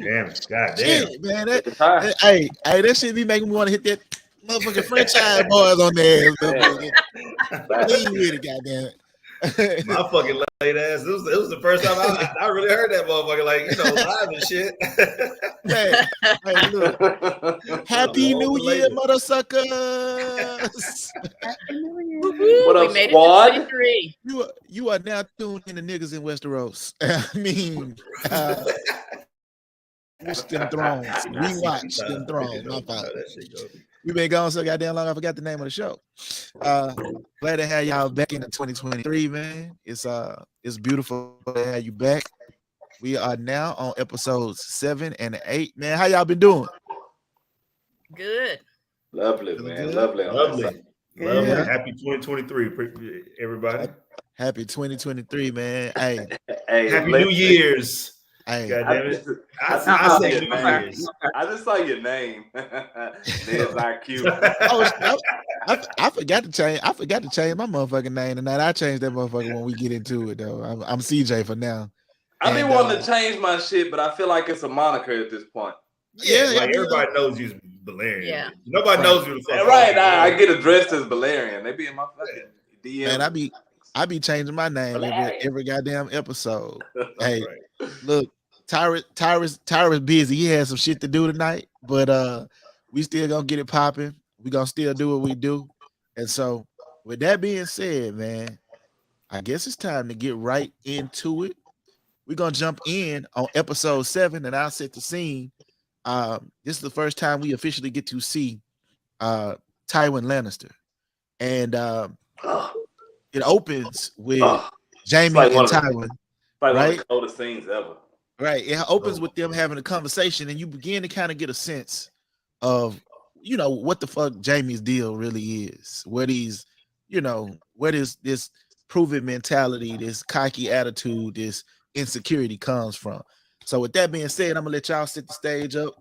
Damn, goddamn. Shit, man. Hey, that shit be making me want to hit that motherfucking franchise boys on there. Leave with it, goddamn it. My fucking late ass. It was the first time I really heard that motherfucker, like, live and shit. Man, hey, look. Happy New Year, mother suckers. What up, squad? You are now tuned in to niggas in Westeros. I mean, watch them thrones. Rewatch them thrones. My fault. We been gone so goddamn long. I forgot the name of the show. Glad to have y'all back in 2023, man. It's beautiful to have you back. We are now on episodes 7 and 8. Man, how y'all been doing? Good. Lovely, man. Good. Lovely. Yeah. Happy 2023, everybody. Happy 2023, man. Hey, happy New Year's. Hey, I say New Year's. I just saw your name. Ned's IQ. I forgot to change. I forgot to change my motherfucking name tonight. I changed that motherfucker when we get into it, though. I'm CJ for now. I've been wanting to change my shit, but I feel like it's a moniker at this point. Yeah, like everybody knows you's Balerion. Yeah. Nobody knows you the fuck. Right, I get addressed as Balerion. They be in my fucking DM. Man, I be changing my name every goddamn episode. Hey, look, Tyrus busy. He has some shit to do tonight, but we still gonna get it popping. We gonna still do what we do. And so, with that being said, man, I guess it's time to get right into it. We're gonna jump in on episode 7, and I'll set the scene. This is the first time we officially get to see Tywin Lannister, and it opens with Jaime and Tywin. Like one of the coldest scenes ever. Right. It opens with them having a conversation, and you begin to kind of get a sense of, what the fuck Jaime's deal really is. What he's, where this proven mentality, this cocky attitude, this insecurity comes from. So with that being said, I'm gonna let y'all set the stage up.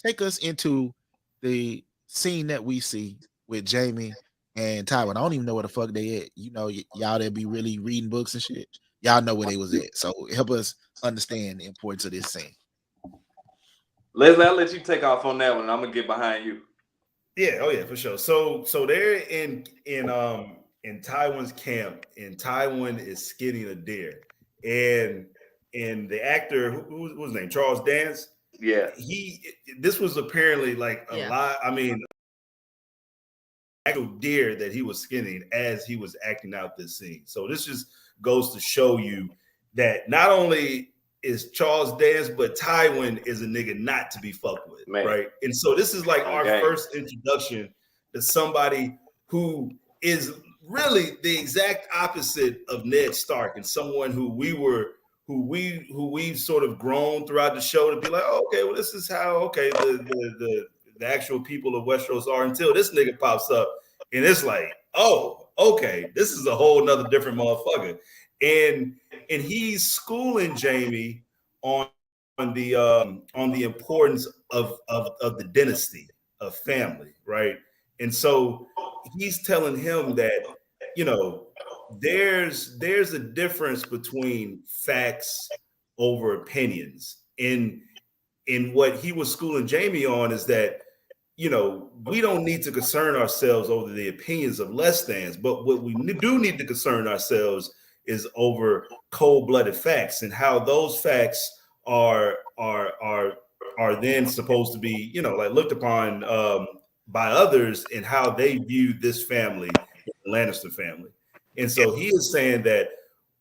Take us into the scene that we see with Jaime and Tywin. I don't even know where the fuck they at. Y'all that be really reading books and shit. Y'all know where they was at. So help us understand the importance of this scene. Leslie, I'll let you take off on that one. I'm gonna get behind you. Yeah, oh yeah, for sure. So they're in Tywin's camp, and Tywin is skinning a deer, and the actor who was his name, Charles Dance. Yeah, this was apparently like a lot. I mean, actual deer that he was skinning as he was acting out this scene. So this just goes to show you that not only is Charles Dance, but Tywin is a nigga not to be fucked with, right? And so this is like our first introduction to somebody who is really the exact opposite of Ned Stark, and someone who we've sort of grown throughout the show to be like, oh, okay, well, this is how the actual people of Westeros are, until this nigga pops up, and it's like, oh, okay, this is a whole nother different motherfucker. And he's schooling Jaime on the importance of the dynasty of family, right? And so he's telling him that, there's a difference between facts over opinions. In what he was schooling Jaime on is that, we don't need to concern ourselves over the opinions of less thans, but what we do need to concern ourselves is over cold-blooded facts, and how those facts are then supposed to be, like looked upon by others, and how they view this family, the Lannister family. And so he is saying that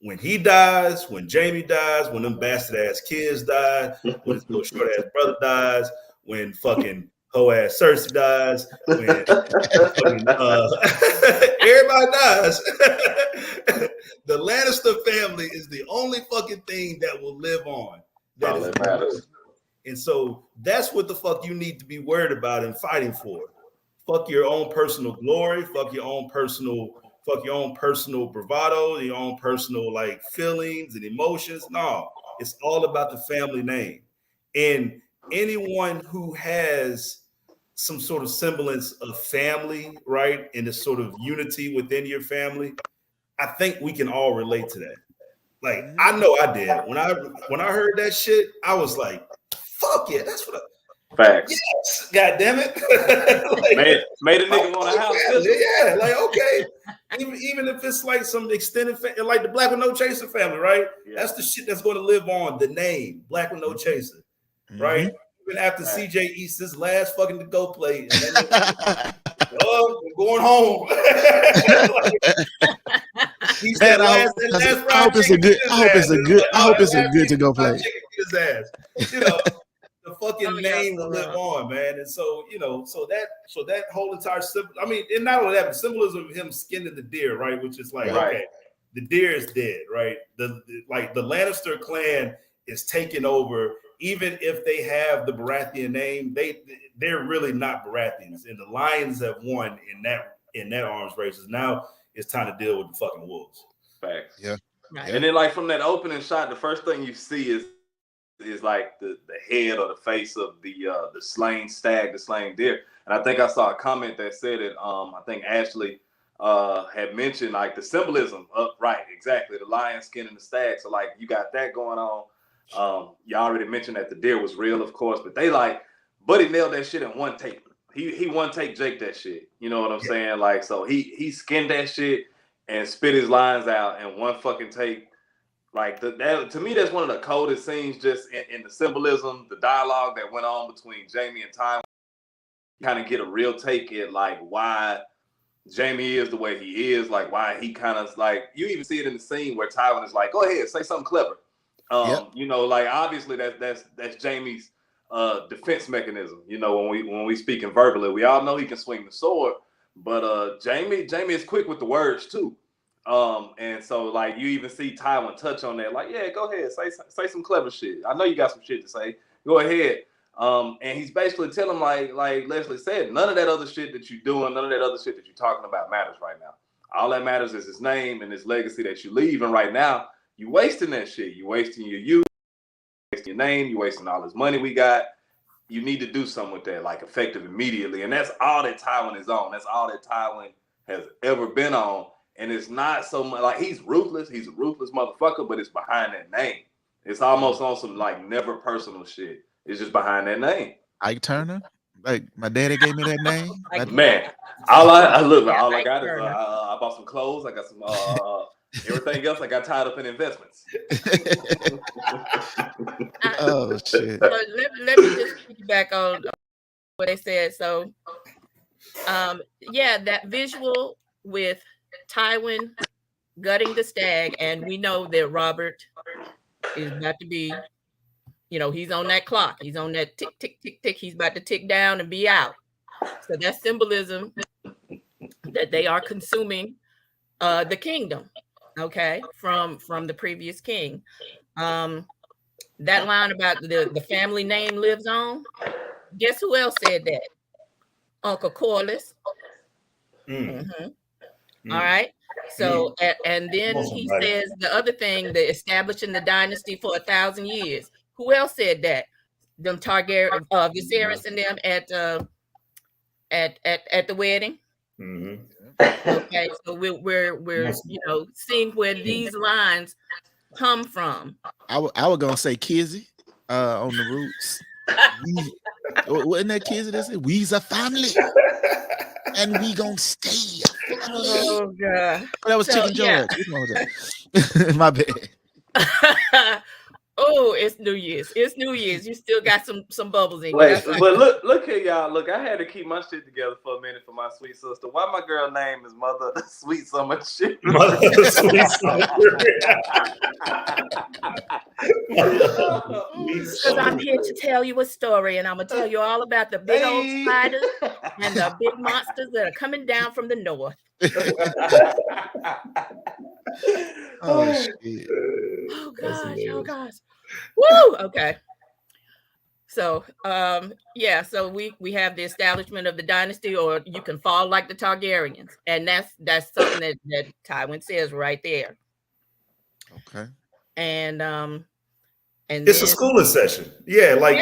when he dies, when Jaime dies, when them bastard-ass kids die, when his little short-ass brother dies, when fucking hoe-ass Cersei dies, when fucking, everybody dies, the Lannister family is the only fucking thing that will live on. That matters. And so that's what the fuck you need to be worried about and fighting for. Fuck your own personal glory. Fuck your own personal bravado, your own personal like feelings and emotions. No, it's all about the family name. And anyone who has some sort of semblance of family, right, and this sort of unity within your family, I think we can all relate to that. Like, I know I did. When I heard that shit, I was like, Fuck yeah, that's what. Facts. Yes, God damn it. made a nigga want a house. Yeah, like okay. Even if it's like some extended like the Black with No Chaser family, right? Yeah. That's the shit that's going to live on. The name Black with No Chaser, right? Even after CJ eats this last fucking to-go plate, and then oh, we're going home. He's Man, I hope it's a good. I hope it's a good to-go plate. His ass, you know. The fucking name will live on, man, and so so that whole entire symbol. I mean, and not only that, but symbolism of him skinning the deer, right? Which is like, okay, the deer is dead, right? The Lannister clan is taking over, even if they have the Baratheon name, they're really not Baratheons, and the Lions have won in that arms races. Now it's time to deal with the fucking wolves. Facts. Yeah. Right. And then like from that opening shot, the first thing you see is like the head or the face of the slain stag, the slain deer. And I think I saw a comment that said it. I think Ashley had mentioned like the symbolism of exactly the lion skin and the stag. So like you got that going on. You already mentioned that the deer was real, of course, but Buddy nailed that shit in one take. He one take Jake that shit. You know what I'm saying? Like so he skinned that shit and spit his lines out in one fucking take. Like that, to me, that's one of the coldest scenes, just in the symbolism, the dialogue that went on between Jaime and Tywin. Kind of get a real take at like why Jaime is the way he is, like why he kind of like you even see it in the scene where Tywin is like, "Go ahead, say something clever." You know, like obviously that's Jaime's defense mechanism. You know, when we speaking verbally, we all know he can swing the sword, but Jaime is quick with the words too. And so like you even see Tywin touch on that, like, yeah, go ahead, say some clever shit. I know you got some shit to say. Go ahead. And he's basically telling like Leslie said, none of that other shit that you're doing, none of that other shit that you're talking about matters right now. All that matters is his name and his legacy that you leave. And right now, you wasting that shit. You wasting your youth, you wasting your name, you wasting all this money we got. You need to do something with that, like effective immediately. And that's all that Tywin is on. That's all that Tywin has ever been on. And it's not so much like he's ruthless. He's a ruthless motherfucker, but it's behind that name. It's almost on some like never personal shit. It's just behind that name. Ike Turner. Like my daddy gave me that name. Man, all I got is I bought some clothes. I got some everything else. I got tied up in investments. Oh shit! So let me just piggyback on what they said. So, that visual with Tywin gutting the stag, and we know that Robert is about to be, he's on that clock. He's on that tick, tick, tick, tick. He's about to tick down and be out. So that's symbolism that they are consuming the kingdom, okay, from the previous king. That line about the family name lives on. Guess who else said that? Uncle Corliss. All right. So and then he says the other thing, the establishing the dynasty for 1,000 years. Who else said that? Them Targaryen, Viserys and them at the wedding. Okay, so we're seeing where these lines come from. I was gonna say Kizzy on the roots. Wasn't that Kizzy that said we's a family and we gonna stay? Oh god, that was Chicken George. Which one was that? My bad. Oh, it's New Year's. It's New Year's. You still got some bubbles in you. Wait, but look here, y'all. Look, I had to keep my shit together for a minute for my sweet sister. Why my girl name is Mother Sweet Summer Shit? Mother Sweet Summer. Because I'm here to tell you a story, and I'm gonna tell you all about the big old spiders and the big monsters that are coming down from the north. Oh shit! Oh gosh! Oh gosh! Woo! Okay. So so we have the establishment of the dynasty, or you can fall like the Targaryens, and that's something that Tywin says right there. Okay. And it's a schooling session. Yeah, like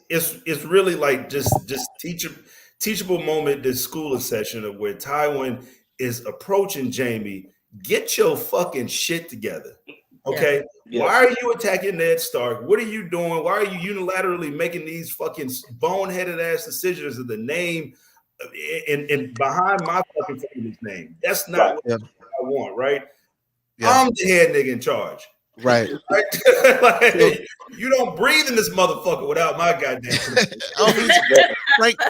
it's really like just teachable moment, this schooling session of where Tywin is approaching Jaime. Get your fucking shit together. Okay. Yes. Why are you attacking Ned Stark? What are you doing? Why are you unilaterally making these fucking boneheaded ass decisions of the name and behind my fucking family's name? That's not what I want, right? Yeah. I'm the head nigga in charge. Right. Like, you don't breathe in this motherfucker without my goddamn.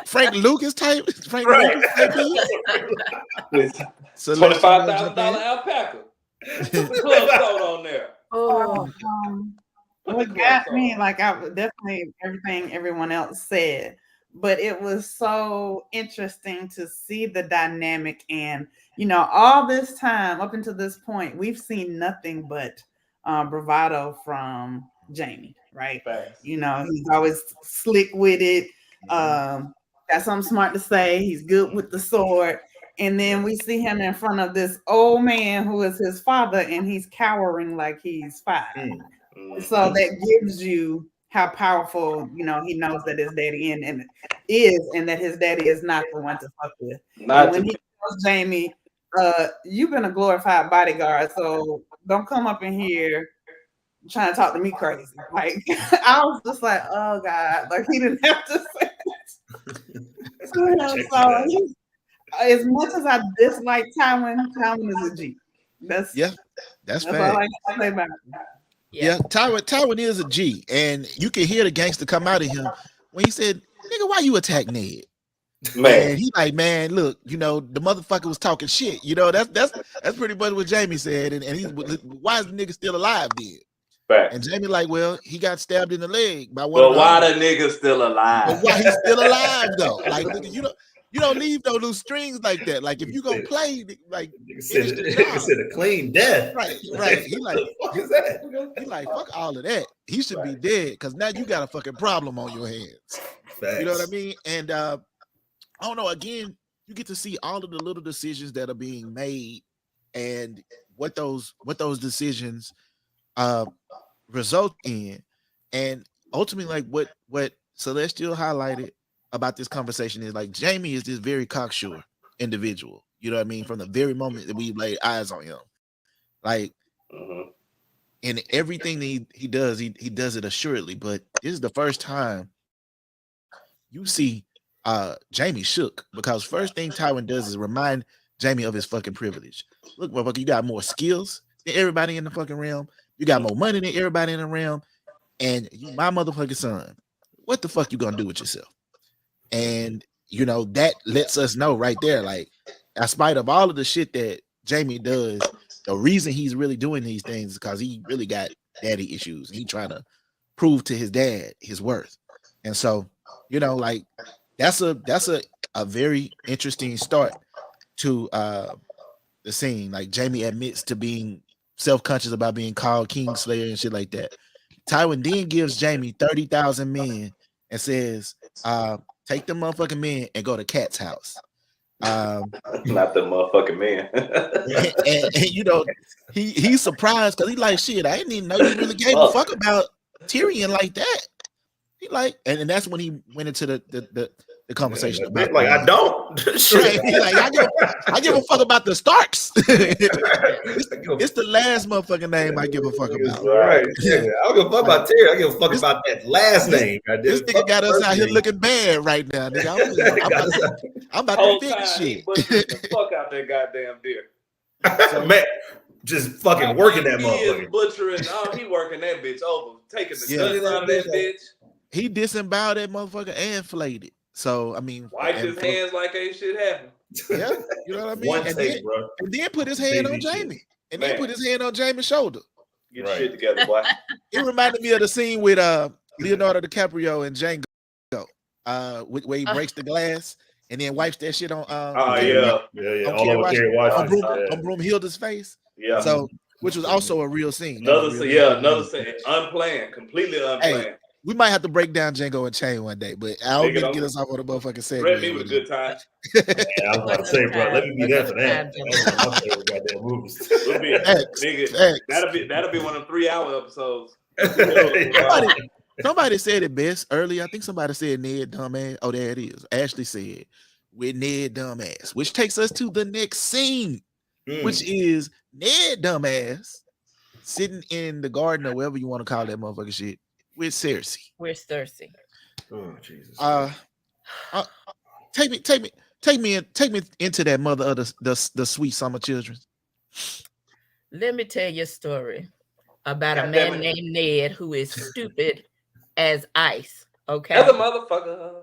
Frank Lucas type. Frank right. Lucas type. $25,000 alpaca. Put the club coat on there. What got me, like, I definitely everything everyone else said, but it was so interesting to see the dynamic. And all this time up until this point, we've seen nothing but bravado from Jaime, right? Facts. He's always slick with it. Got something smart to say. He's good with the sword. And then we see him in front of this old man who is his father, and he's cowering like he's 5. So that gives you how powerful, he knows that his daddy and that his daddy is not the one to fuck with. When he tells Jaime, you've been a glorified bodyguard, so don't come up in here trying to talk to me crazy. Like, I was just like, oh God, like he didn't have to say that. So as much as I dislike Tywin is a G. That's fact. All I can say about it. Yeah, Tywin is a G, and you can hear the gangster come out of him when he said, "Nigga, why you attack Ned?" Man, he like, man, look, the motherfucker was talking shit. That's pretty much what Jaime said, and he's why is the nigga still alive then? Right. And Jaime like, well, he got stabbed in the leg by one. But why the nigga still alive? But why he's still alive though? Like, nigga, you don't leave no loose strings like that. Like, if you gonna play, like, said a clean death. Right. He like, what the fuck is that? He like, fuck all of that. He should be dead because now you got a fucking problem on your hands. Facts. You know what I mean? And I don't know. Again, you get to see all of the little decisions that are being made and what those decisions result in, and ultimately, like what Celestial highlighted about this conversation is like Jaime is this very cocksure individual. You know what I mean? From the very moment that we laid eyes on him, like in everything that he does, he does it assuredly. But this is the first time you see Jaime shook, because first thing Tywin does is remind Jaime of his fucking privilege. Look, motherfucker, you got more skills than everybody in the fucking realm. You got more money than everybody in the realm, and you my motherfucking son. What the fuck you gonna do with yourself? And that lets us know right there, like, in spite of all of the shit that Jaime does, the reason he's really doing these things is because he really got daddy issues. He trying to prove to his dad his worth. And so, like, that's a very interesting start to the scene. Like, Jaime admits to being self-conscious about being called Kingslayer and shit like that. Tywin then gives Jaime 30,000 men and says, take the motherfucking men and go to Cat's house. Not the motherfucking man. and he's surprised because he's like, shit, I didn't even know you really gave a fuck about Tyrion like that. He like, and that's when he went into the conversation about, like, I don't. Right? He like, I give a fuck about the Starks. It's the last motherfucking name I give a fuck about. Right. Yeah. I don't give a fuck about Tyrion. I give a fuck about that last name. This nigga got us out here looking bad right now, nigga. I'm about to fix shit. The fuck out that goddamn deer. Man, just fucking working that motherfucker. He is butchering. He working that bitch over, taking the guts out of that bitch. He disemboweled that motherfucker and flayed it. So, I mean, wiped his hands like ain't shit happened. Yeah, you know what I mean? And then put his hand on Jaime. And then put his hand on Jaime's shoulder. Get your shit together, boy. It reminded me of the scene with Leonardo DiCaprio and Django, where he breaks the glass and then wipes that shit on. All over Kerry Washington. On Broomhilda's face. Yeah. So, which was also a real scene. Another scene, unplanned, completely unplanned. Hey, we might have to break down Django and Chain one day, but I don't need to get us off on the motherfucking segment. Brett, me with a good time. I was about to say, bro, let me be there for that. That's my favorite goddamn movies. That'll be one of 3-hour episodes. Somebody said it best earlier. I think somebody said Ned dumbass. Oh, there it is. Ashley said with Ned dumbass, which takes us to the next scene, which is Ned dumbass sitting in the garden or whatever you want to call that motherfucking shit with Cersei. Where's Cersei? Oh Jesus. Take me into that mother of the sweet summer children. Let me tell you a story about a God damn man it. named Ned who is stupid as ice. Okay. As a motherfucker.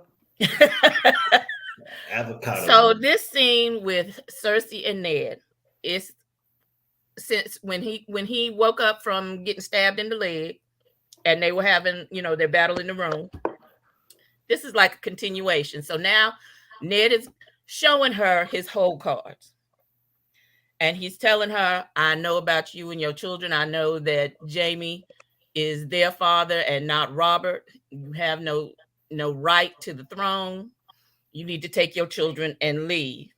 Avocado. So this scene with Cersei and Ned is since when he woke up from getting stabbed in the leg and they were having, their battle in the room. This is like a continuation. So now Ned is showing her his whole cards. And he's telling her, I know about you and your children. I know that Jaime is their father and not Robert. You have no right to the throne. You need to take your children and leave.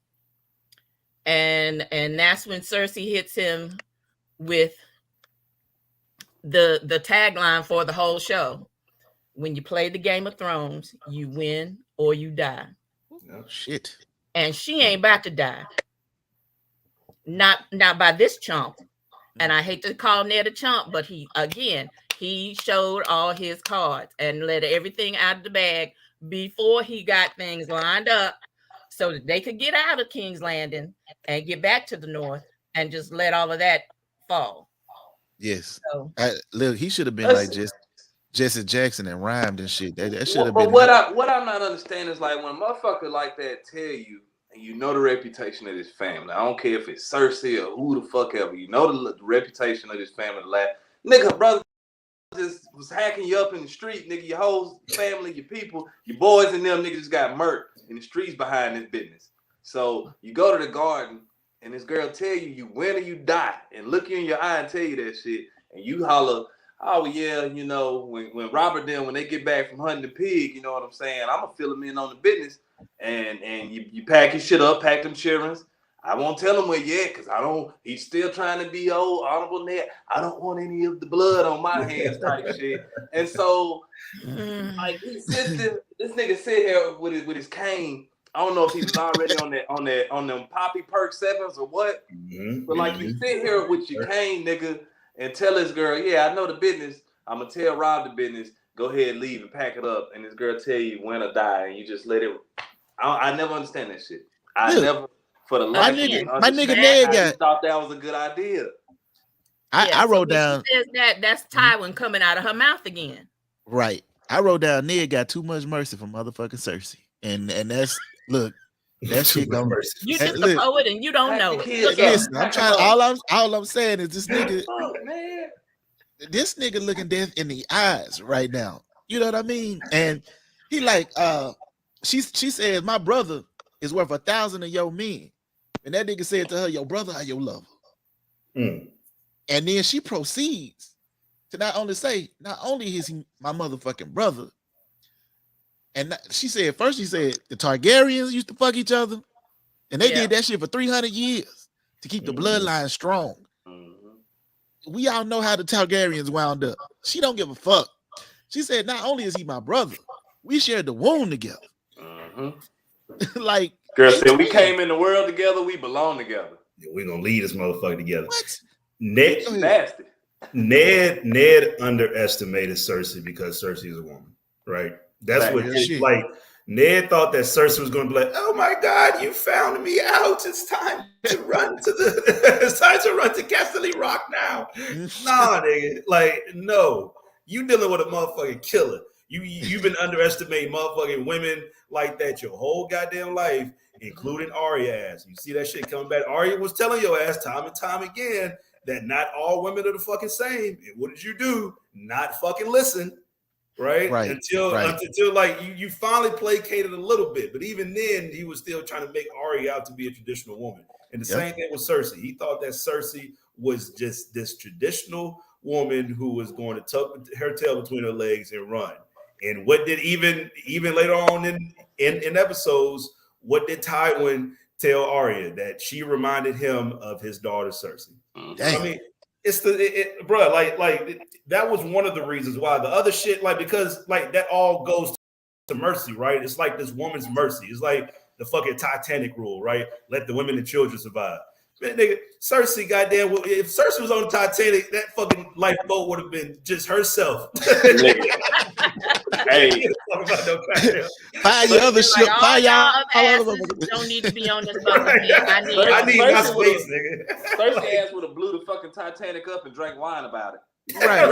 And that's when Cersei hits him with the tagline for the whole show. When you play the Game of Thrones, you win or you die. Oh, shit. And she ain't about to die. Not by this chump. And I hate to call Ned a chump, but he showed all his cards and let everything out of the bag before he got things lined up so that they could get out of King's Landing and get back to the north and just let all of that fall. Yes. So, look, he should have been like Jesse Jackson and rhymed and shit. That should have been. But what I'm not understanding is like when a motherfucker like that tell you, and you know the reputation of this family. I don't care if it's Cersei or who the fuck ever. You know the reputation of this family. Nigga, brother just was hacking you up in the street, nigga. Your whole family, your people, your boys and them niggas just got murked in the streets behind this business. So you go to the garden and this girl tell you you win or you die, and look you in your eye and tell you that shit, and you holler, oh yeah, when Robert them, when they get back from hunting the pig, you know what I'm saying? I'm gonna fill them in on the business, and you pack your shit up, pack them children. I won't tell him where yet, because he's still trying to be old, honorable Ned. I don't want any of the blood on my hands type shit. And so, like, this nigga sit here with his cane. I don't know if he was already on them Poppy Perk 7s or what. Mm-hmm. But like, you sit here with your cane, nigga, and tell this girl, yeah, I know the business. I'm going to tell Robb the business. Go ahead, leave and pack it up. And this girl tell you when to die, and you just let it. I never understand that shit. For the life of me, my nigga Ned thought that was a good idea. I wrote down. She says that's Tywin coming out of her mouth again. Right. I wrote down Ned got too much mercy from motherfucking Cersei. And that's look, that shit gonna mercy. You just a poet and you don't know it. Listen, I'm trying. All I'm saying is this nigga. This nigga looking death in the eyes right now. You know what I mean? And he like she said, my brother is worth 1,000 of your men. And that nigga said to her, your brother or your lover. And then she proceeds to not only is he my motherfucking brother. And she said the Targaryens used to fuck each other. And they did that shit for 300 years to keep the bloodline strong. We all know how the Targaryens wound up. She don't give a fuck. She said, not only is he my brother, we shared the womb together. Like, girl said, we came in the world together, we belong together. Yeah, we're gonna lead this motherfucker together. What? Ned underestimated Cersei because Cersei is a woman, right? That's what like. Ned thought that Cersei was going to be like, "Oh my God, you found me out! It's time to run to Casterly Rock now." Nah, nigga, like no, you dealing with a motherfucking killer. You've been underestimating motherfucking women like that your whole goddamn life, including Arya ass. You see that shit coming back. Arya was telling your ass time and time again that not all women are the fucking same. And what did you do? Not fucking listen. Right? Until like you finally placated a little bit, but even then he was still trying to make Arya out to be a traditional woman. And the same thing with Cersei. He thought that Cersei was just this traditional woman who was going to tuck her tail between her legs and run. And what did even later on in episodes, what did Tywin tell Arya? That she reminded him of his daughter Cersei. Damn. I mean, it's bro, like that was one of the reasons why. The other shit, like, because like that all goes to mercy, right? It's like this woman's mercy. It's like the fucking Titanic rule, right? Let the women and children survive. Man, nigga, Cersei, goddamn, if Cersei was on the Titanic, that fucking lifeboat would have been just herself. Hey, find your other ship. All Find y'all y'all other asses don't need to be on this boat with me. I need my space, nigga. Cersei ass would have blew the fucking Titanic up and drank wine about it. Right.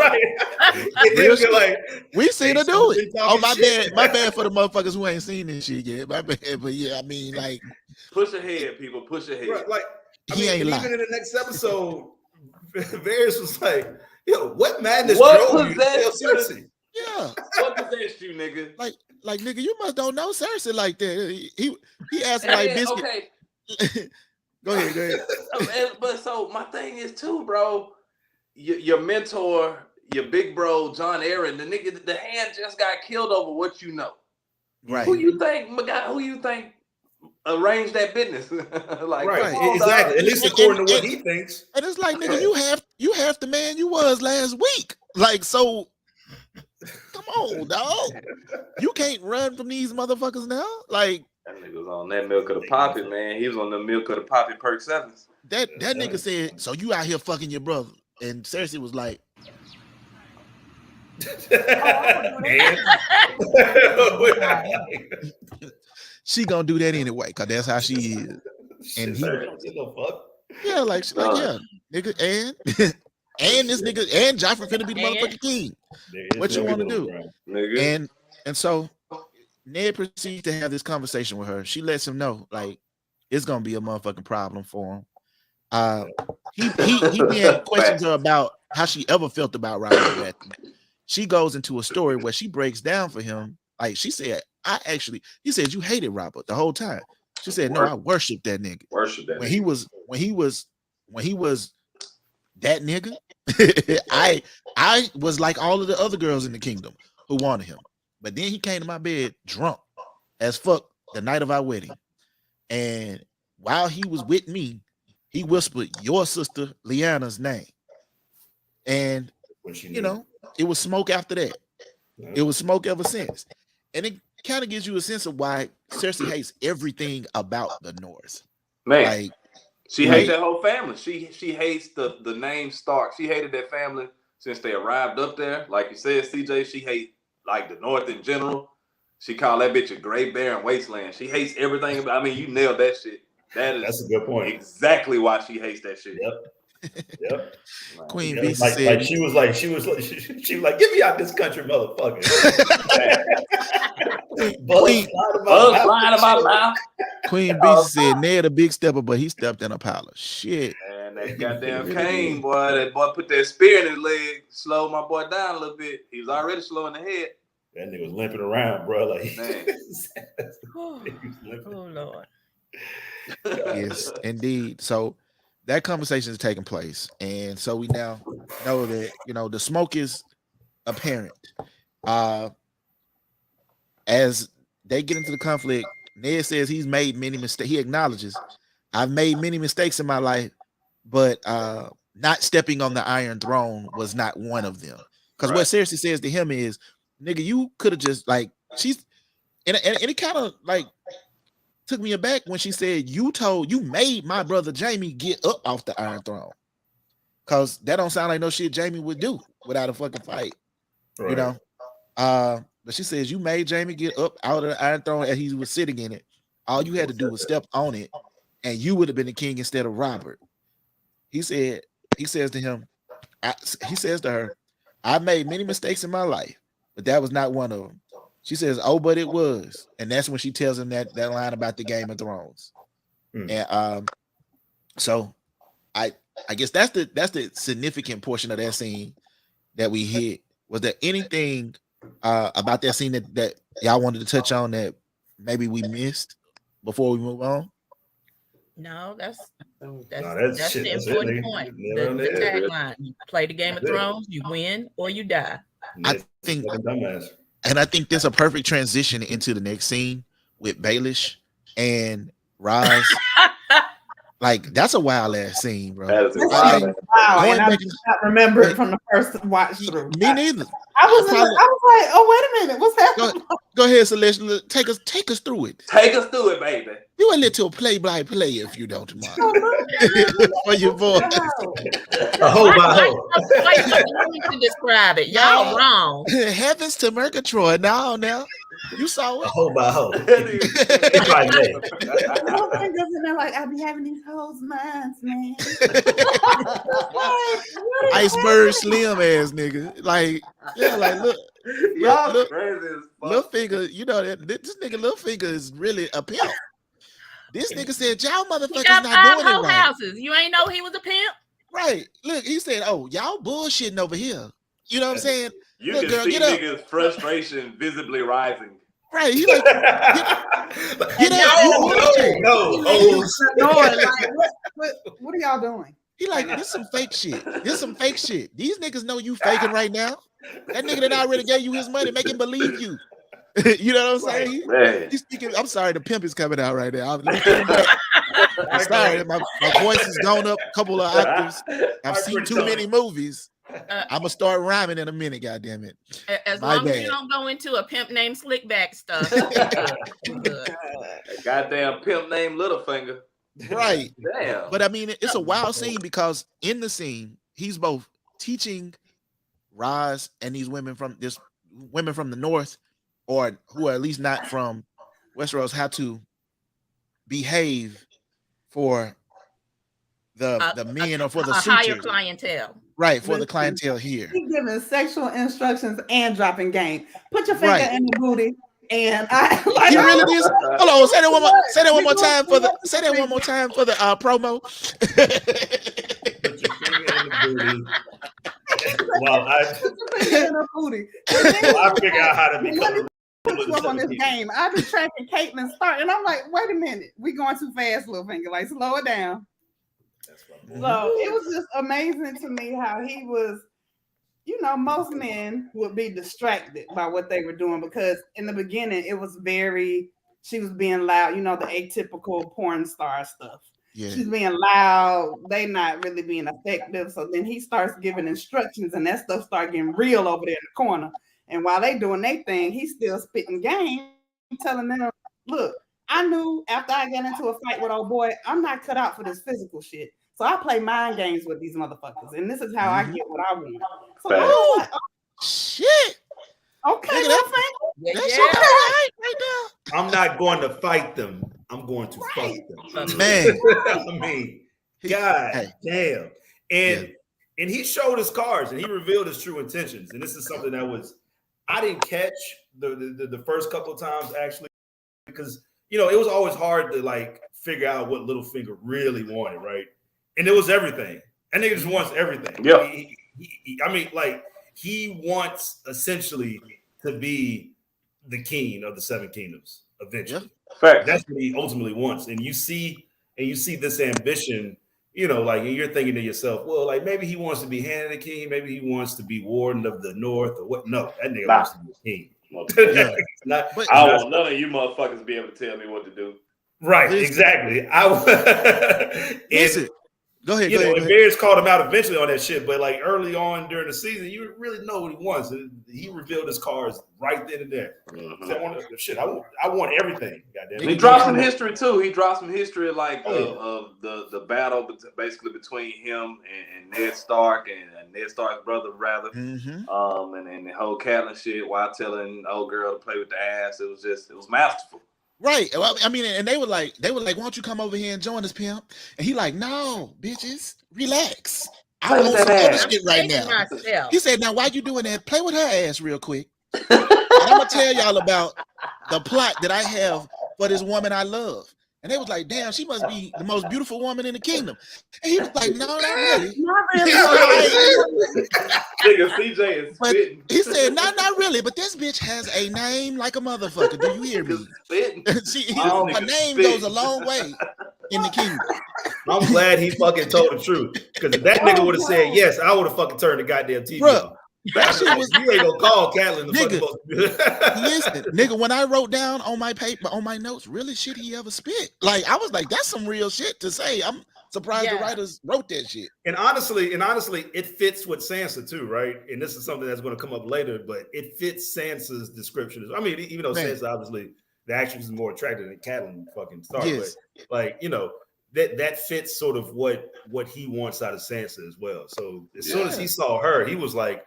Like, we seen her do it. Oh, my bad. My bad for the motherfuckers who ain't seen this shit yet. My bad. But yeah, I mean, like, push ahead, people. Push ahead. Right, like, he ain't lying. Even in the next episode, Varys was like, "Yo, what madness what drove you to tell Cersei?" Yeah. What possessed you, nigga? Like, nigga, you must don't know Cersei like that. He asked like Biscuit. Okay. Go ahead. But so my thing is too, bro. Your mentor, your big bro, John Aaron, the nigga, the hand just got killed over what you know. Right. Who you think arranged that business? Like, right, exactly. At least according to what he thinks. And it's like, nigga, you have the man you was last week. Like, so come on, dog. You can't run from these motherfuckers now. Like, that nigga was on that milk of the poppy, man. He was on the milk of the poppy perk 7s. That nigga said, so you out here fucking your brother. And Cersei was like, she gonna do that anyway, cause that's how she is. And he, yeah, like yeah, nigga, and this nigga and Joffrey finna be the motherfucking king. What you want to do? Nigga. And so Ned proceeds to have this conversation with her. She lets him know, like, it's gonna be a motherfucking problem for him. He then questions her about how she ever felt about Robert. She goes into a story where she breaks down for him. Like, she said, he said, you hated Robert the whole time. She said, no, I worshiped that nigga. When he was that nigga, I was like all of the other girls in the kingdom who wanted him. But then he came to my bed drunk as fuck the night of our wedding. And while he was with me, he whispered your sister Lyanna's name. And you know, it was smoke after that. Yeah. It was smoke ever since. And it kind of gives you a sense of why Cersei hates everything about the North. Man, like, she hates that whole family. She hates the name Stark. She hated that family since they arrived up there. Like you said, CJ, she hates like the North in general. She called that bitch a great barren wasteland. She hates everything about. I mean, you nailed that shit. That's a good point. Exactly why she hates that shit. Yep. Queen B said, like she was like, get me out this country, motherfucker. Queen flying in my mouth. Queen B said Ned a big stepper, but he stepped in a pile of shit. And that goddamn Kane, boy, that boy put that spear in his leg, slowed my boy down a little bit. He was already slow in the head. That nigga was limping around, bro. Like, oh Lord. Yes, indeed. So that conversation is taking place, and so we now know that, you know, the smoke is apparent. As they get into the conflict, Ned says he's made many mistakes. He acknowledges, I've made many mistakes in my life, but not stepping on the Iron Throne was not one of them. Because what Cersei says to him is, nigga, you could have just, like, she's and it kind of like took me aback when she said, you made my brother Jaime get up off the Iron Throne. Cause that don't sound like no shit Jaime would do without a fucking fight. Right. You know? But she says, you made Jaime get up out of the Iron Throne as he was sitting in it. All you had to do was step on it, and you would have been the king instead of Robert. He says to her, I made many mistakes in my life, but that was not one of them. She says, oh, but it was. And that's when she tells him that line about the Game of Thrones. And so I guess that's the significant portion of that scene that we hit. Was there anything about that scene that y'all wanted to touch on that maybe we missed before we move on? No, that's the important point. The tagline: you play the Game of Thrones, you win or you die. I think that's a perfect transition into the next scene with Baelish and Roz. Like, that's a wild ass scene, bro. Wow, and I did not remember it from the first watch through. Me neither. I was like, oh, wait a minute, what's happening? Go ahead, Celeste. Take us through it. Take us through it, baby. You a little play-by-play if you don't mind. For your voice. A hoe by hoe. To describe it, y'all wrong. Heavens to Murgatroyd. Now. You saw it. A hoe by hoe. Like, I be having these hoes minds, man. Iceberg Slim ass nigga. Like, yeah, like look. Y'all crazy as fuck. Littlefinger, you know that this nigga Littlefinger is really a pimp. This nigga said, y'all motherfuckers got not doing it right. Houses. You ain't know he was a pimp? Right. Look, he said, oh, y'all bullshitting over here. You know what I'm saying? You look, can girl, see niggas' frustration visibly rising. Right. He like, get out. No. What are y'all doing? He like, this some fake shit. These niggas know you faking right now. That nigga that already gave you his money, make him believe you. You know what I'm saying? He's speaking. I'm sorry, the pimp is coming out right now. I'm sorry, my voice has gone up a couple of octaves. I've seen too many movies. I'm gonna start rhyming in a minute. Goddamn it! As long as you don't go into a pimp named Slickback stuff. Goddamn pimp named Littlefinger. Right. Damn. But I mean, it's a wild scene because in the scene, he's both teaching Roz and these women from the north, or who are at least not from Westeros, how to behave for the men or for the suitors. Higher clientele. Right, for the clientele here. He's giving sexual instructions and dropping game. Put your finger in the booty. And I like he really is. Hold on, say that one more time for the promo. Put your finger in the booty. Well, I figure out how to become put you up on this game. I've been tracking Caitlyn Stark, and I'm like, wait a minute, we going too fast, Littlefinger. Like, slow it down. So it was just amazing to me how he was. You know, most men would be distracted by what they were doing because in the beginning it was she was being loud, you know, the atypical porn star stuff. Yeah. She's being loud, they not really being effective. So then he starts giving instructions and that stuff start getting real over there in the corner. And while they doing their thing, he's still spitting game, telling them, look, I knew after I got into a fight with old boy, I'm not cut out for this physical shit. So I play mind games with these motherfuckers. And this is how I get what I want. So I was like, shit. Okay, that's right now. I'm not going to fight them. I'm going to fight them. Man. I mean, God damn. And he showed his cards and he revealed his true intentions. And this is something that I didn't catch the first couple of times actually, because you know it was always hard to like figure out what Littlefinger really wanted, right? And it was everything. That nigga just wants everything. Yeah. I mean, like, he wants essentially to be the king of the Seven Kingdoms eventually. Yeah. That's what he ultimately wants. And you see this ambition, you know, like, and you're thinking to yourself, well, like, maybe he wants to be hand of the king, maybe he wants to be warden of the north or what. No, that nigga wants to be king. I don't want none of you motherfuckers to be able to tell me what to do. Right, exactly. Listen. Go ahead. And Bears called him out eventually on that shit, but like early on during the season, you really know what he wants. He revealed his cards right then and there. Mm-hmm. I want everything. Goddamn. He dropped some history too. He dropped some history like of the battle basically between him and Ned Stark and Ned Stark's brother rather. Mm-hmm. And the whole Catelyn shit while telling old girl to play with the ass. It was masterful. Right. Well, I mean, and they were like, why don't you come over here and join us, pimp? And he like, no, bitches, relax. I want some other shit right now. He said, now why you doing that? Play with her ass real quick. I'm gonna tell y'all about the plot that I have for this woman I love. And they was like, damn, she must be the most beautiful woman in the kingdom. And he was like, no, not really. Nigga, CJ is spitting. He said, not really, but this bitch has a name like a motherfucker. Do you hear me? Her name goes a long way in the kingdom. I'm glad he fucking told the truth. Because if that nigga would have said yes, I would have fucking turned the goddamn TV on. That shit was, you ain't gonna call Catelyn the fucking listen, nigga, when I wrote down on my paper, on my notes, really shit he ever spit. Like, I was like, that's some real shit to say. surprised the writers wrote that shit. And honestly, it fits with Sansa too, right? And this is something that's going to come up later, but it fits Sansa's description. I mean, even though Sansa obviously the actress is more attractive than Catelyn fucking Stark, but like that fits sort of what he wants out of Sansa as well. So as soon as he saw her, he was like,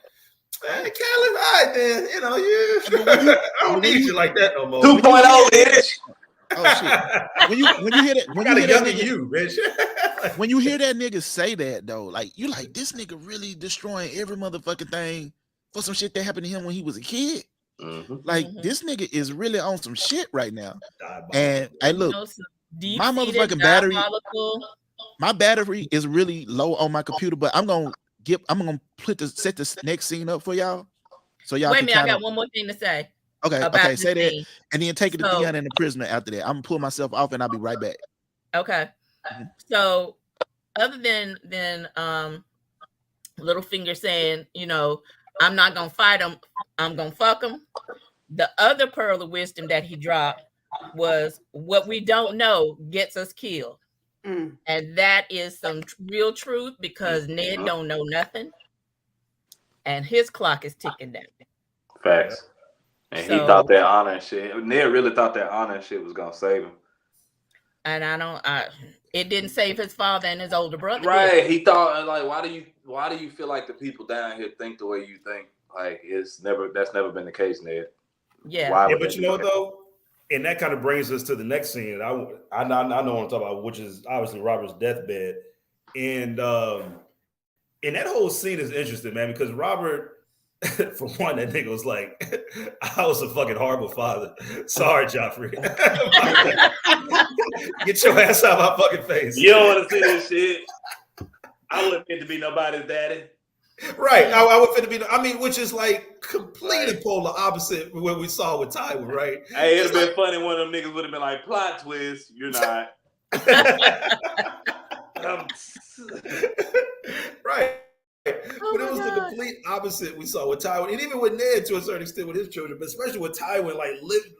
"Hey, Catelyn, all right then, I don't need you like that no more." 2.0, bitch. Oh shit! When you hear that, when you hear that nigga say that though, like you like this nigga really destroying every motherfucking thing for some shit that happened to him when he was a kid. Like this nigga is really on some shit right now. And I look, my motherfucking battery, my battery is really low on my computer, but I'm gonna set this next scene up for y'all. So y'all wait a minute, I got one more thing to say. Okay, say that, and then take it to Theon and the prisoner after that. I'm gonna pull myself off, and I'll be right back. Okay. So, other than Littlefinger saying, I'm not gonna fight him, I'm gonna fuck him. The other pearl of wisdom that he dropped was what we don't know gets us killed, and that is some real truth because Ned don't know nothing, and his clock is ticking down. Facts. And he thought that honor and shit. Ned really thought that honor and shit was gonna save him. And it didn't save his father and his older brother. Right. He thought like, why do you feel like the people down here think the way you think? Like that's never been the case, Ned. Yeah. But you know what though? And that kind of brings us to the next scene. I know what I'm talking about, which is obviously Robert's deathbed. And that whole scene is interesting, man, because Robert, for one, that nigga was like, I was a fucking horrible father. Sorry, Joffrey. Get your ass out of my fucking face. You don't want to see this shit. I wouldn't fit to be nobody's daddy. Right. I would fit to be, which is like completely polar opposite of what we saw with Tywin, right? Hey, it'd have been funny one of them niggas would have been like, plot twist, you're not. Right. But it was the complete opposite we saw with Tywin, and even with Ned to a certain extent with his children, but especially with Tywin, like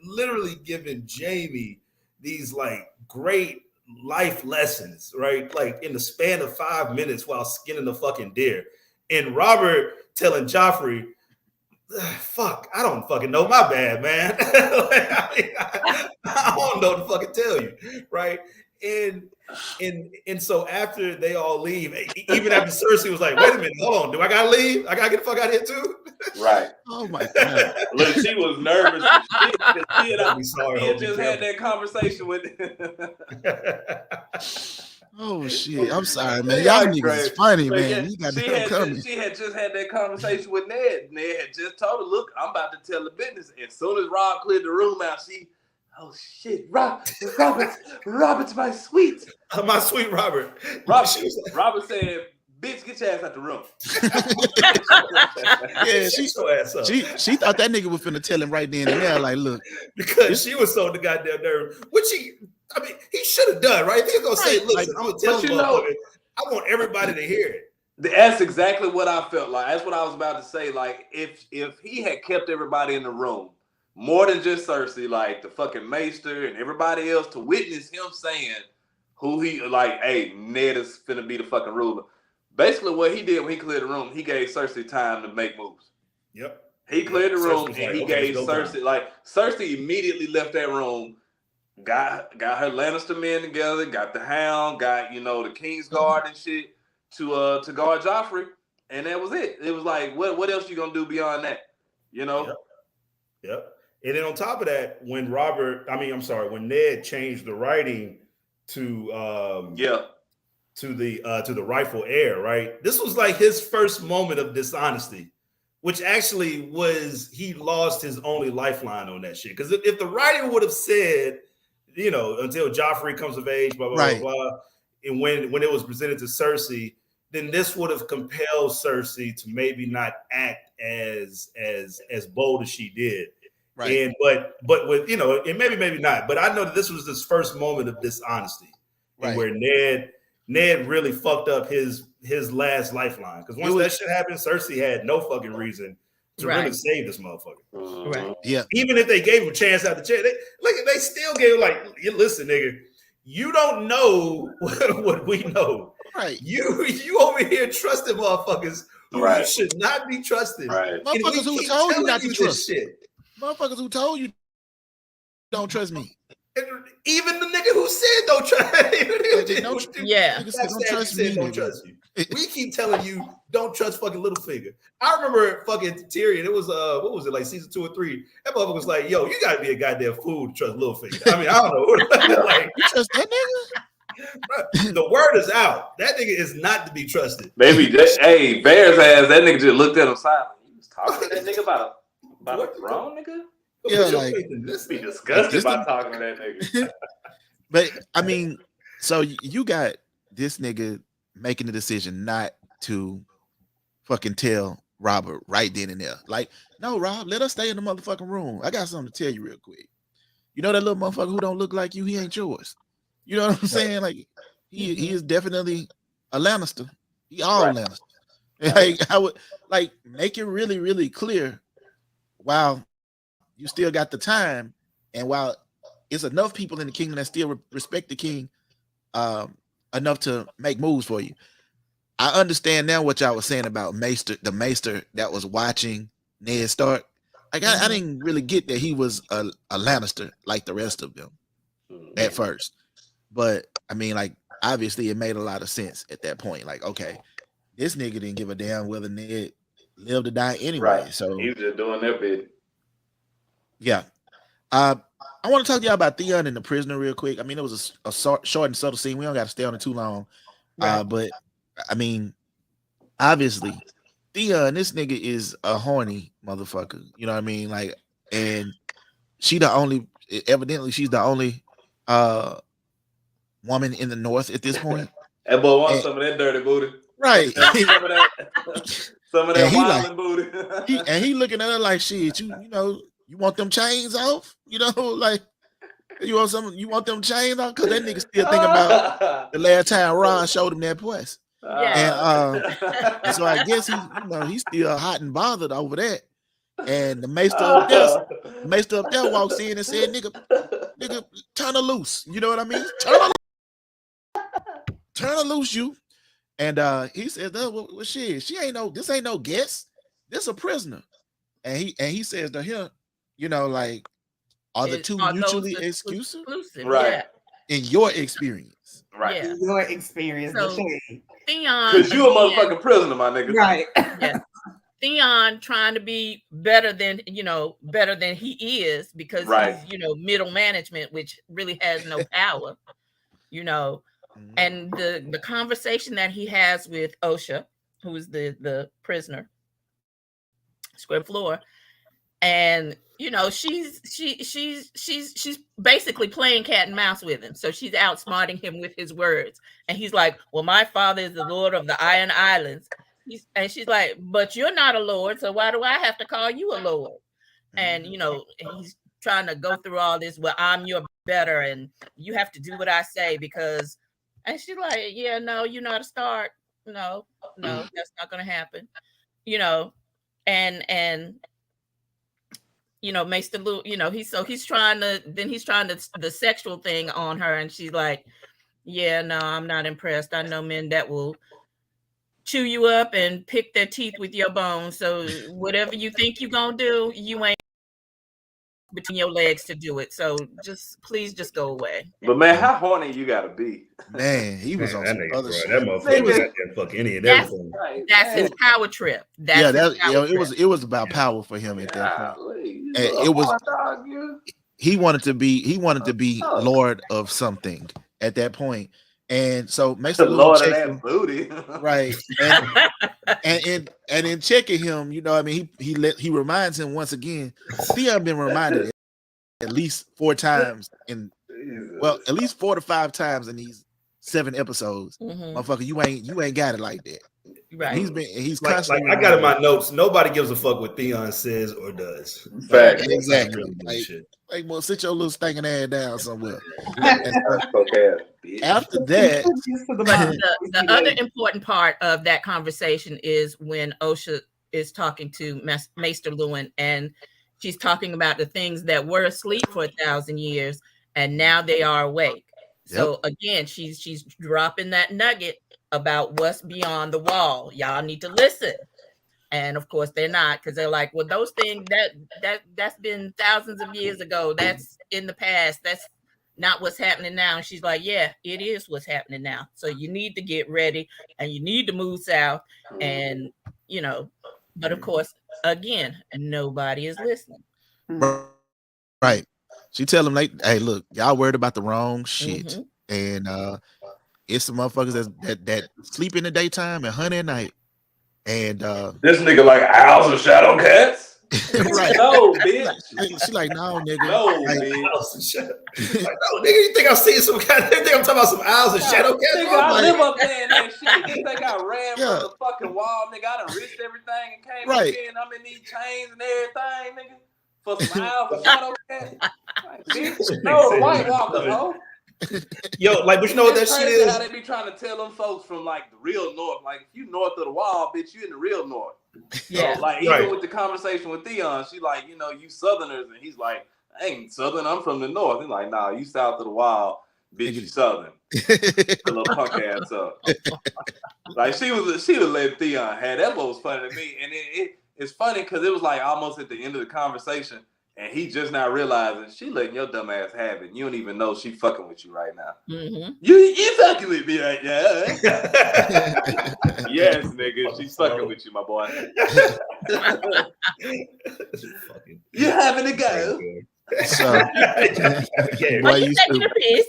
literally giving Jaime these like great life lessons, right? Like in the span of 5 minutes while skinning the fucking deer, and Robert telling Joffrey, "Fuck, I don't fucking know. My bad, man. I don't know what to fucking tell you, right?" And so after they all leave, even after Cersei was like, "Wait a minute, hold on, do I gotta leave? I gotta get the fuck out of here too?" Right. Oh my god. Look, she was nervous as shit because he had just had that conversation with Oh shit. I'm sorry, man. Y'all niggas is funny, man. You got them coming. She had just had that conversation with Ned. Ned had just told her, "Look, I'm about to tell the business." As soon as Robb cleared the room out, oh shit, Robert's my sweet. My sweet Robert. Robert said, "Bitch, get your ass out the room." Yeah, she thought that nigga was finna tell him right then and there, like, look. Because she was so the goddamn nerve, which he should have done, right? If he was gonna say, "Listen, I'm gonna tell him, I want everybody to hear it." That's exactly what I felt like. That's what I was about to say. Like, if he had kept everybody in the room, more than just Cersei, like the fucking Maester and everybody else to witness him saying who he like, hey, Ned is finna be the fucking ruler. Basically, what he did when he cleared the room, he gave Cersei time to make moves. Yep. He cleared the room and he gave Cersei, Cersei immediately left that room, got her Lannister men together, got the Hound, got, the King's Guard and shit to guard Joffrey, and that was it. It was like, what else you gonna do beyond that? Yep. And then on top of that, when Ned changed the writing to the rightful heir, right? This was like his first moment of dishonesty, which actually was he lost his only lifeline on that shit. Because if the writing would have said, until Joffrey comes of age, blah blah right. blah blah, and when it was presented to Cersei, then this would have compelled Cersei to maybe not act as bold as she did. Right. And but with and maybe not, but I know that this was his first moment of dishonesty, right, where Ned really fucked up his last lifeline. Because once that shit happened, Cersei had no fucking reason to really save this motherfucker. Right. Yeah. Even if they gave him a chance after chance, they still gave listen, nigga, You don't know what we know. Right. You over here trusting motherfuckers who you should not be trusted. Right. Motherfuckers who told you not to trust shit. Motherfuckers who told you don't trust me. And even the nigga who said don't trust. Don't trust me. Don't trust you. We keep telling you don't trust fucking Littlefinger. I remember fucking Tyrion. It was what was it, like season 2 or 3? That motherfucker was like, "Yo, you gotta be a goddamn fool to trust Littlefinger." I mean, I don't know. Like, you trust that nigga? The word is out. That nigga is not to be trusted. Maybe hey, Bear's ass. That nigga just looked at him silently. He was talking to that nigga about a throne, nigga. Yeah, like this be disgusted by talking to that nigga. But I mean, so you got this nigga making the decision not to fucking tell Robert right then and there. Like, no, Rob, let us stay in the motherfucking room. I got something to tell you real quick. You know that little motherfucker who don't look like you, he ain't yours. You know what I'm saying? Like, he is definitely a Lannister. He all Lannister. Like, I would like make it really, really clear while you still got the time, and while it's enough people in the kingdom that still respect the king enough to make moves for you. I understand now what y'all was saying about the Maester that was watching Ned Stark. Like, I didn't really get that he was a Lannister like the rest of them at first. But I mean, like, obviously it made a lot of sense at that point. Like, okay, this nigga didn't give a damn whether Ned lived or died anyway. Right. So he was just doing their bit. Yeah. I want to talk to y'all about Theon and the prisoner real quick. I mean, it was a short and subtle scene. We don't got to stay on it too long. Right. But I mean, obviously, Theon, this nigga is a horny motherfucker. You know what I mean? Like, and evidently she's the only woman in the North at this point. That boy wants some of that dirty booty. Right. some of that wilding booty. He looking at her like, shit, you know, you want them chains off? You know, like you want them chains off? Because that nigga still think about the last time Ron showed him that puss. And so I guess he's still hot and bothered over that. And the Maester up there walks in and said, nigga, turn her loose. You know what I mean? Turn her loose, you. And he said, well, shit, this ain't no guest. This a prisoner. And he says to him, you know, like, are the two mutually exclusive? Right. In your experience. Right. Yeah. Your experience. So, Theon. Because you a motherfucking prisoner, my nigga. Right. Yeah. Theon trying to be better than he is because he's, middle management, which really has no power, and the conversation that he has with Osha, who's the prisoner, square floor, and she's basically playing cat and mouse with him. So she's outsmarting him with his words. And he's like, well, my father is the Lord of the Iron Islands. And she's like, but you're not a lord, so why do I have to call you a lord? And he's trying to go through all this. Well, I'm your better, and you have to do what I say because. And she's like, yeah, no, you're not a Stark. No, that's not gonna happen. And Maester Lou, he's trying the sexual thing on her, and she's like, yeah, no, I'm not impressed. I know men that will chew you up and pick their teeth with your bones. So whatever you think you're gonna do, you ain't between your legs to do it. So please just go away. But man, how horny you gotta be? Man, he was on some other shit. That motherfucker was fuck any of everything. That's his power trip. It was about power for him at that point. And it was he wanted to be Lord of something at that point. And so Maester Lord of that booty. Right. And in checking him, I mean, he reminds him once again. Theon been reminded at least 4 times at least 4 to 5 times in these 7 episodes. Motherfucker, you ain't got it like that. Right. He's constantly. I got in my notes. Nobody gives a fuck what Theon says or does. Fact. Exactly. Like, well, sit your little stinking ass down somewhere. After that, the other important part of that conversation is when Osha is talking to Maester Lewin, and she's talking about the things that were asleep for 1,000 years, and now they are awake. So again, she's dropping that nugget about what's beyond the wall. Y'all need to listen. And of course they're not, because they're like, well, those things that's been thousands of years ago. That's in the past. That's not what's happening now. And she's like, yeah, it is what's happening now. So you need to get ready and you need to move south. And but of course, again, nobody is listening. Right. She tell them like, hey, look, y'all worried about the wrong shit. And it's some motherfuckers that sleep in the daytime and hunt at night. And this nigga like owls and shadow cats. Right. No, bitch. She like, no, nigga. No, like, bitch. Like, no, nigga, you think I'm seeing some kind of thing? I'm talking about some owls and shadow cats? Nigga, I live up there in that shit. You think I ran from the fucking wall, nigga? I done risked everything and came up here and I'm in these chains and everything, nigga. For some owls and shadow cats. Like, bitch, no, the White Walkers, ho. Yo, like, but you know what that shit is? How they be trying to tell them folks from like the real north, like if you north of the wall, bitch, you in the real north. Yeah, so, like even with the conversation with Theon, she like, you Southerners, and he's like, I ain't Southern, I'm from the north. He's like, nah, you south of the wall, bitch, you Southern. The little punk ass up. Like she was letting Theon have that. What was funny to me, and it's funny because it was like almost at the end of the conversation. And he just now realizing she letting your dumb ass have it. You don't even know she fucking with you right now. You fucking with me right now. Yes, nigga, she's fucking with you, my boy. You having to go. So, are you taking a piss?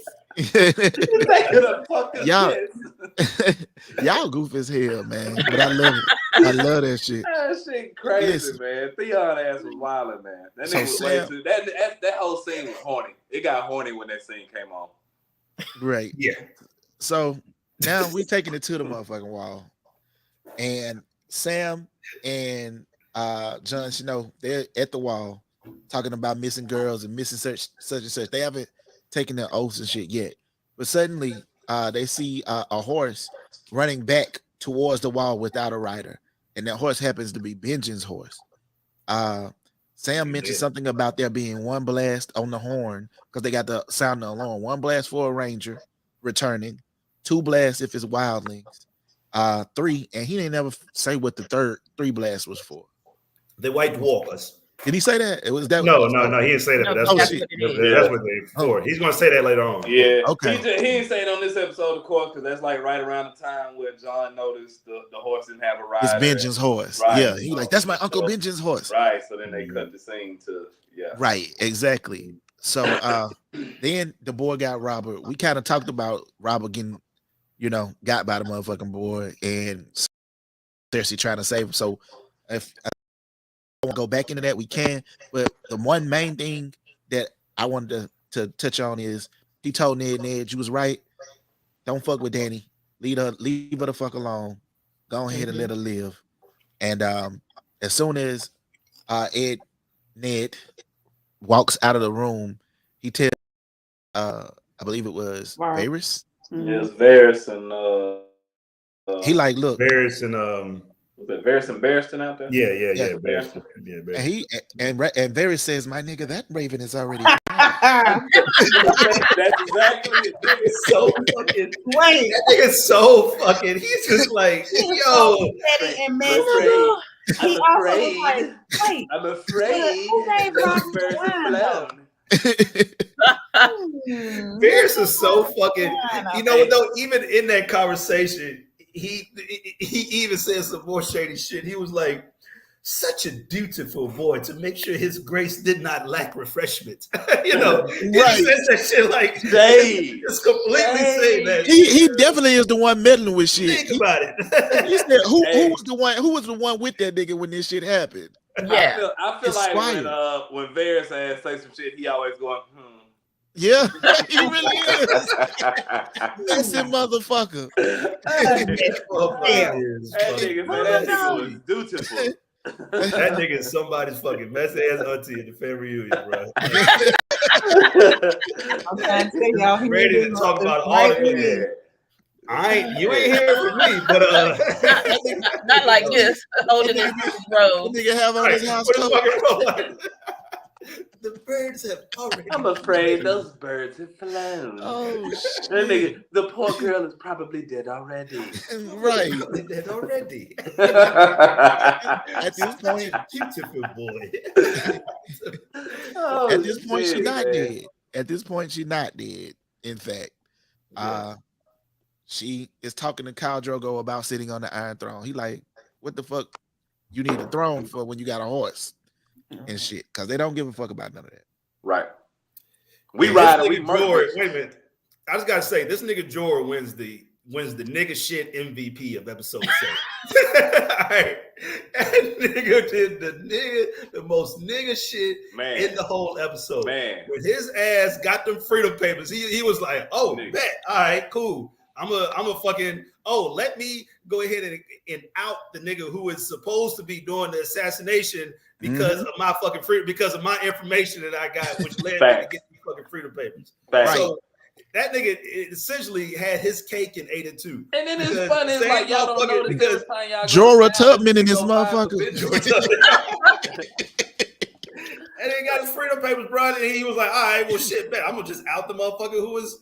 Y'all goof as hell, man. But I love it. I love that shit. That shit crazy, man. Theon ass was wilding, man. That nigga was way too. That whole scene was horny. It got horny when that scene came on. Right. Yeah. So now we taking it to the motherfucking wall, and Sam and Jon Snow, they're at the wall talking about missing girls and missing such and such. They haven't taken their oaths and shit yet, but suddenly they see a horse running back towards the wall without a rider, and that horse happens to be Benjen's horse. Sam mentioned something about there being one blast on the horn because they got the sound of the alarm. One blast for a ranger returning, 2 blasts if it's wildlings, 3, and he didn't ever say what the third 3 blast was for. The White Walkers. Did he say that? It was that. No, he didn't say that. But that's what they're for. He's going to say that later on. Yeah. Okay. He didn't say it on this episode, of course, because that's like right around the time where Jon noticed the horse didn't have a rider. It's Benjen's horse. Right. Yeah. He like, that's my Uncle Benjen's horse. Right. So then they cut the scene to Right. Exactly. So then the boy got Robert. We kind of talked about Robert getting, got by the motherfucking boy and Cersei trying to save him. So if I want to go back into that, we can. But the one main thing that I wanted to touch on is he told Ned, you was right. Don't fuck with Dany. Leave her the fuck alone. Go ahead and let her live. And as soon as Ned walks out of the room, he tells I believe it was Varys. Yes, Varys and he like, look, Varys and was it Varys and Barristan out there? Yeah. Barristan. Yeah, Barristan. And Varys says, my nigga, that raven is already. That's exactly it. It's so fucking. Wait, that nigga's so fucking. He's just like, yo. I'm afraid. Varys is so fucking. You know, though, even in that conversation, he even said some more shady shit. He was like, such a dutiful boy to make sure his grace did not lack refreshment. He says that shit like just completely saying that. He definitely is the one meddling with shit. Think about it. He said, who was the one with that nigga when this shit happened? Yeah, I feel like when Varys say some shit, he always going, Yeah, he really is. That's it, motherfucker. That nigga was dutiful. That nigga is somebody's fucking messy ass auntie at the family reunion, bro. I'm trying to tell y'all, he ready to talk about all of it. You ain't here for me, but not like this. Holding his robe. Nigga have on his house coat. The birds have already. I'm afraid those birds have flown. Oh shit! That nigga, the poor girl is probably dead already. Right. Probably dead already. At this point, beautiful boy. Oh, at this point, shit, she's not man. dead. At this point, she's not dead. In fact, Yeah. she is talking to Khal Drogo about sitting on the Iron Throne. He like, what the fuck you need a throne for when you got a horse and shit? Because they don't give a fuck about none of that. Right. We Yeah, ride this and we nigga murder. Jorah, wait a minute. I just gotta say, this nigga Jorah wins the nigga shit MVP of episode 7. All right. That nigga did the most nigga shit Man. in the whole episode. Man. When his ass got them freedom papers, he was like, oh, Nigga. bet. All right, cool. I'm a fucking, let me go ahead and out the nigga who is supposed to be doing the assassination because of my fucking freedom, because of my information that I got, which led me to get these fucking freedom papers. Facts. So that nigga essentially had his cake and ate it too. And then it's Because funny, it's same like y'all don't know motherfucker- this every time y'all go Jorah down, Tubman in this go find some motherfucker. bitches. And he got his freedom papers, bro. And he was like, all right, well, shit, man, I'm gonna just out the motherfucker who is,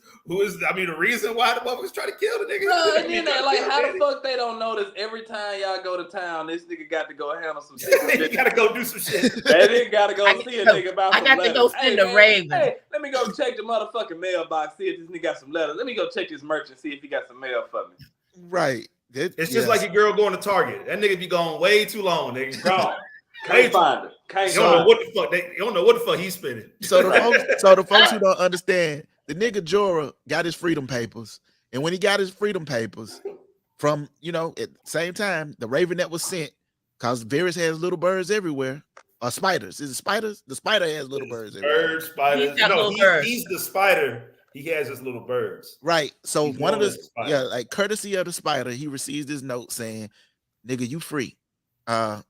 I mean, the reason why the motherfuckers try to kill the nigga. Bro, and then they like, how the fuck they don't notice every time y'all go to town, this nigga got to go handle some shit. You gotta go do some shit. That nigga gotta go see a nigga about some I got to go letters. send a man, raven. Hey, let me go check the motherfucking mailbox, see if this nigga got some letters. Let me go check this merchant, see if he got some mail for me. Right. It's just like your girl going to Target. That nigga be gone way too long, nigga. Gone. Can't find it. Can't You don't know find what the fuck you don't know what the fuck he's spending. So the folks who don't understand, the nigga Jorah got his freedom papers, and when he got his freedom papers from, at the same time, the raven that was sent, because Varys has little birds everywhere, or spiders. Is it spiders? The spider has little birds everywhere. Birds, spiders. He's got little birds. He's the spider. He has his little birds. Right. So He's one of known the as the spider. like courtesy of the spider, he receives this note saying, "Nigga, you free." Jorah,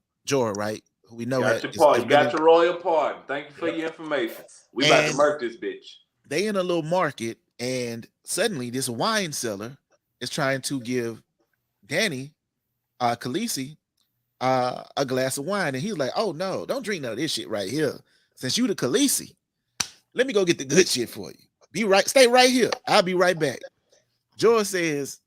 right? Who we know Got your pardon. You got your royal pardon. Thank you for your information. We about to And- murk this bitch. They in a little market, and suddenly this wine seller is trying to give Dany, Khaleesi, a glass of wine, and he's like, "Oh no, don't drink none of this shit right here. Since you the Khaleesi, let me go get the good shit for you. Stay right here. I'll be right back." Jorah says,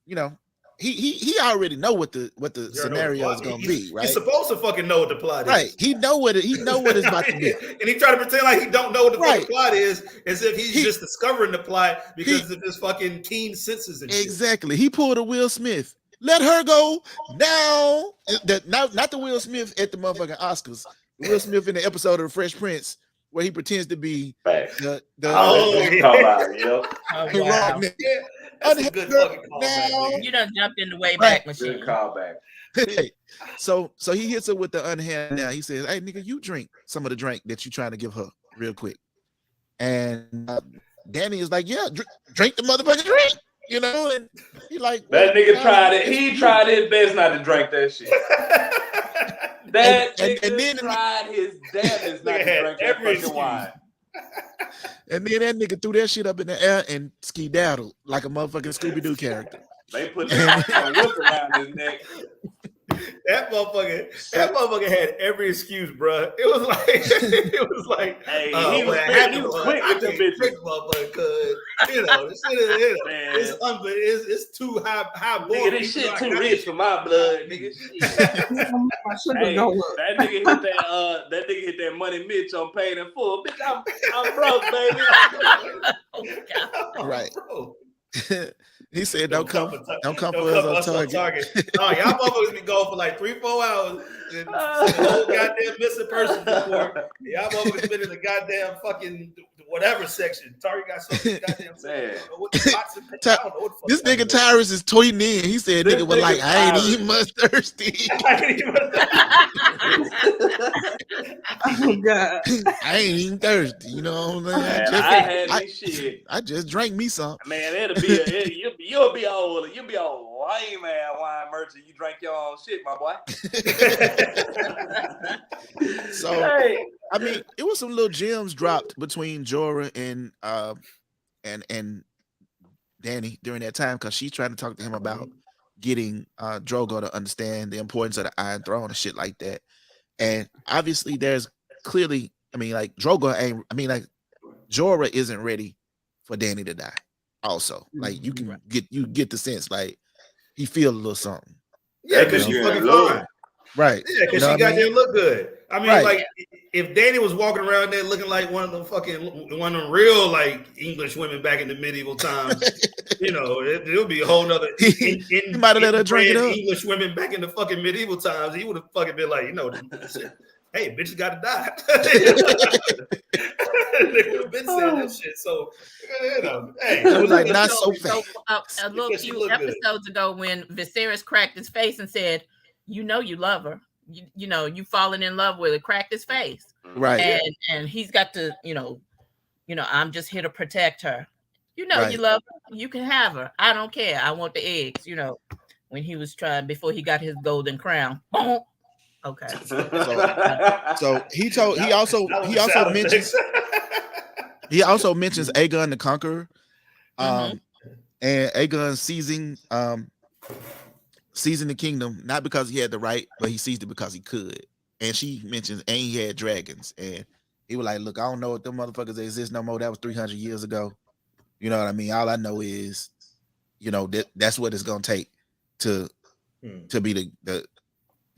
he already know what the scenario is gonna be, right? He's supposed to fucking know what the plot Right. is. He know what it's about to be. And he try to pretend like he don't know what the fucking Right. plot is, as if he's just discovering the plot because of his fucking keen senses and shit. Exactly. He pulled a Will Smith. Let her go now. Not the Will Smith at the motherfucking Oscars. The Will Smith in the episode of The Fresh Prince where he pretends to be Facts. the Come out, yo. Oh, the wow. wrong nigga. Yeah, that's a good fucking call. Now. Back, You done jumped in the Wayback Machine. Good callback. So he hits her with the unhand. Now he says, "Hey nigga, you drink some of the drink that you trying to give her real quick." And Dany is like, "Yeah, drink the motherfucking drink." And he like, That nigga "Well, tried it. He tried his best not to drink that shit. That And nigga then- tried his damnedest not to Nigga had drink that every fucking excuse. wine. And then that nigga threw that shit up in the air and skedaddled like a motherfucking Scooby-Doo character. They put that whip around his neck. That motherfucker had every excuse, bro. It was like, Hey, oh, he was man, quick- he was quick I with them can't bitches. drink, motherfucker, cause this shit is, Man. it's too high Nigga, boil. this shit I too got rich this for my blood, nigga. Shit. My sugar Hey, go up. that nigga hit that money Mitch on paid in full. Bitch, I'm broke, baby. Oh, Right. bro. He said, "Don't come for us on on target." No, y'all motherfuckers be going for like 3-4 hours. And the whole goddamn missing person report. Y'all motherfuckers been in the goddamn fucking whatever section. Target got something goddamn section. I don't know what the spots and- I don't know what the fuck This that nigga is. Tyrus is tweeting in. He said, This "Nigga was like, nigga I ain't Tyrus. even much thirsty. I ain't even- Oh God. I ain't even thirsty." You know what I'm Man, saying? I had this shit. I just drank me some. Man, you'll be old lame ass wine merchant. You drank your own shit, my boy. So Hey. I mean, it was some little gems dropped between Jorah and Dany during that time because she's trying to talk to him about getting Drogo to understand the importance of the Iron Throne and shit like that. And obviously, there's clearly I mean, like Drogo ain't. I mean, like Jorah isn't ready for Dany to die. Also, like you can get the sense like he feel a little something. Yeah, because she fucking fine. Right. Yeah, because she got there look good. I mean, Right. like if Dany was walking around there looking like one of the real like English women back in the medieval times, you know, it'll be a whole nother. He might have let her drink it up. English women back in the fucking medieval times, he would have fucking been like, you know, hey, bitches got to die. They would have been saying that shit. So, you know, hey, it was like not so fast. A little few episodes ago, when Viserys cracked his face and said, "You know, you love her. You know, you fallen in love with her." Cracked his face, right? And he's got to, you know, I'm just here to protect her. You know, you love her. You can have her. I don't care. I want the eggs. You know, when he was trying before he got his golden crown. Boom. Okay. So he also mentions Aegon the Conqueror, and Aegon seizing the kingdom not because he had the right, but he seized it because he could. And she mentions, and he had dragons, and he was like, "Look, I don't know if them motherfuckers exist no more. That was 300 years ago. You know what I mean? All I know is, you know, that's what it's gonna take to be the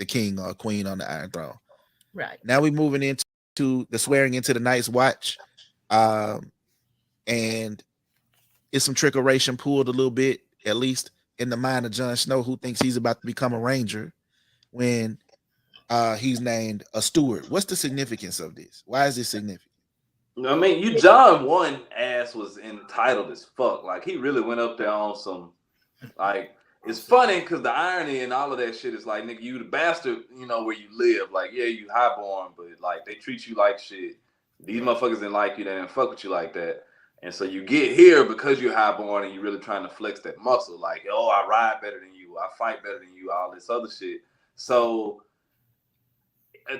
king or queen on the Iron Throne." Right. Now we're moving into the swearing into the Night's Watch. And it's some trickeration pulled a little bit, at least in the mind of Jon Snow, who thinks he's about to become a ranger when he's named a steward. What's the significance of this? Why is this significant? I mean, John one ass was entitled as fuck. Like he really went up there on some like. It's funny because the irony and all of that shit is like, nigga, you the bastard, you know, where you live. Like, yeah, you highborn, but like they treat you like shit. These motherfuckers didn't like you, they didn't fuck with you like that. And so you get here because you're highborn and you're really trying to flex that muscle. Like, oh, I ride better than you, I fight better than you, all this other shit. So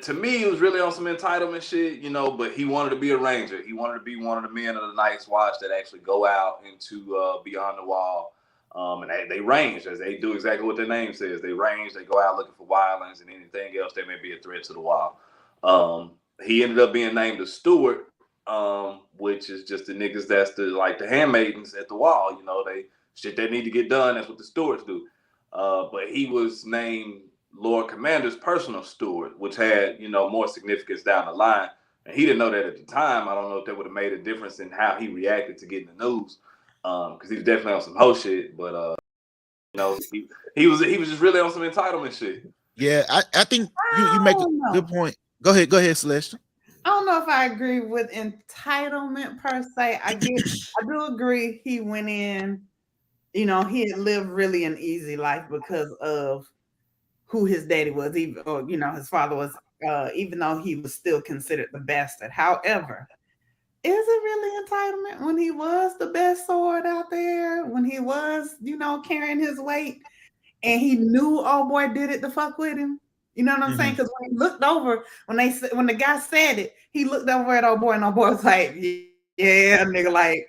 to me, it was really on some entitlement shit, you know, but he wanted to be a ranger. He wanted to be one of the men of the Night's Watch that actually go out into beyond the wall. And they range, as they do exactly what their name says. They range, they go out looking for wildlings and anything else that may be a threat to the wall. He ended up being named a steward, which is just the niggas that's the handmaidens at the wall. You know, they shit that need to get done. That's what the stewards do. But he was named Lord Commander's personal steward, which had, you know, more significance down the line. And he didn't know that at the time. I don't know if that would have made a difference in how he reacted to getting the news. Because he was definitely on some hoe shit, but you know, he was just really on some entitlement shit. Yeah, I think you make a good point. Go ahead, Celeste. I don't know if I agree with entitlement per se. I do agree he went in, you know, he had lived really an easy life because of who his daddy was, even, or you know, his father was, even though he was still considered the bastard. However, is it really entitlement when he was the best sword out there? When he was, you know, carrying his weight, and he knew old boy did it to fuck with him? You know what I'm saying? Because when he looked over, when the guy said it, he looked over at old boy, and old boy was like, "Yeah, nigga, like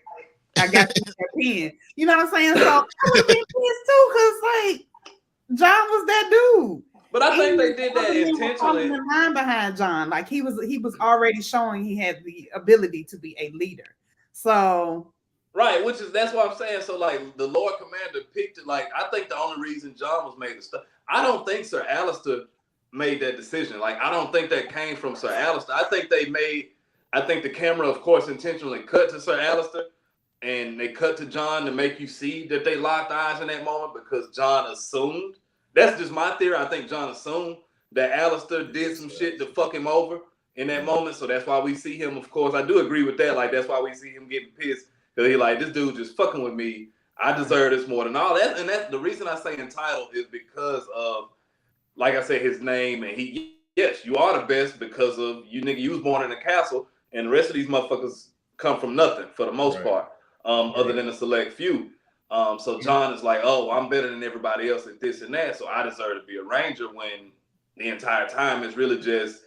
I got you that pen." You know what I'm saying? So I would be pissed too, because like John was that dude. But I think they did that intentionally. The mind behind John, like he was already showing he had the ability to be a leader. So right, that's what I'm saying. So like the Lord Commander picked it. Like I think the only reason John was made the stuff. I don't think Sir Alistair made that decision. Like I don't think that came from Sir Alistair. I think the camera, of course, intentionally cut to Sir Alistair, and they cut to John to make you see that they locked eyes in that moment because John assumed. That's just my theory. I think John assumed that Alistair did some shit to fuck him over in that moment. So that's why we see him, of course. I do agree with that. Like, that's why we see him getting pissed. Because he's like, this dude just fucking with me. I deserve this more than all that. And that's the reason I say entitled is because of, like I said, his name. And yes, you are the best because of you, nigga. You was born in a castle. And the rest of these motherfuckers come from nothing for the most part, other than a select few. So John is like, oh, I'm better than everybody else at this and that, so I deserve to be a ranger, when the entire time it's really just,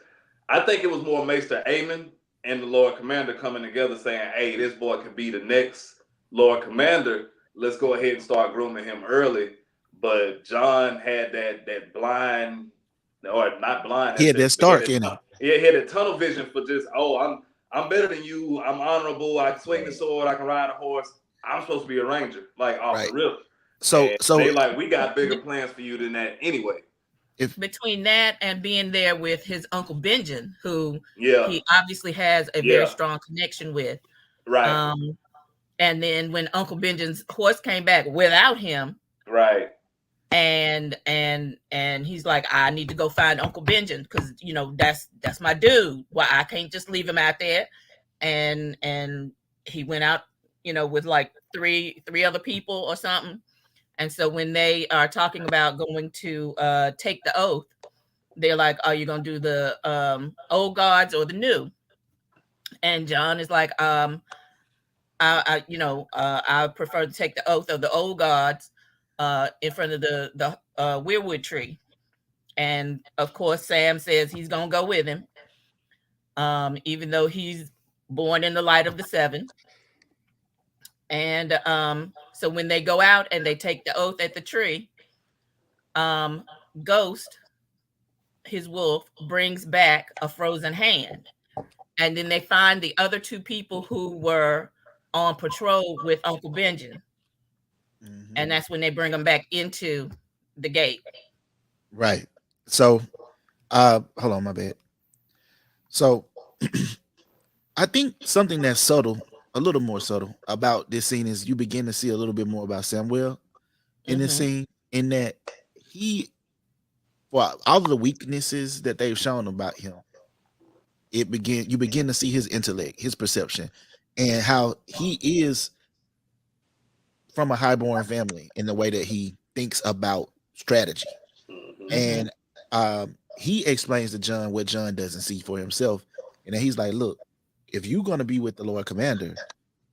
I think it was more Maester Aemon and the Lord Commander coming together saying, hey, this boy could be the next Lord Commander. Let's go ahead and start grooming him early. But John had that blind, or not blind. Yeah, that Stark in him. he had a tunnel vision for just, I'm better than you. I'm honorable. I can swing the sword. I can ride a horse. I'm supposed to be a ranger, like off the rip. So they like, we got bigger plans for you than that anyway. Between that and being there with his uncle Benjen, who he obviously has a very strong connection with, right? And then when Uncle Benjen's horse came back without him, right, and he's like, I need to go find Uncle Benjen because that's my dude. Why I can't just leave him out there, and he went out, with like three other people or something. And so when they are talking about going to take the oath, they're like, are you going to do the old gods or the new? And Jon is like, I prefer to take the oath of the old gods in front of the weirwood tree. And of course, Sam says he's going to go with him, even though he's born in the light of the seven. And so when they go out and they take the oath at the tree, Ghost, his wolf, brings back a frozen hand. And then they find the other two people who were on patrol with Uncle Benjen. Mm-hmm. And that's when they bring them back into the gate. Right. So, hold on, my bad. So, I think something that's subtle, a little more subtle about this scene is you begin to see a little bit more about Samwell in this scene, in that for all of the weaknesses that they've shown about him, you begin to see his intellect, his perception, and how he is from a highborn family in the way that he thinks about strategy. And he explains to Jon what Jon doesn't see for himself. And then he's like, look, if you're going to be with the Lord Commander,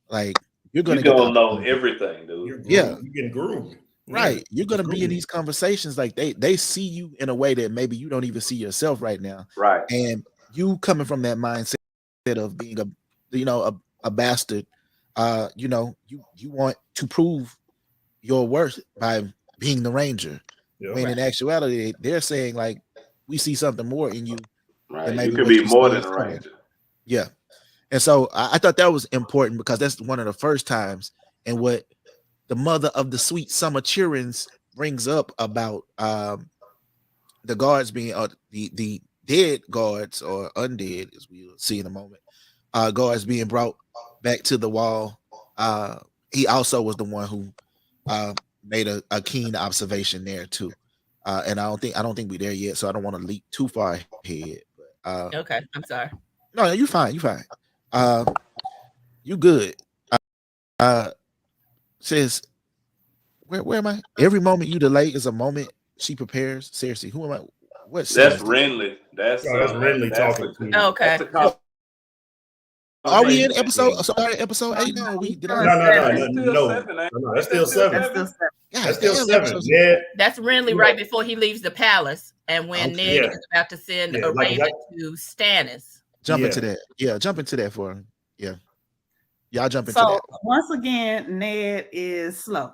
like you're going to know everything, dude. You're getting groomed. Right. You're going to be in these conversations. Like they see you in a way that maybe you don't even see yourself right now. Right. And you coming from that mindset of being a bastard, you want to prove your worth by being the ranger. When in actuality, they're saying like, we see something more in you. Right. You could be more than a ranger. Yeah. And so I thought that was important because that's one of the first times, and what the mother of the sweet summer cheerings brings up about the guards being the dead guards or undead, as we'll see in a moment, guards being brought back to the wall. He also was the one who made a keen observation there too. And I don't think we're there yet, so I don't want to leap too far ahead. But, okay, I'm sorry. No, you're fine. You good. Says, where am I? Every moment you delay is a moment she prepares. Seriously, who am I? What? That's Renly. That's Renly talking. Okay. Are we in episode 8? No, No. That's still 7. That's still 7. Yeah. That's Renly right before he leaves the palace, and when Ned is about to send a raven to Stannis. Jump into that. Yeah, jump into that for him. Yeah. Y'all jump into that. So once again, Ned is slow.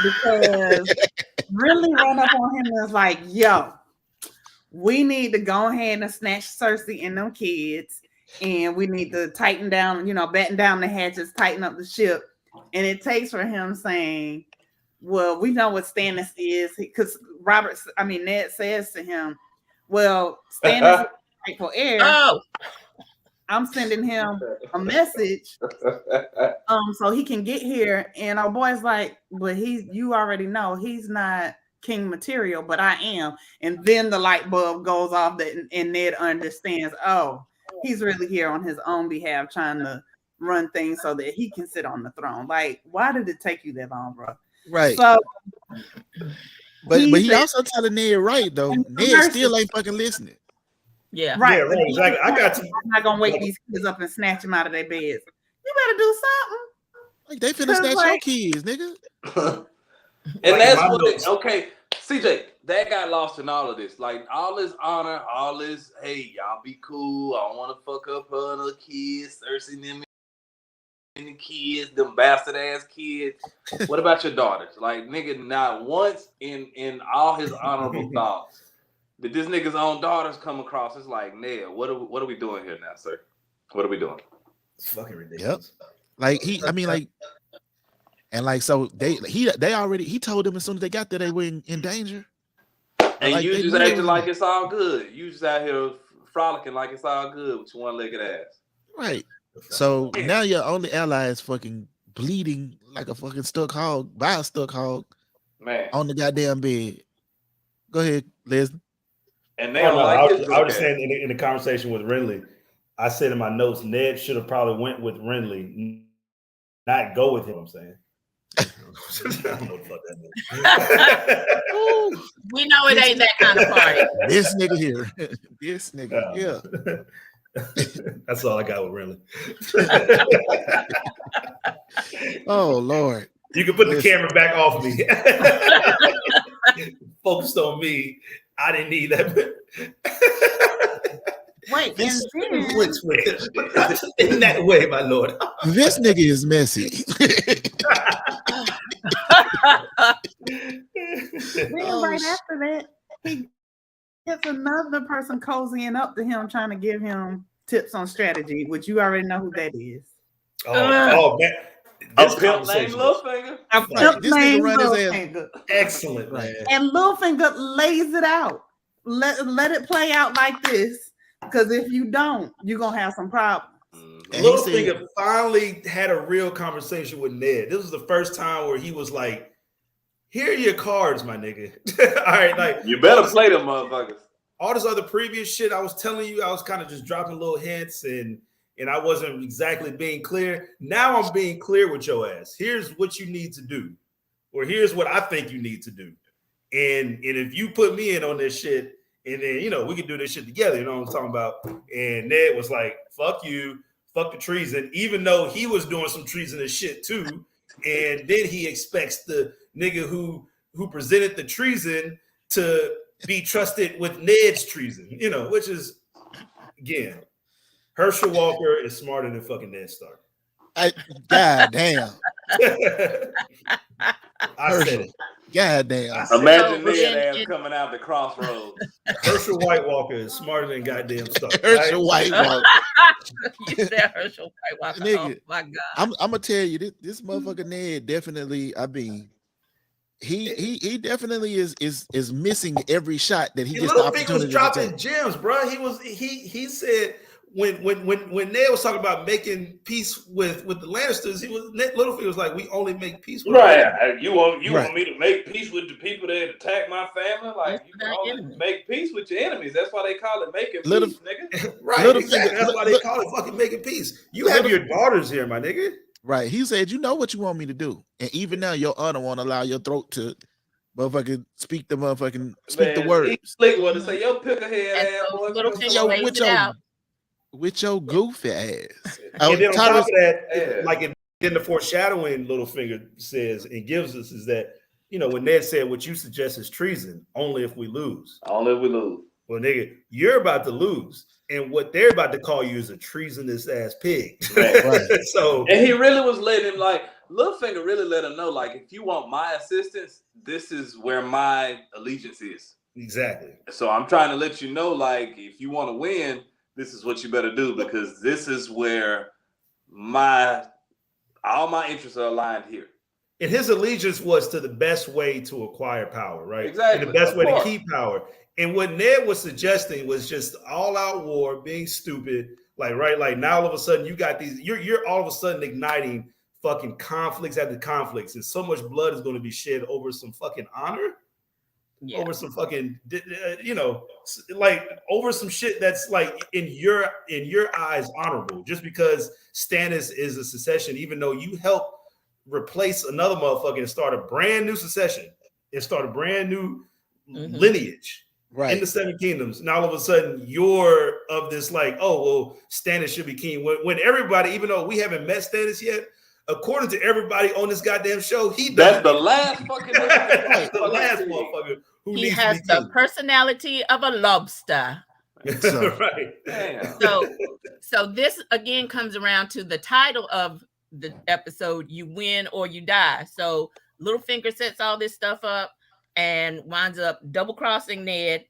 Because really run up on him and was like, yo, we need to go ahead and snatch Cersei and them kids. And we need to tighten down, batten down the hatches, tighten up the ship. And it takes for him saying, well, we know what Stannis is. Because Ned says to him, well, Stannis is rightful heir. Oh. I'm sending him a message so he can get here. And our boy's like, but you already know he's not king material, but I am. And then the light bulb goes off and Ned understands, oh, he's really here on his own behalf, trying to run things so that he can sit on the throne. Like, why did it take you that long, bro? Right. So, but he also telling Ned right though. Ned still ain't fucking listening. Yeah. Right. Yeah, right. Exactly. I got to. I'm not gonna wake these kids up and snatch them out of their beds. You better do something. Like they finna snatch your kids, nigga. And that's what. Okay, CJ, that got lost in all of this. Like all this honor, all this. Hey, y'all be cool. I don't want to fuck up her and her kids, Cersei them and the kids, them bastard ass kids. What about your daughters? Like nigga, not once in all his honorable thoughts But this nigga's own daughters come across. It's like, Ned, what are we doing here now, sir? What are we doing? It's fucking ridiculous. Yep. Like so they told them as soon as they got there they were in danger. And like, you just acting like it's all good. You just out here frolicking like it's all good with your one-legged ass. Right. So now your only ally is fucking bleeding like a fucking stuck hog by a stuck hog, man, on the goddamn bed. Go ahead, Leslie. And they don't like his I was saying in the conversation with Renly, I said in my notes, Ned should have probably went with Renly, not go with him. I'm saying. I don't know what the fuck that means. We know it ain't that kind of party. This nigga here. This nigga. Yeah. That's all I got with Renly. Oh Lord. You can put the camera back off me. Focused on me. I didn't need that. Wait, this in that way, my lord. This nigga is messy. Then right after that, he gets another person cozying up to him, trying to give him tips on strategy, which you already know who that is. Oh man. A pimp named Littlefinger. A pimp named Littlefinger. Excellent, man. And Littlefinger lays it out. Let it play out like this, because if you don't, you're gonna have some problems. Littlefinger finally had a real conversation with Ned. This was the first time where he was like, "Here are your cards, my nigga. All right, like you better play them motherfuckers." All this other previous shit I was telling you, I was kind of just dropping little hints and I wasn't exactly being clear. Now I'm being clear with your ass. Here's what you need to do, or here's what I think you need to do. And if you put me in on this shit, and then we can do this shit together. You know what I'm talking about? And Ned was like, "Fuck you, fuck the treason," even though he was doing some treasonous shit too. And then he expects the nigga who presented the treason to be trusted with Ned's treason, which is, again, Herschel Walker is smarter than fucking Ned Stark. God damn. I said it. God damn. Imagine Ned ass coming out the crossroads. Herschel White Walker is smarter than goddamn Stark. Herschel White Walker. You said Herschel White Walker. Nigga, oh my God. I'm gonna tell you, this motherfucker Ned definitely, he definitely is missing every shot that he gets the opportunity was dropping gems, bro. He said when Ned was talking about making peace with the Lannisters, Littlefinger was like, "We only make peace with You want me to make peace with the people that attack my family? Like you can only make peace with your enemies. That's why they call it making peace, nigga." Right, exactly. That's why they call it fucking making peace. You have your daughters here, my nigga. Right. He said, "You know what you want me to do, and even now your honor won't allow your throat to motherfucking speak the words." He slick one to say, "Yo, pick a head ass boy." With your goofy ass. And then on top of that, like in the foreshadowing Littlefinger says and gives us is that, when Ned said what you suggest is treason, only if we lose. Only if we lose. Well, nigga, you're about to lose. And what they're about to call you is a treasonous ass pig. Right. So, and he really was letting him, like, Littlefinger really let him know, like, if you want my assistance, this is where my allegiance is. Exactly. So I'm trying to let you know, like, if you want to win, this is what you better do, because this is where all my interests are aligned here. And his allegiance was to the best way to acquire power, right? Exactly. And the best way to keep power. And what Ned was suggesting was just all-out war, being stupid. Like now all of a sudden you got these, you're all of a sudden igniting fucking conflicts after conflicts, and so much blood is going to be shed over some fucking honor. Yeah. Over some fucking, like over some shit that's like in your eyes honorable, just because Stannis is a secession, even though you help replace another motherfucker and start a brand new secession and start a brand new lineage in the Seven Kingdoms. Now all of a sudden you're of this like, oh well, Stannis should be king. When everybody, even though we haven't met Stannis yet, according to everybody on this goddamn show, that's the last fucking the last motherfucker who he has the personality of a lobster. So, right. So this again comes around to the title of the episode: "You win or you die." So Littlefinger sets all this stuff up and winds up double crossing Ned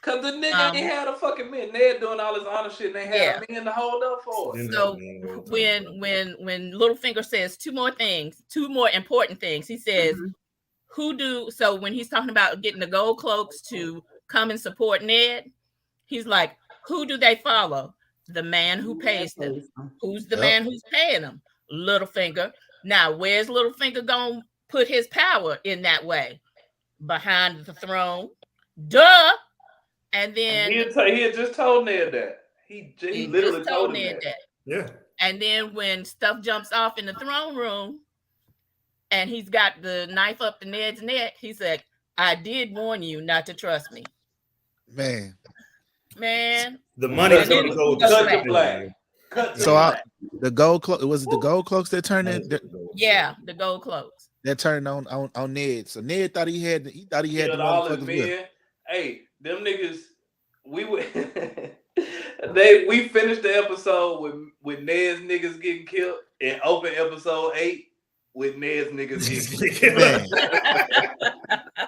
Cause the nigga ain't had a fucking man. Ned doing all this honor shit, and they had a man to hold up for it. So when Littlefinger says two more important things, he says, so when he's talking about getting the gold cloaks to come and support Ned, he's like, who do they follow? The man who pays them. Who's the man who's paying them? Littlefinger. Now, where's Littlefinger gonna put his power in that way? Behind the throne. Duh. And then he had just told Ned that. He literally just told Ned that. Yeah. And then when stuff jumps off in the throne room and he's got the knife up to Ned's neck, he said, I did warn you not to trust me. Man. The money's gonna go with the black. The gold cloak, was it the gold cloaks that turned in? The gold cloaks. That turned on Ned. So Ned thought he had the all his men. Hey, them niggas, we finished the episode with Ned's niggas getting killed and open episode 8 with Ned's niggas getting killed.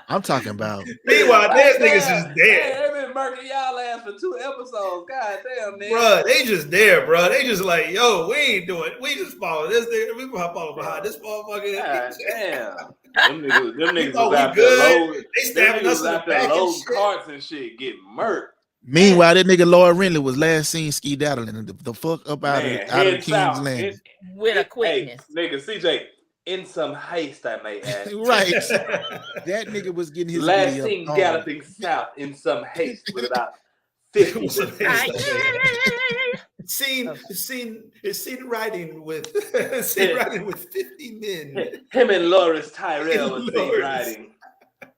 I'm talking about. Meanwhile, Ned's niggas is dead. They've been murking y'all ass for 2 episodes. God damn, Ned. Bruh, they just there, bruh. They just like, yo, we ain't doing. We just follow this nigga. We follow behind this motherfucker. God damn. Them niggas was out good. there loading. They stabbing us in the back and shit. Carts and shit, getting murked. Meanwhile, that nigga Lord Renly was last seen skedaddling the fuck up out of King's Landing with a quickness. Hey, nigga, CJ, in some haste, I may add. Right. That nigga was getting his last seen galloping south in some haste with about 50. Seen riding with 50 men. Him and Loras Tyrell was seen riding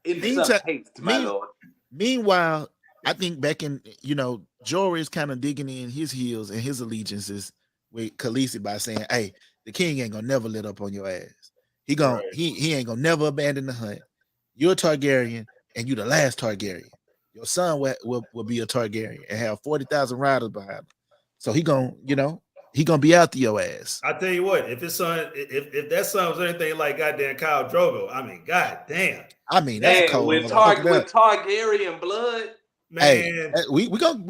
in some haste, my lord. Meanwhile, I think back in, Jorah is kind of digging in his heels and his allegiances with Khaleesi by saying, hey, the king ain't gonna never let up on your ass. He ain't gonna never abandon the hunt. You're a Targaryen and you the last Targaryen. Your son will be a Targaryen and have 40,000 riders behind him. So he gonna be after your ass. I tell you what, if that son was anything like goddamn Khal Drogo, I mean, goddamn. I mean, that's cold. With Targaryen blood, man. Hey, we gonna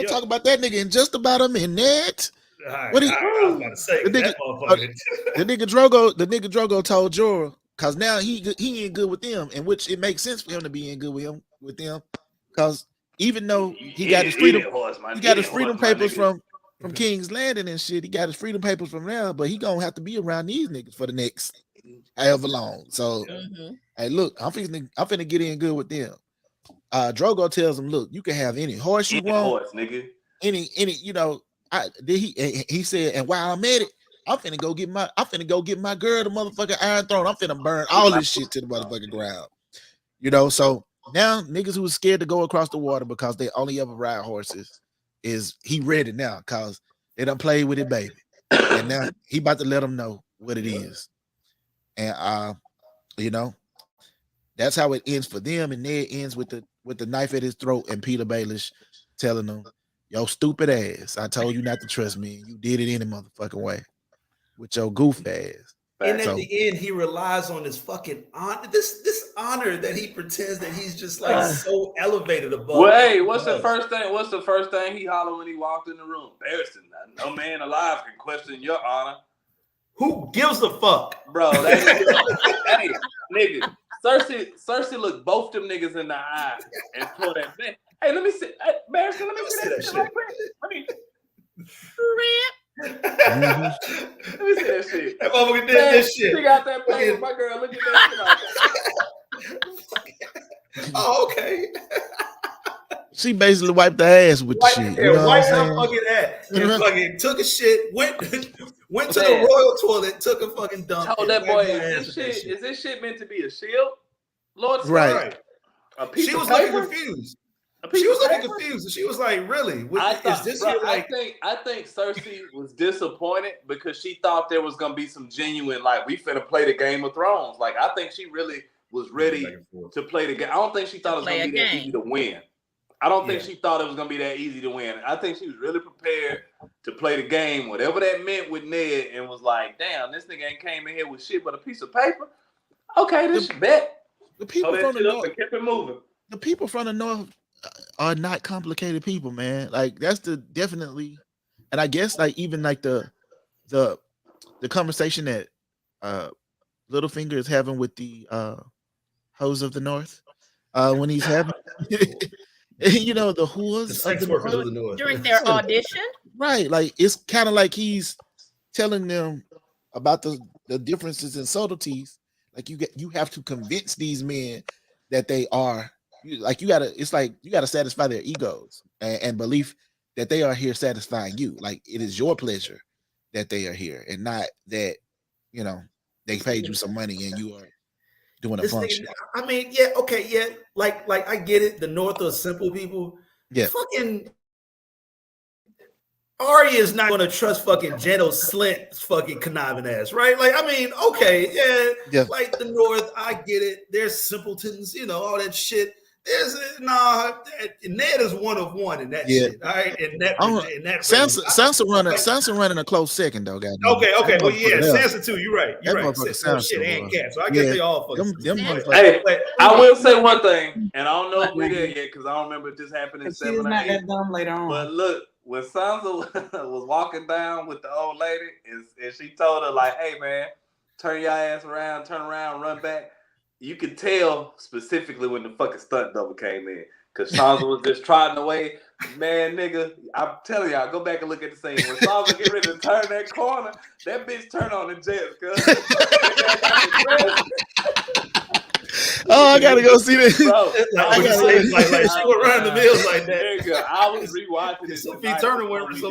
talk about that nigga in just about a minute. I was about to say the nigga Drogo told Jorah, cause now he ain't good with them, and which it makes sense for him to be in good with them, cause even though he got his freedom papers from King's Landing and shit, he got his freedom papers from there, but he gonna have to be around these niggas for the next however long. So hey, look, I'm finna get in good with them. Drogo tells him, look, you can have any horse you want, nigga. Any he said, and while I'm at it, I'm finna go get my girl the motherfucking Iron Throne. I'm finna burn all this shit to the motherfucking ground. So now niggas who was scared to go across the water because they only ever ride horses he ready now because they done played with it, baby. And now he about to let them know what it is. And that's how it ends for them. And Ned ends with the knife at his throat and Peter Baelish telling them, yo, stupid ass, I told you not to trust me. You did it any motherfucking way with your goof ass. And at the end, he relies on his fucking honor. This honor that he pretends that he's just like so elevated above. Wait, what's the first thing he hollered when he walked in the room? Embarrassing. No man alive can question your honor. Who gives a fuck, bro? Hey, nigga, Cersei looked both them niggas in the eye and told that man. Hey, let me see. Embarrassing. Let me see that shit. Let me see that shit. That motherfucker did this shit. She got that paper. My girl, look at that shit. Oh, okay. She basically wiped the ass with the shit. Wiped her fucking ass. And fucking took a shit, went to the royal toilet, took a fucking dump. Told that boy, is this shit meant to be a shield? Lord, right. She was looking confused. She was looking confused. She was like, "Really? I think Cersei was disappointed because she thought there was gonna be some genuine, like, we finna play the Game of Thrones. Like, I think she really was ready to play the game. I don't think she thought it was gonna be that easy to win. I don't think she thought it was gonna be that easy to win. I think she was really prepared to play the game, whatever that meant with Ned, and was like, "Damn, this nigga ain't came in here with shit but a piece of paper. Okay, this bet." The people from the north kept it moving. The people from the north are not complicated people, man. Like that's definitely, and I guess like even like the conversation that Littlefinger is having with the hoes of the North, when he's having, you know, the whores The sex of the workers North of the North. During their audition? right? Like it's kind of like he's telling them about the differences and subtleties. Like you have to convince these men that they are it's like you gotta satisfy their egos and belief that they are here satisfying you. Like it is your pleasure that they are here and not that, you know, they paid you some money and you are doing a function. I mean, yeah, okay, yeah. Like I get it. The North are simple people. Yeah. Fucking Arya is not going to trust fucking Jeno Slint's fucking conniving ass, right? Like, I mean, okay, yeah. Like the North, I get it. There's simpletons, you know, all that shit. Ned is one of one in that shit. All right, in that Sansa running a close second though, goddamn. Okay, well, yeah, Sansa too. You're right. Sansa, shit, and Cat. So I guess they all fucking. Hey, I will say one thing, and I don't know if we're there yet because I don't remember if this happened in 7 or 8. That dumb later on. But look, when Sansa was walking down with the old lady, and she told her like, "Hey man, turn your ass around, turn around, run back." You could tell specifically when the fucking stunt double came in. Because Sansa was just trotting away. Man, nigga, I'm telling y'all, go back and look at the scene. When Sansa get ready to turn that corner, that bitch turned on the jets, cuz. Oh, I gotta go see this. Bro, like she would run the mills like that. Nigga, I was rewatching it. Sophia Turner went running the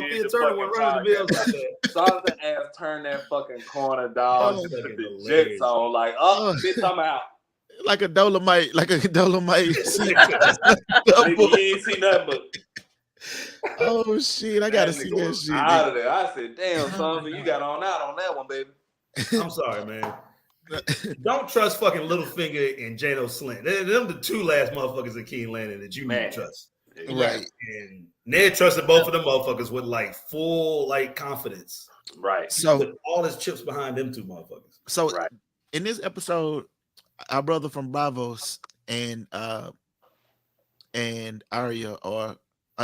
mills like that. Sansa ass turned that fucking corner, dog. The jets on, like, bitch, I'm out. Like a Dolomite. Nigga, you ain't see nothing but. Oh shit! I gotta see that shit. Out of there. I said, "Damn, Sansa, you got on out on that one, baby." I'm sorry, man. Don't trust fucking Littlefinger and Jeno Slint. Them the two last motherfuckers in King Landing that you need to trust. Right. And Ned trusted both of them motherfuckers with like full like confidence. Right. So with all his chips behind them two motherfuckers. So in this episode, our brother from Bravos and Arya are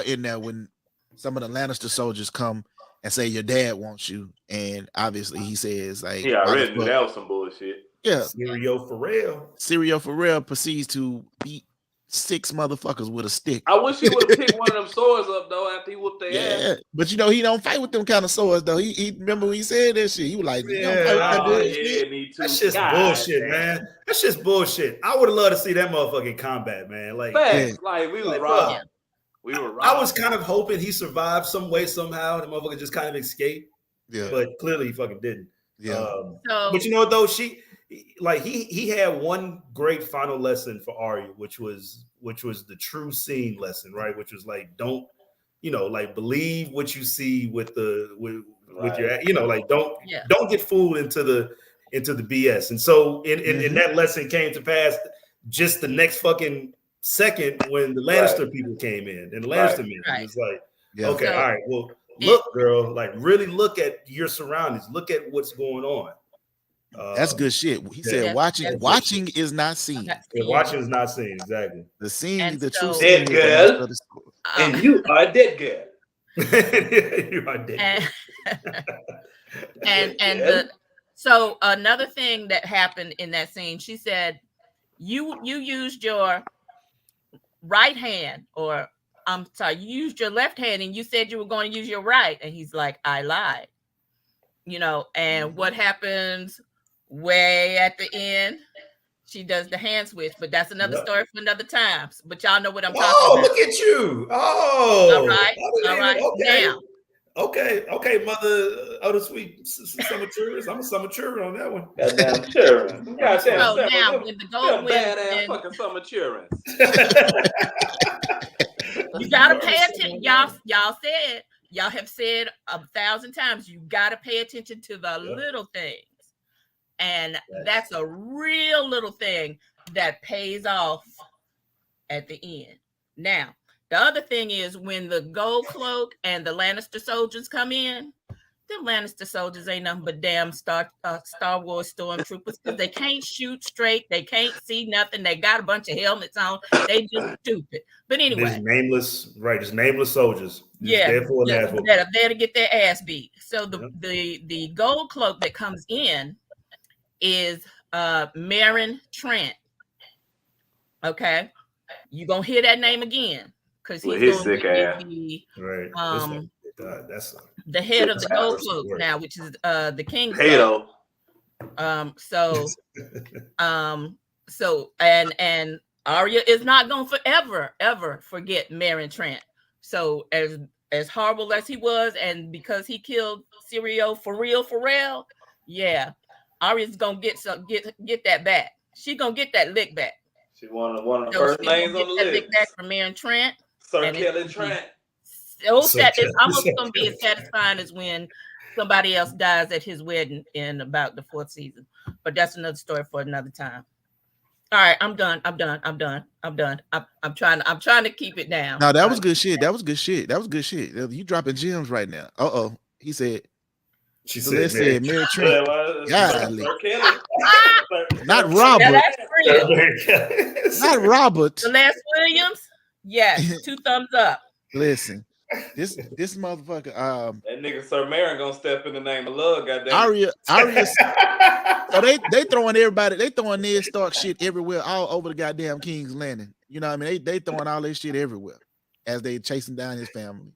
in there when some of the Lannister soldiers come and say your dad wants you, and obviously he says like, "Yeah, I already knew that was some bullshit." Yeah, Syrio for real proceeds to beat 6 motherfuckers with a stick. I wish he would have picked one of them swords up though after he whooped their ass. But you know he don't fight with them kind of swords though. He remember when he said that shit. He was like, me too. That's just bullshit, man. That's just bullshit. I would have loved to see that motherfucking combat, man. Like, like we were robbed. We were robbed. I was kind of hoping he survived some way somehow. The motherfucker just kind of escaped. Yeah, but clearly he fucking didn't. Yeah. But you know what though, he had one great final lesson for Arya, which was the true scene lesson, right? Which was like, don't, you know, like believe what you see with your, you know, like don't get fooled into the BS. And so in that lesson came to pass just the next fucking second when the Lannister people came in and the Lannister men. It was like, okay, all right, well, look, girl, like really look at your surroundings, look at what's going on. That's good shit. He said, "Watching is not seen." Watching is not seen. Exactly. The scene, the true scene. Dead girl, and you are dead girl. You are dead. So another thing that happened in that scene, she said, "You used your right hand, or I'm sorry, you used your left hand, and you said you were going to use your right." And he's like, "I lied." You know, and what happens? Way at the end, she does the hand switch, but that's another story for another time. But y'all know what I'm talking about. Oh, look at you! Oh, all right. Okay. Now, okay, mother of the sweet summer tourist. I'm a summer tourist on that one. Goddamn tourist. So now, when the gold badass fucking summer tourist. You gotta pay attention, y'all have said 1,000 times, you gotta pay attention to the little things. And that's a real little thing that pays off at the end. Now, the other thing is when the gold cloak and the Lannister soldiers come in, them Lannister soldiers ain't nothing but damn Star Wars stormtroopers because they can't shoot straight, they can't see nothing, they got a bunch of helmets on, they just stupid. But anyway, just nameless soldiers. That are there to get their ass beat. So the gold cloak that comes in is Meryn Trant. Okay, you gonna hear that name again because he's going to be the head of the gold cloak now, which is the king's son. And Arya is not gonna ever forget Meryn Trant. So as horrible as he was, and because he killed Syrio for real, yeah, Arya's gonna get that back. She gonna get that lick back. She one of the first names on the list. Lick back from Meryn Trant. Sir Kelly Trant. It's almost gonna be as satisfying as when somebody else dies at his wedding in about the 4th season. But that's another story for another time. All right, I'm done. I'm trying to keep it down. No, that was good shit. You dropping gems right now. He said. She said Meryn Trant. Not Robert. Not Robert. Celeste Williams. Yes, 2 thumbs up. Listen, this motherfucker. That nigga Sir Meryn gonna step in the name of love. Goddamn. Arya. So they throwing everybody. They throwing Ned Stark shit everywhere, all over the goddamn King's Landing. You know what I mean? They throwing all this shit everywhere as they chasing down his family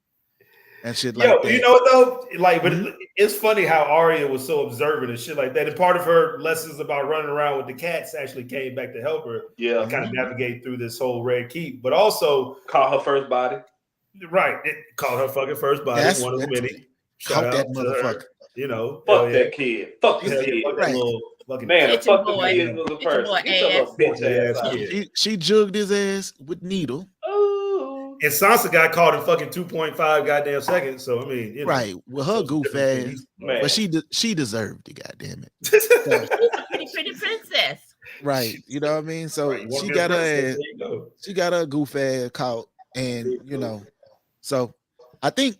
and shit like that. You know though, but it's funny how Arya was so observant and shit like that. And part of her lessons about running around with the cats actually came back to help her, and kind of navigate through this whole Red Keep. But also caught her first body. Right, it caught her fucking first body. One of many. Shout out that motherfucker. Her, you know, fuck that kid. Fuck this kid. Fuck that little fucking man. Fuck the kid was a person. She jugged his ass with needle. And Sansa got caught in fucking 2.5 goddamn seconds. So I mean, you know, right, with her goof ass, but she deserved it. Goddamn it, she's a pretty princess. Right, you know what I mean. So she got her ass, she got her goof ass caught, and you know, so I think.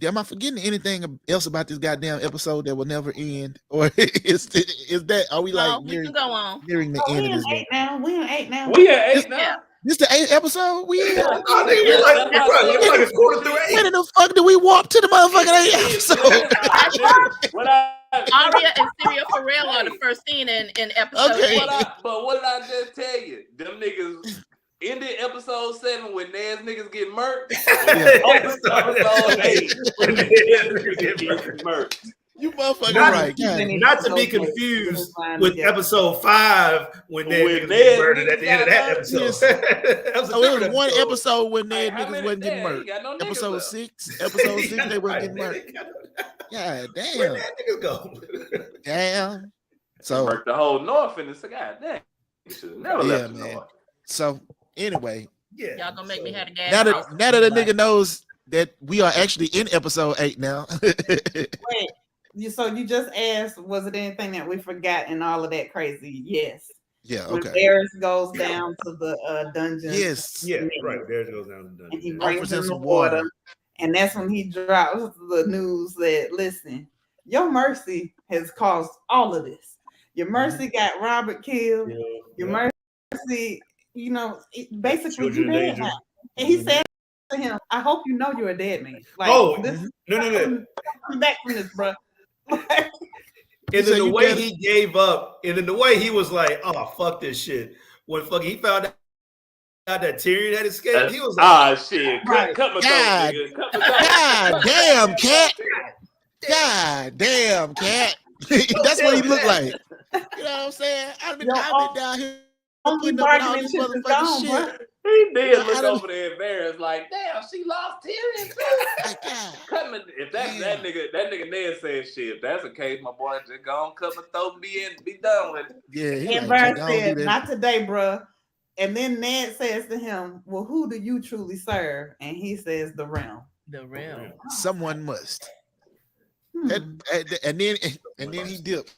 Am I forgetting anything else about this goddamn episode that will never end, or is that? Are we like we can go on nearing the end of this? We in 8 now. We in 8 now. This the 8th episode? We in? Like it's 7:45. When the fuck do we walk to the motherfucking 8th episode? Arya and Syrio Farrell are the first scene in episode 8. But what did I just tell you? Them niggas ended episode 7 when Ned's niggas get murked. Episode 8 when Ned's niggas get murked. You motherfucker right. Not to be confused with episode 5 when Ned niggas murdered at the end of that episode. So it was one episode when Ned niggas wasn't getting murdered. Episode 6, they weren't getting murdered. God damn. Where that niggas go? Damn. So murked the whole North and it's a goddamn. Never left the North. So anyway, y'all gonna make me have a gas. Now that the nigga knows that we are actually in episode 8 now. Wait. So you just asked, was it anything that we forgot in all of that crazy? Yes. Yeah, okay. When Daenerys goes down to the dungeon. Yes. Yeah, right. Daenerys goes down to the dungeon. And he brings him some water. And that's when he drops the news that, listen, your mercy has caused all of this. Your mercy got Robert killed. Your mercy, you know, basically you dead now. And he said to him, I hope you know you're a dead man. Like, no. Come back from this, bro. And then the way he gave up, and then the way he was like, "Oh fuck this shit." When fucking he found out that Tyrion had escaped, he was like, shit, cut my God, God damn, cat. God damn, cat. That's what he looked like. You know what I'm saying? I've been down here putting up all this motherfucking shit. He did look over there embarrassed, like, damn, she lost Tyrion too. If that nigga Ned said shit, if that's the case, my boy, just go on, cut my throat and be done with it. Yeah, and Bird said, not today, bro. And then Ned says to him, well, who do you truly serve? And he says, the realm. The realm. Someone must. And then he dipped.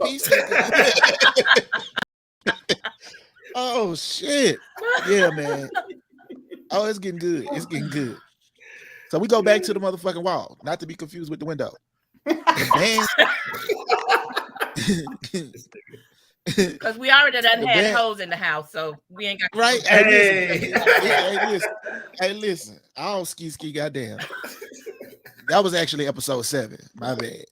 Peace. Oh shit. Yeah, man. Oh, it's getting good. It's getting good. So we go back to the motherfucking wall, not to be confused with the window. The band. Because we already done had hoes in the house, so we ain't got right. Hey, listen. I don't ski, goddamn. That was actually episode 7. My bad.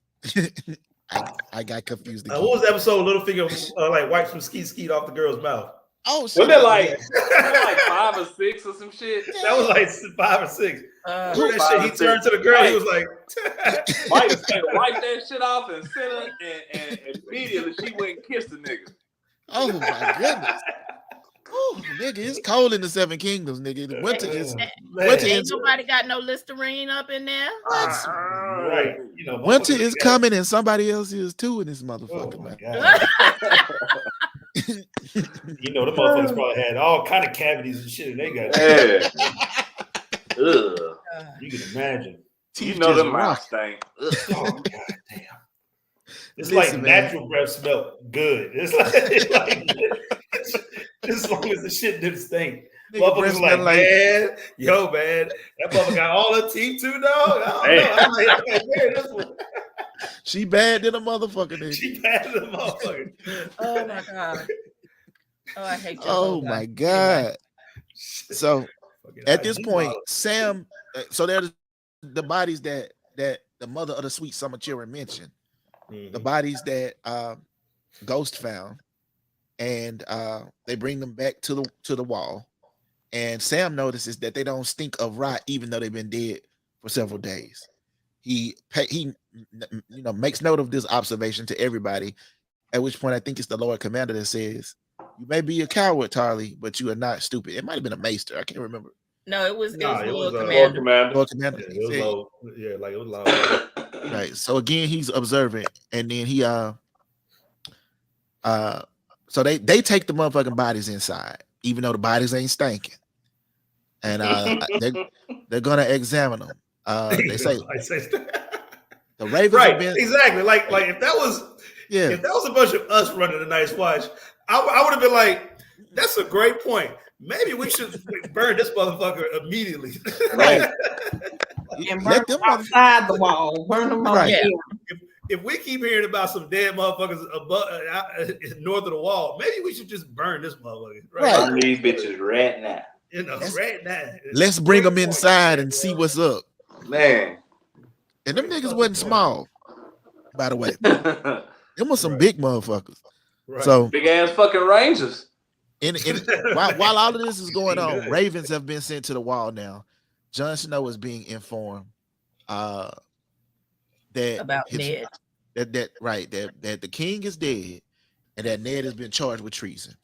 I got confused. What was the episode? Littlefinger like wiped some ski off the girl's mouth. Oh, shit. Was that like 5 or 6 or some shit? That was like 5 or 6. That shit, he turned to the girl. He was like, wipe that shit off and sent her, and immediately she went and kissed the nigga. Oh my goodness. Ooh, nigga, it's cold in the 7 Kingdoms, nigga. The winter is ain't nobody got no Listerine up in there. Right. You know, winter is coming and somebody else is too in this motherfucker. Oh my God. You know, the motherfuckers probably had all kind of cavities and shit, and they got You can imagine. You know them mouth stink. Oh God damn. It's like natural breath smell good. It's like as long as the shit didn't stink. Motherfuckers like, man, man, that motherfucker got all her teeth too, dog. I don't know. This one. She bad than a motherfucker. Nigga. She bad than a motherfucker. Oh my God. Oh, I hate you. Oh my God. So at this point, Sam, so there's the bodies that the mother of the sweet summer children mentioned, the bodies that Ghost found, and they bring them back to the wall. And Sam notices that they don't stink of rot, even though they've been dead for several days. He makes note of this observation to everybody. At which point, I think it's the Lord Commander that says, "You may be a coward, Tarly, but you are not stupid." It might have been a maester. I can't remember. No, it was Lord Commander. Lord Commander. Yeah, it was low. Yeah, like it was loud. Right. So again, he's observant, and then he so they take the motherfucking bodies inside, even though the bodies ain't stinking, and they're gonna examine them. They say the Ravens right, exactly. Like if that was if that was a bunch of us running a nice watch, I would have been like, that's a great point. Maybe we should burn this motherfucker immediately. Right. And burn them outside the wall. Burn them on If we keep hearing about some dead motherfuckers above, north of the wall, maybe we should just burn this motherfucker. Right? Burn these bitches right now. You know, right now. Let's bring them inside and see what's up. Man. And them niggas wasn't small, by the way. Them was some big motherfuckers. Right. So big ass fucking Rangers. While all of this is going on, ravens have been sent to the wall now. Jon Snow is being informed that about Ned. That the king is dead and that Ned has been charged with treason.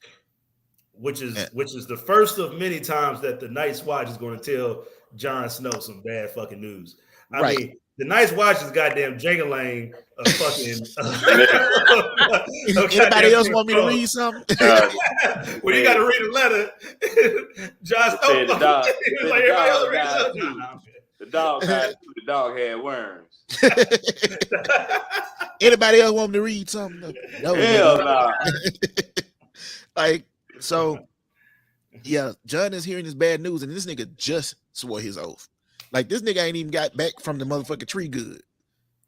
Which is the first of many times that the Night's Watch is going to tell Jon Snow some bad fucking news. I mean, the Night's Watch is goddamn Jagalang of fucking. Anybody else want me to read something? When you got to read a letter, Jon Snow. The dog had worms. Anybody else want me to read something? No. Hell nah. Like, so, yeah, Jon is hearing this bad news, and this nigga just swore his oath. Like, this nigga ain't even got back from the motherfucking tree good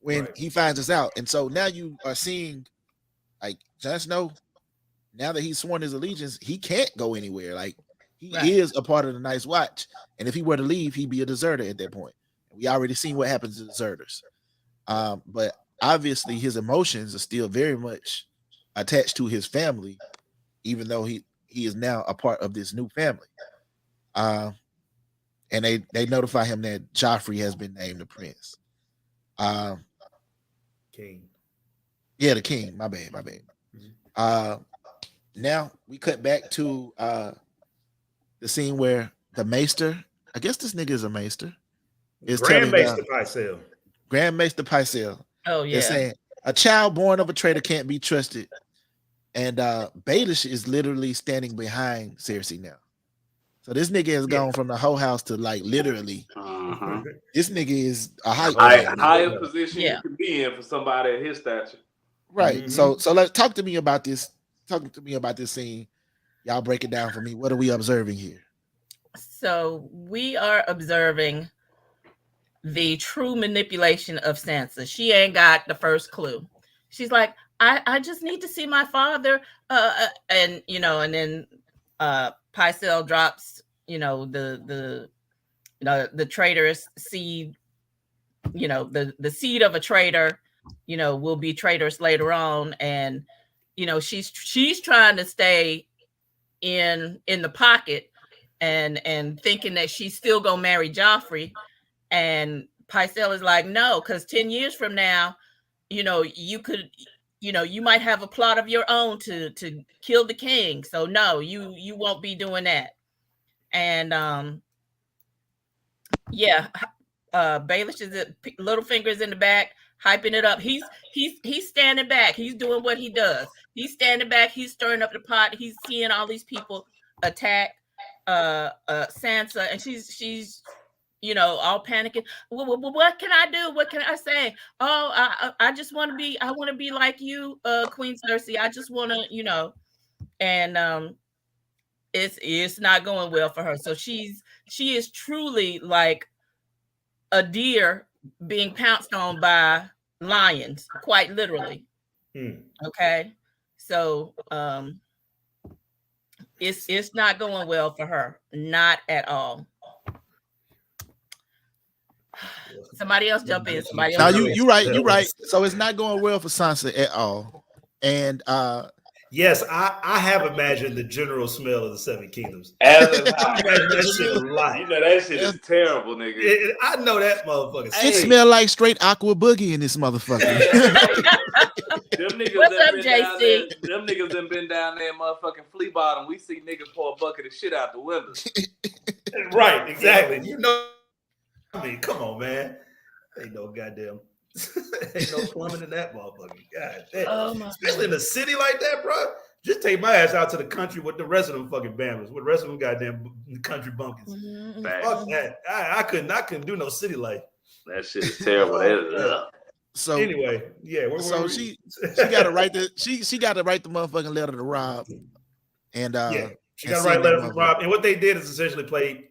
when he finds us out. And so now you are seeing, like, Jon Snow, now that he's sworn his allegiance, he can't go anywhere. Like, he is a part of the Night's Watch. And if he were to leave, he'd be a deserter at that point. We already seen what happens to deserters. But obviously his emotions are still very much attached to his family, even though he is now a part of this new family. And they notify him that Joffrey has been named the prince. King. Yeah, the king. My bad. Mm-hmm. Now we cut back to the scene where the maester, I guess this nigga is a maester, is Grand telling Maester Pycelle. Grand Maester Pycelle. Oh yeah. They're saying a child born of a traitor can't be trusted. And Baelish is literally standing behind Cersei now. So this nigga has gone from the whole house to like literally. This nigga is a higher position you can be in for somebody of his stature. Right. Mm-hmm. So let's talk to me about this. Talk to me about this scene. Y'all break it down for me. What are we observing here? So we are observing the true manipulation of Sansa. She ain't got the first clue. She's like, I just need to see my father. And then Pycelle drops, the traitorous seed, the seed of a traitor, will be traitorous later on. And, she's trying to stay in the pocket and thinking that she's still gonna marry Joffrey. And Pycelle is like, no, because 10 years from now, you could, you might have a plot of your own to kill the king. So no, you won't be doing that. And Baelish is Littlefinger's in the back, hyping it up. He's standing back. He's doing what he does. He's standing back. He's stirring up the pot. He's seeing all these people attack Sansa, and she's all panicking. What can I do? What can I say? Oh, I just want to be. I want to be like you, Queen Cersei. I just want to, and it's not going well for her. So she is truly like a deer being pounced on by lions, quite literally. Okay, so it's not going well for her, not at all. Somebody else jump in. Somebody else. You're right. So it's not going well for Sansa at all. And yes, I have imagined the general smell of the Seven Kingdoms. That shit a lot. That shit is terrible, nigga. I know that motherfucker. It smell like straight aqua boogie in this motherfucker. What's up, JC? Them niggas done been down there, motherfucking flea bottom. We see niggas pour a bucket of shit out the window. Right, exactly. I mean, come on, man. Ain't no goddamn, ain't no plumbing in that motherfucker. God damn. Especially in a city like that, bro. Just take my ass out to the country with the rest of them fucking bammers, with the rest of them goddamn country bunkers. Mm-hmm. Fuck that. I couldn't do no city life. That shit is terrible. So anyway, yeah. She got to write she got to write the motherfucking letter to Robb, and she got to write a letter to Robb. And what they did is essentially play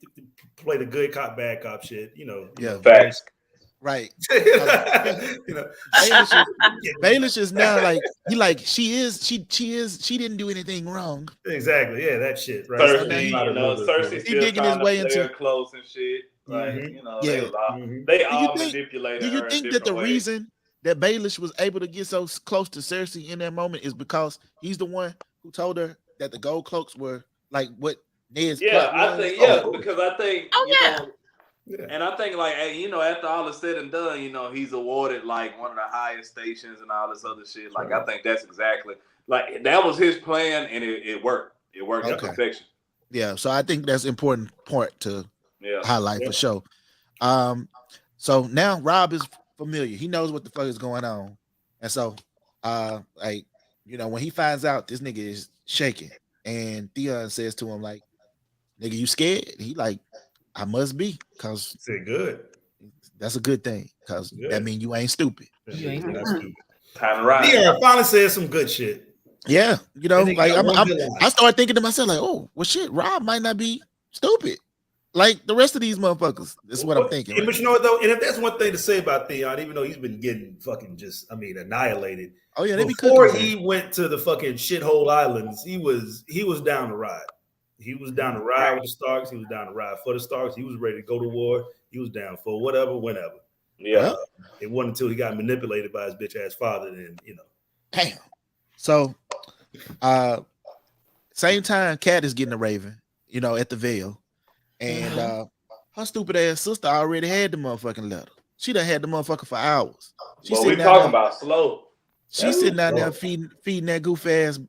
the good cop, bad cop shit. Facts. Right. Baelish is now like she didn't do anything wrong. Exactly. Yeah, that shit. Right. Cersei he digging his way into clothes and shit. Like, they all manipulated. Do you think that the reason that Baelish was able to get so close to Cersei in that moment is because he's the one who told her that the gold cloaks were like what Ned's because I think and I think like after all is said and done, he's awarded like one of the highest stations and all this other shit. Like I think that's exactly like that was his plan, and it worked. It worked to perfection. Yeah, so I think that's an important part to highlight for sure. So now Robb is familiar. He knows what the fuck is going on, and so when he finds out this nigga is shaking, and Theon says to him like, "Nigga, you scared?" He like, I must be, because good. That's a good thing, because that means you ain't stupid. You ain't stupid. Time to ride. Yeah, finally said some good shit. Yeah, I started thinking to myself like, oh, well, shit, Robb might not be stupid like the rest of these motherfuckers. This is what I'm thinking. But you know what though, and if there's one thing to say about Theon, even though he's been getting fucking annihilated. Oh yeah, before he went to the fucking shithole islands, he was down to ride. He was down to ride with the Starks. He was down to ride for the Starks. He was ready to go to war. He was down for whatever, whenever. Yeah. It wasn't until he got manipulated by his bitch ass father, then Damn. So, same time, Cat is getting a raven, at the Vale, and her stupid ass sister already had the motherfucking letter. She done had the motherfucker for hours. What we talking about? Slow. She's sitting down there feeding that goof ass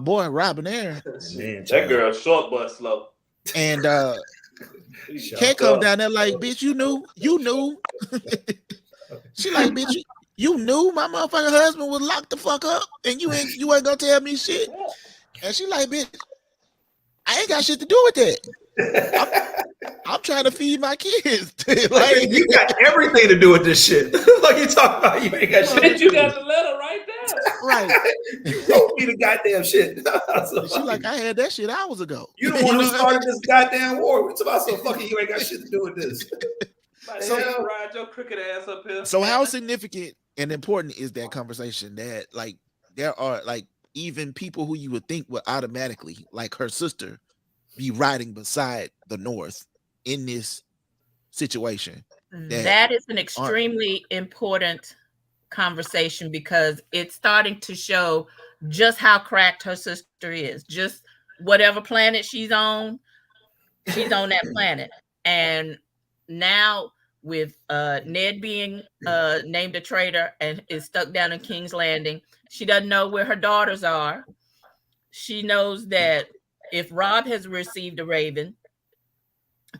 boy Robb and Aaron. That girl short but slow. And Cat come down there like, bitch, you knew. She like, bitch, you knew my motherfucking husband was locked the fuck up, and you ain't gonna tell me shit. And she like, bitch, I ain't got shit to do with that. I'm trying to feed my kids. Like, you got everything to do with this shit. Like you talking about, you ain't got shit. You got the letter right there. Right. You wrote me the goddamn shit. She like, I had that shit hours ago. You the one who started this goddamn war. We talking about so fucking you ain't got shit to do with this. So ride your crooked ass up here. So how significant and important is that conversation that like there are like even people who you would think would automatically, like her sister, be riding beside the North in this situation? That is an extremely important conversation because it's starting to show just how cracked her sister is. Just whatever planet she's on that planet. And now with Ned being named a traitor and is stuck down in King's Landing, she doesn't know where her daughters are. She knows that if Robb has received a raven,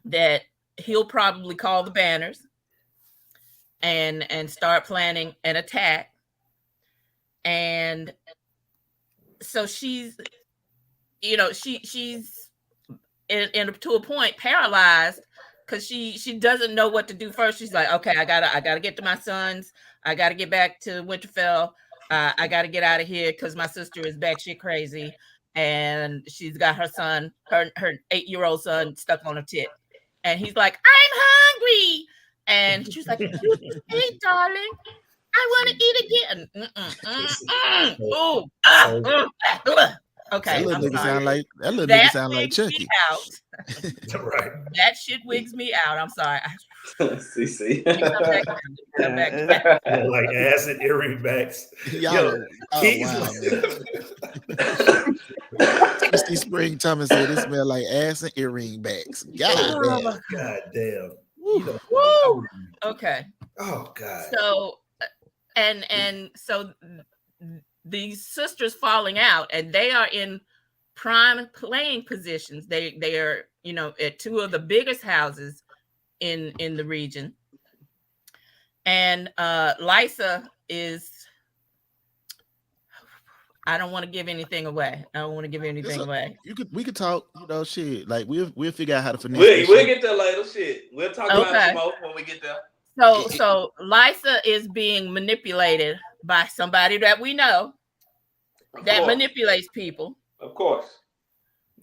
that he'll probably call the banners and start planning an attack. And so she's, she's to a point paralyzed because she doesn't know what to do first. She's like, okay, I gotta get to my sons. I gotta get back to Winterfell. I gotta get out of here because my sister is batshit crazy, and she's got her son, her 8-year-old son, stuck on her tit, and he's like, I'm hungry, and she's like, hey, darling, I want to eat again. Okay, that little nigga sound like Chucky. Right. That shit wigs me out. I'm sorry. CC. Come back. Like acid earring backs. Wow, man. Misty Spring Thomas said it smelled like ass and earring backs. God damn. Woo. Okay. Oh God. So and so these sisters falling out, and they are in prime playing positions. They are, at two of the biggest houses in the region. And Lysa is, I don't want to give anything away. We could talk, shit. Like we'll figure out how to finesse. We'll get there later. Shit. We'll talk about it more when we get there. So Lysa is being manipulated by somebody that we know that manipulates people. Of course.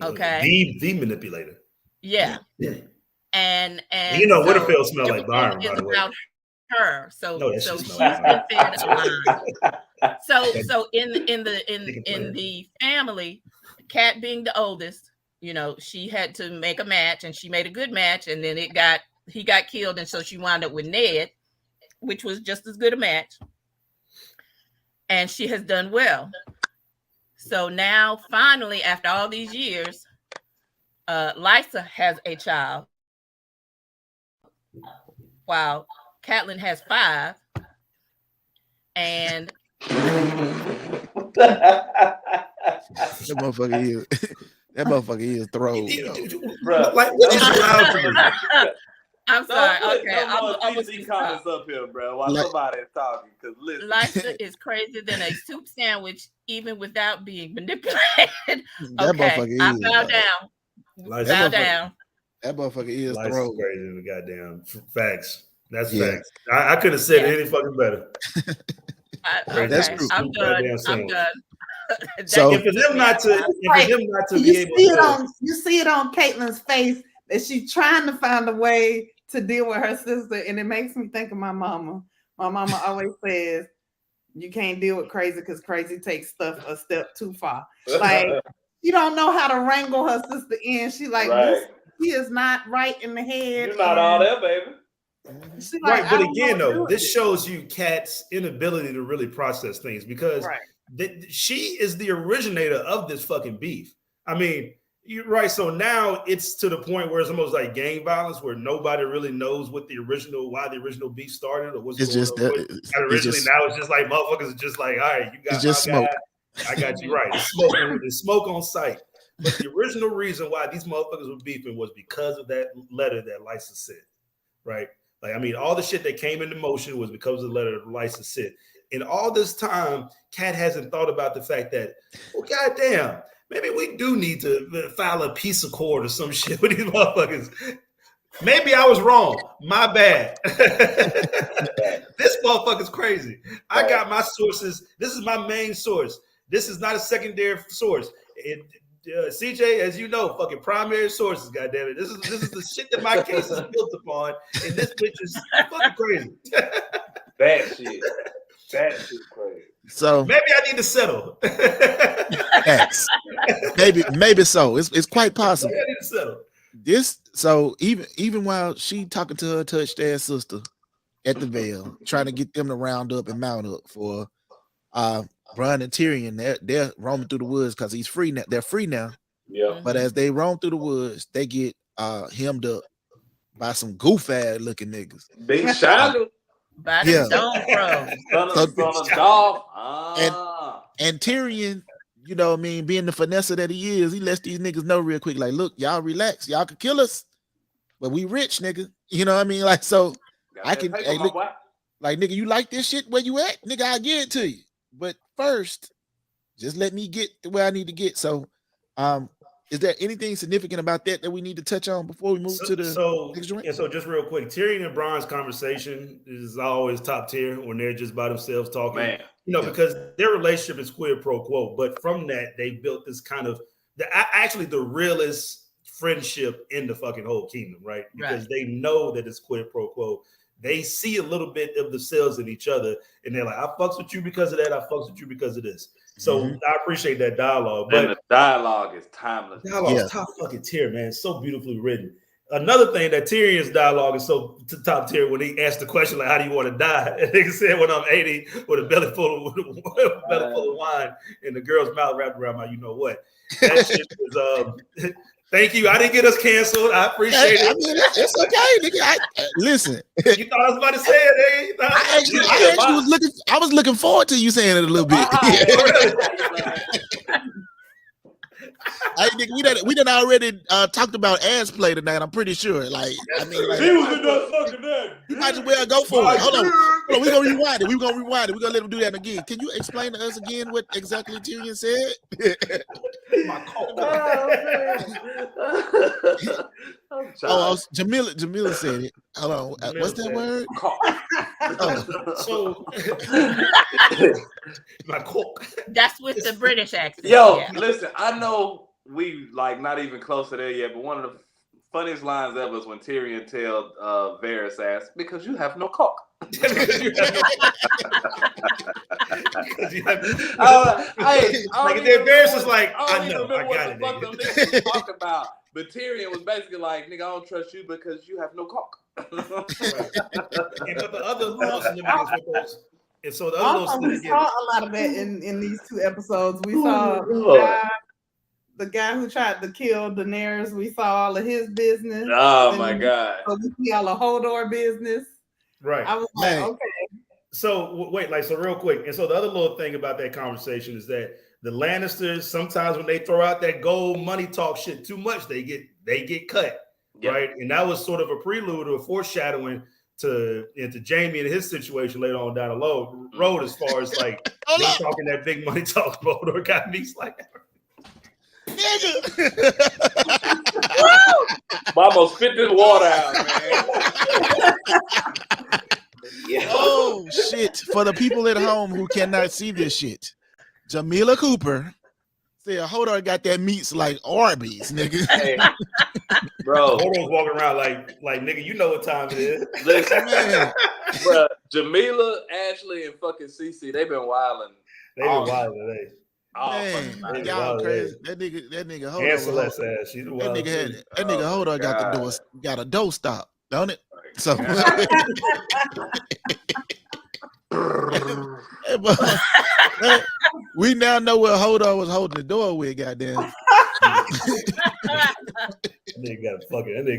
Okay. The manipulator. Yeah. And Winterfell smell like Byron, by the way. About her. So she's like been fed a line. So in the family, Kat being the oldest, she had to make a match, and she made a good match, and then he got killed, and so she wound up with Ned, which was just as good a match. And she has done well. So now, finally, after all these years, Lysa has a child, while Catelyn has 5. And that motherfucker is throwed. Like, what is allowed for me? I'm sorry. I'm comments up here, bro. While somebody is talking, because listen, Lysa is crazier than a soup sandwich, even without being manipulated. That motherfucker I is. Bow down. Bow down. That motherfucker is Lysa's thrown. crazy. Goddamn facts. That's facts. I could have said it any fucking better. That's true. I'm done. So if it's them not to be able to, you see it on Caitlyn's face that she's trying to find a way to deal with her sister, and it makes me think of my mama. My mama always says, "You can't deal with crazy because crazy takes stuff a step too far." Like, you don't know how to wrangle her sister in. She like, she is not right in the head. You're not all there, baby. Right, but again, though, this shows you Kat's inability to really process things because she is the originator of this fucking beef. I mean, you're right. So now it's to the point where it's almost like gang violence, where nobody really knows what why the original beef started, or what's it's just now it's just like motherfuckers are just like, all right, you got it's just smoke. I got you right. It's smoke on sight. But the original reason why these motherfuckers were beefing was because of that letter that Lysa sent, right? Like, I mean, all the shit that came into motion was because of the letter that Lysa sent. And all this time, Kat hasn't thought about the fact that, well, goddamn, maybe we do need to file a peace accord or some shit with these motherfuckers. Maybe I was wrong. My bad. This motherfucker's crazy. I got my sources. This is my main source. This is not a secondary source. CJ, as you know, fucking primary sources. Goddamn it, this is the shit that my case is built upon, and this bitch is fucking crazy. That shit crazy. So maybe I need to settle. X. Maybe so. It's quite possible. Maybe I need to settle. This so even while she talking to her touched ass sister at the Vale, trying to get them to round up and mount up for Bronn and Tyrion, they're roaming through the woods because he's free now. They're free now. Yeah. But as they roam through the woods, they get hemmed up by some goof ass looking niggas. Big shadow. By the Stone Crow. Son of Dolph. And Tyrion, you know what I mean, being the finesse that he is, he lets these niggas know real quick, like, look, y'all relax. Y'all could kill us, but we rich, nigga. You know what I mean? Like, so I can, hey, look, like, nigga, you like this shit? Where you at? Nigga, I'll give it to you. But first, just let me get to where I need to get. So, is there anything significant about that we need to touch on before we move to the next joint? Yeah, so just real quick, Tyrion and Bronn's conversation is always top tier when they're just by themselves talking. Man. You know, because their relationship is quid pro quo, but from that they built this kind of actually the realest friendship in the fucking whole kingdom, right? Because they know that it's quid pro quo. They see a little bit of themselves in each other, and they're like, "I fucks with you because of that. I fucks with you because of this." So I appreciate that dialogue. But the dialogue is timeless. Dialogue is top fucking tier, man. It's so beautifully written. Another thing that Tyrion's dialogue is so top tier when he asked the question like, "How do you want to die?" And he said, "When I'm 80 with a belly full of wine and the girl's mouth wrapped around my you know what." That shit is thank you. I didn't get us canceled. I appreciate it. I mean, it's okay, nigga. Listen, you thought I was about to say it, eh? I was looking forward to you saying it a little bit. Hey, nigga, we done already talked about ass play tonight. I'm pretty sure. Like, I mean, like, he was in that fucking that. You might as well go for it. Hold on. We're gonna rewind it. We're gonna let him do that again. Can you explain to us again what exactly Tyrion said? My cock. Jamila said it. Hold on. What's that word? So my cock. That's with the British accent. Yo, listen, I know we like not even close to there yet, but one of the funniest lines ever is when Tyrion tells Varys ass, because you have no cock. Varys is like, I know, I got it. Nigga talked about, but Tyrion was basically like, nigga, I don't trust you because you have no cock. But the other little significance with those, and so the other little significance. We saw a lot of that in these two episodes. We saw the guy who tried to kill Daenerys. We saw all of his business. Oh my god! So we see all the Hodor business. Right. I was like, okay. So wait, so real quick, and so the other little thing about that conversation is that the Lannisters sometimes when they throw out that gold money talk shit too much, they get cut, right? And that was sort of a prelude or a foreshadowing into Jaime and his situation later on down the road as far as like they talking that big money talk road or got me like. Mama spit this water out, man. Oh shit! For the people at home who cannot see this shit, Jamila Cooper said, "Hodor got that meats like Arby's, nigga." Hey, bro, Hodor's walking around like nigga, you know what time it is. Listen, man, bro, Jamila, Ashley, and fucking Cece, they've been wilding. They've been wilding today. Man, y'all crazy. That nigga Hodor. And Celeste ass. She's the wild. That nigga Hodor got a door stop, don't it? So we now know what Hodor was holding the door with, goddamn. Nigga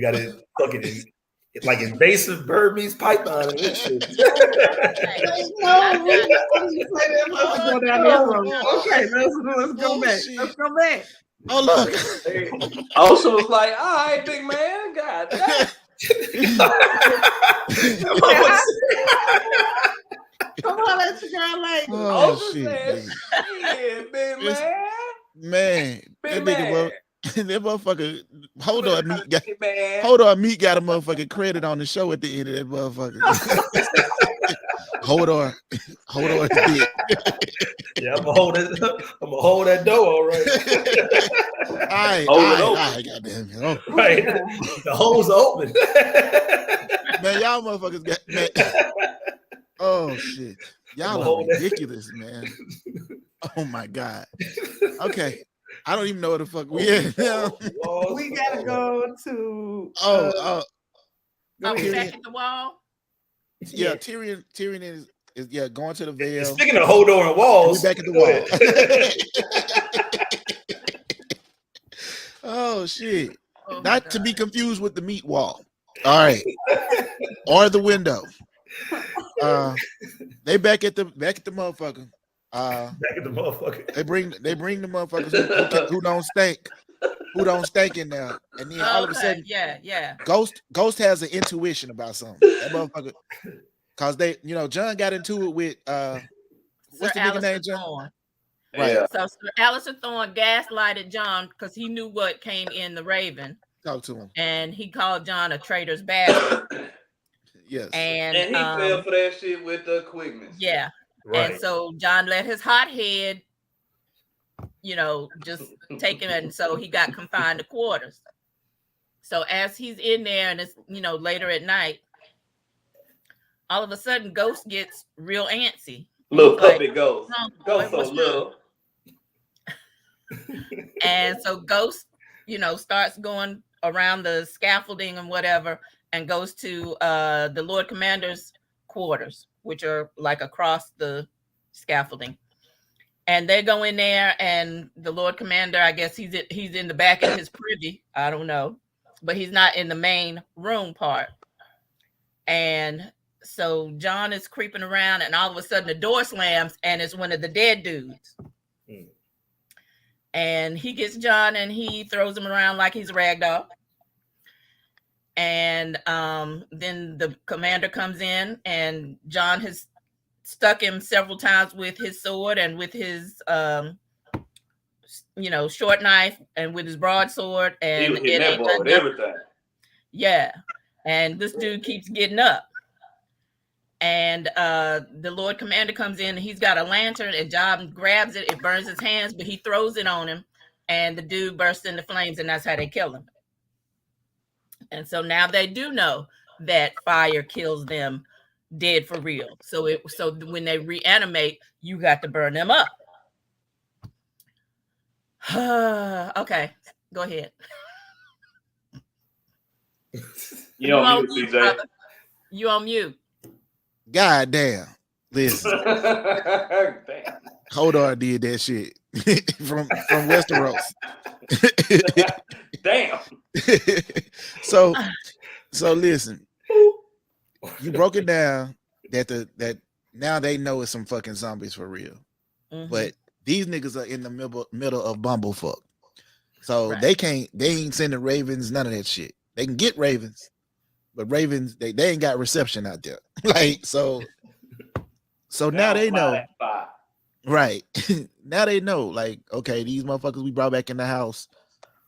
got it fucking like invasive Burmese python and this shit. Okay, let's go back. Let's go back. Oh look. Osha was like, all right, big man, god damn. Come on, let your girl like. Oh shit, said, shit, big man. Big That nigga, man. that motherfucker. Hold on, meat got a motherfucking credit on the show at the end of that motherfucker. Hold on to dick. Yeah, I'm gonna hold it. I'm gonna hold that door, all right. All right, goddamn. Oh. Right, the hole's open. Man, y'all motherfuckers got man. Oh shit, y'all are ridiculous, man. Oh my god. Okay, I don't even know what the fuck we at now. We gotta go to. We back at the wall. Yeah, Tyrion is going to the veil. Speaking of Hodor and walls, we back at the wall. Oh shit! Not to be confused with the meat wall. All right, or the window. They back at the motherfucker. Back at the motherfucker. They bring the motherfuckers who don't stink in there, and then all of a sudden, Ghost has an intuition about something. That motherfucker, cause they, Jon got into it with what's the nigga name, Jon? Right. Yeah. So Sir Alistair Thorne gaslighted Jon because he knew what came in the Raven. Talk to him, and he called Jon a traitor's bastard. Yes, and he fell for that shit with the quickness. Yeah. Right. And so Jon let his hot head, just take him, and so he got confined to quarters. So as he's in there, and it's later at night, all of a sudden Ghost gets real antsy. Little puppy Ghost. Ghost so little. And so Ghost, starts going around the scaffolding and whatever, and goes to the Lord Commander's quarters, which are like across the scaffolding. And they go in there, and the Lord Commander, I guess he's in the back of his privy. I don't know, but he's not in the main room part. And so Jon is creeping around, and all of a sudden the door slams, and it's one of the dead dudes. And he gets Jon, and he throws him around like he's a rag doll. And then the commander comes in, and Jon has stuck him several times with his sword and with his short knife and with his broadsword, and it ain't done everything. Yeah. And this dude keeps getting up. And the Lord Commander comes in, and he's got a lantern, and Jon grabs it. It burns his hands, but he throws it on him, and the dude bursts into flames, and that's how they kill him. And so now they do know that fire kills them dead for real. So when they reanimate, you got to burn them up. Okay, go ahead. You on mute, CJ. You on mute. God damn. Listen. Damn. Hodor did that shit from Westeros. Damn. So listen. You broke it down that now they know it's some fucking zombies for real. Mm-hmm. But these niggas are in the middle of bumblefuck. So right. they ain't sending ravens, none of that shit. They can get ravens, but ravens, they ain't got reception out there. Like, so now they know. Right. Now they know, like, okay, these motherfuckers we brought back in the house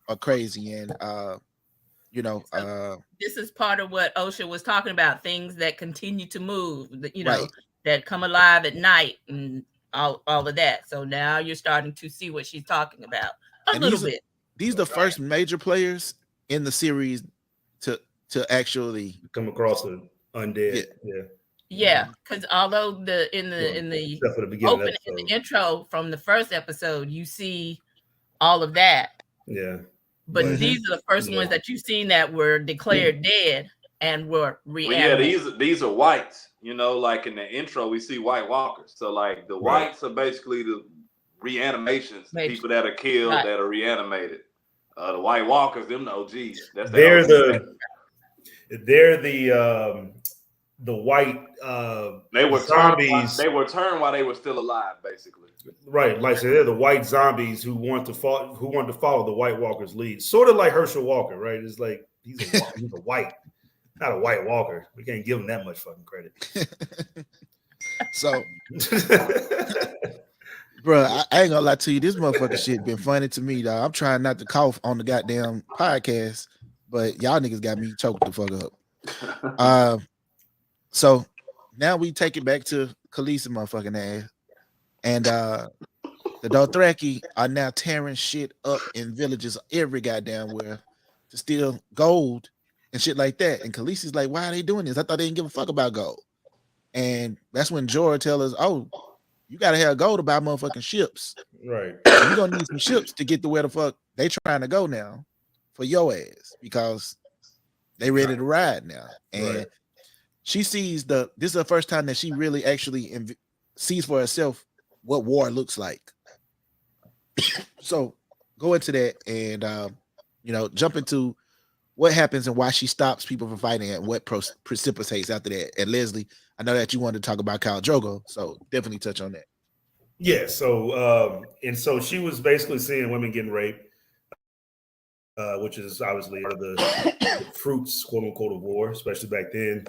are crazy. And this is part of what Osha was talking about, things that continue to move, right. that come alive at night and all of that. So now you're starting to see what she's talking about a little bit. These are the first major players in the series to actually come across the undead. Yeah, because although in the intro from the first episode, you see all of that. Yeah. But these are the first ones that you've seen that were declared dead and were reanimated. Well, these are whites. Like in the intro, we see White Walkers. So like the whites are basically the reanimations, the people that are killed that are reanimated. The White Walkers, them the OGs. They're the white they were zombies. They were turned while they were still alive, basically. Right, like so they're the white zombies who want to follow the White Walker's lead. Sort of like Herschel Walker, right? It's like he's a white, not a White Walker. We can't give him that much fucking credit. So bro, I ain't gonna lie to you. This motherfucker shit been funny to me, dog. I'm trying not to cough on the goddamn podcast, but y'all niggas got me choked the fuck up. So now we take it back to Khaleesi motherfucking ass. And the Dothraki are now tearing shit up in villages every goddamn where to steal gold and shit like that. And Khaleesi's like, why are they doing this? I thought they didn't give a fuck about gold. And that's when Jorah tells us, oh, you gotta have gold to buy motherfucking ships. Right. So you're gonna need some ships to get to where the fuck they trying to go now for your ass because they ready to ride now. And she sees this is the first time that she really actually sees for herself what war looks like. So go into that and jump into what happens and why she stops people from fighting and what precipitates after that. And Leslie, I know that you wanted to talk about Khal Drogo, so definitely touch on that. Yeah. So so she was basically seeing women getting raped, which is obviously one of the fruits, quote unquote, of war, especially back then.